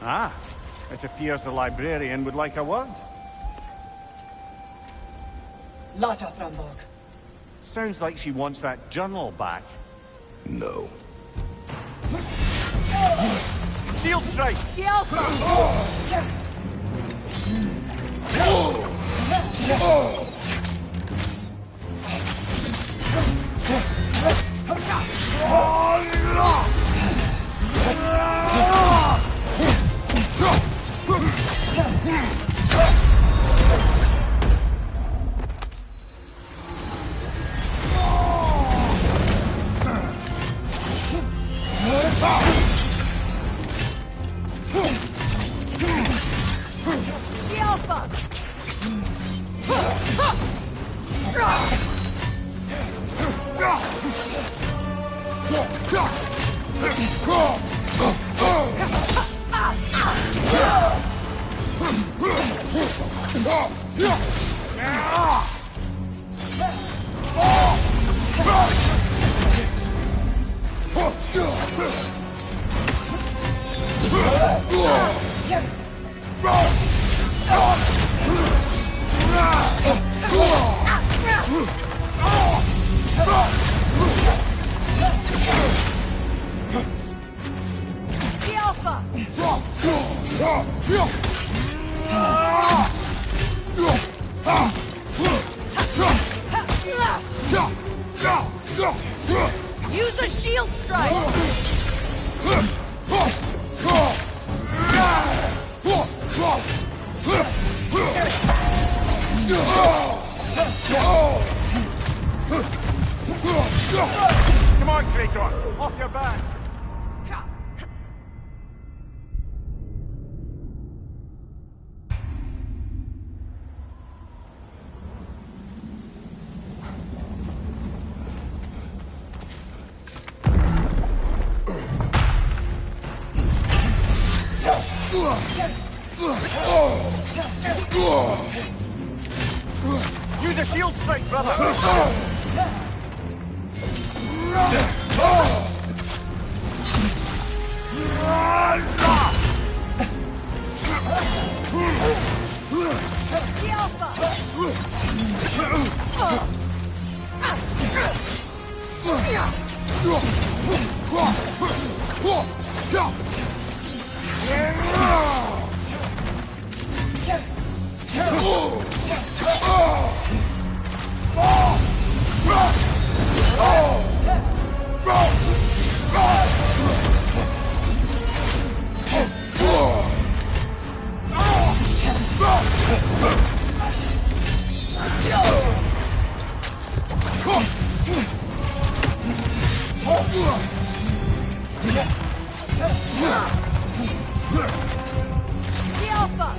Ah, it appears the librarian would like a word. Lata Framborg. Sounds like she wants that journal back. No. Shield strike! Use a shield strike! Come on, Krator! Off your back! Use a shield strike, brother! The Alpha!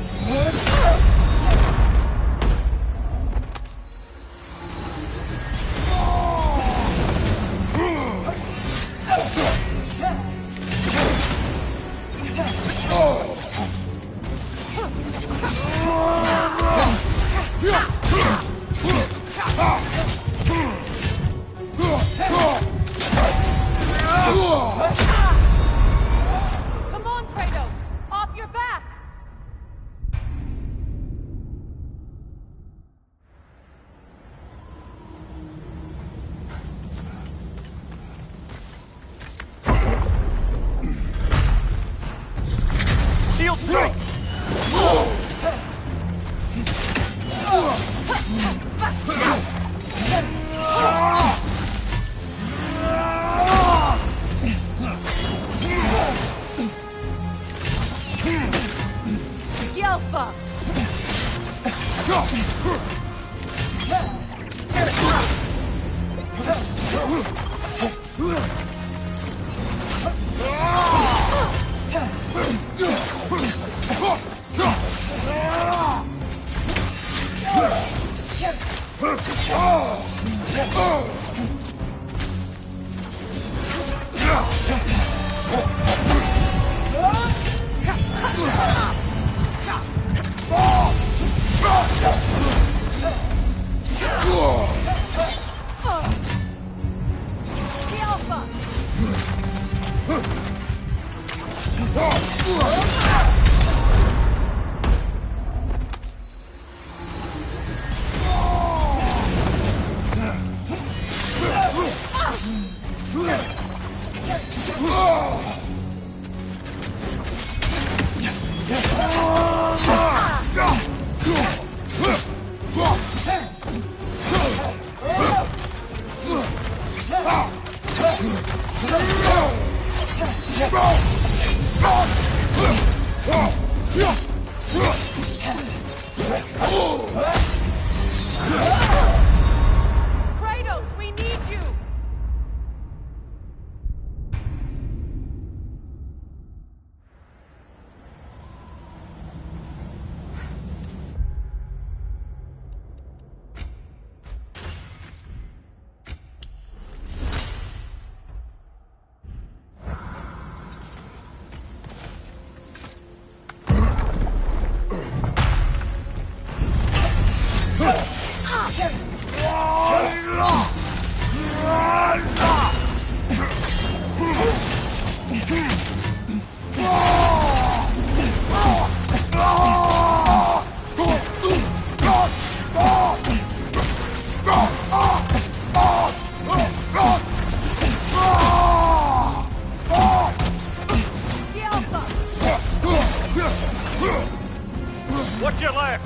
Come on, Kratos! Off your back! Shield strike! The Alpha! The Alpha! Kratos, we need you! The Alpha! Watch your left!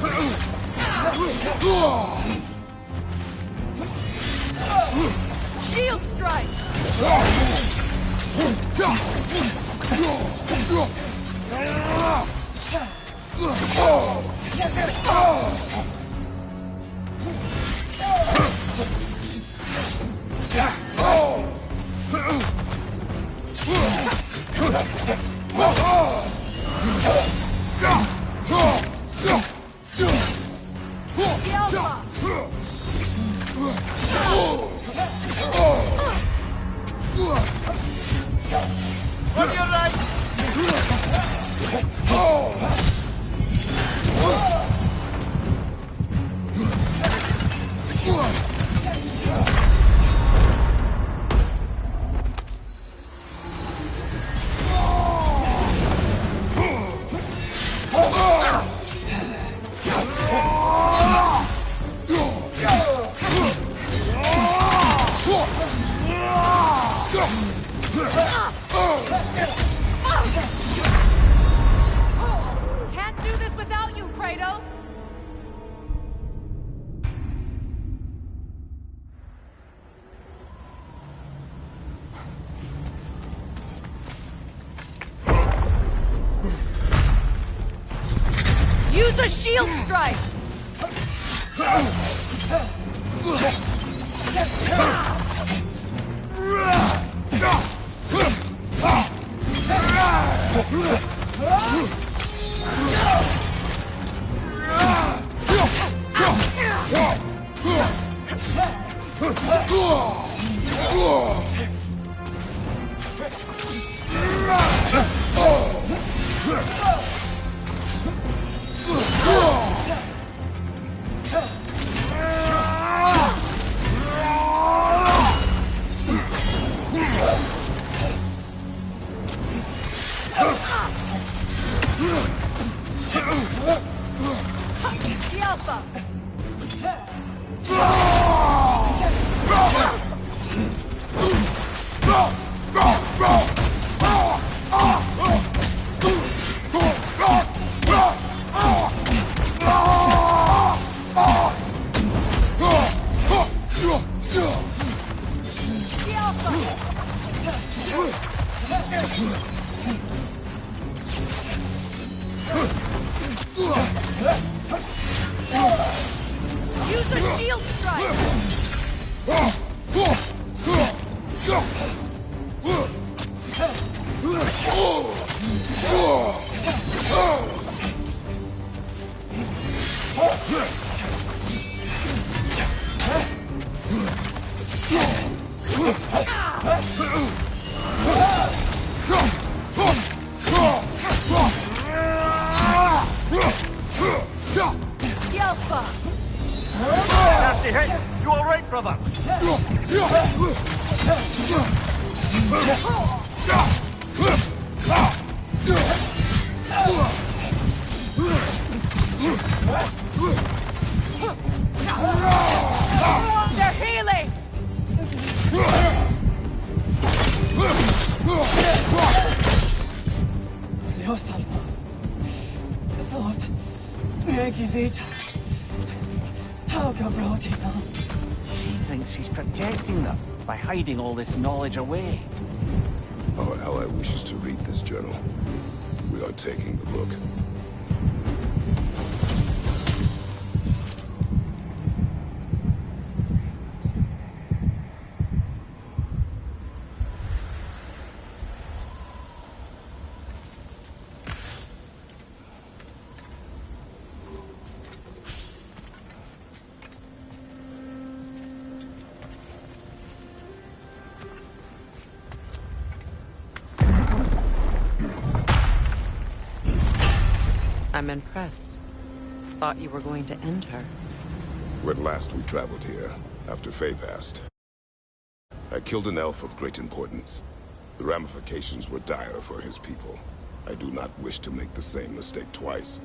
Shield strike! The Alpha! On your right! Can't do this without you, Kratos! Use a shield strike! Use a shield strike! Nasty hit! You alright, brother? They're healing! Leo salva. Förlåt. Jag vet. Helga Brodina. She thinks she's protecting them by hiding all this knowledge away. Our ally wishes to read this journal. We are taking the book. I'm impressed. Thought you were going to end her. When last we traveled here, after Faye passed, I killed an elf of great importance. The ramifications were dire for his people. I do not wish to make the same mistake twice.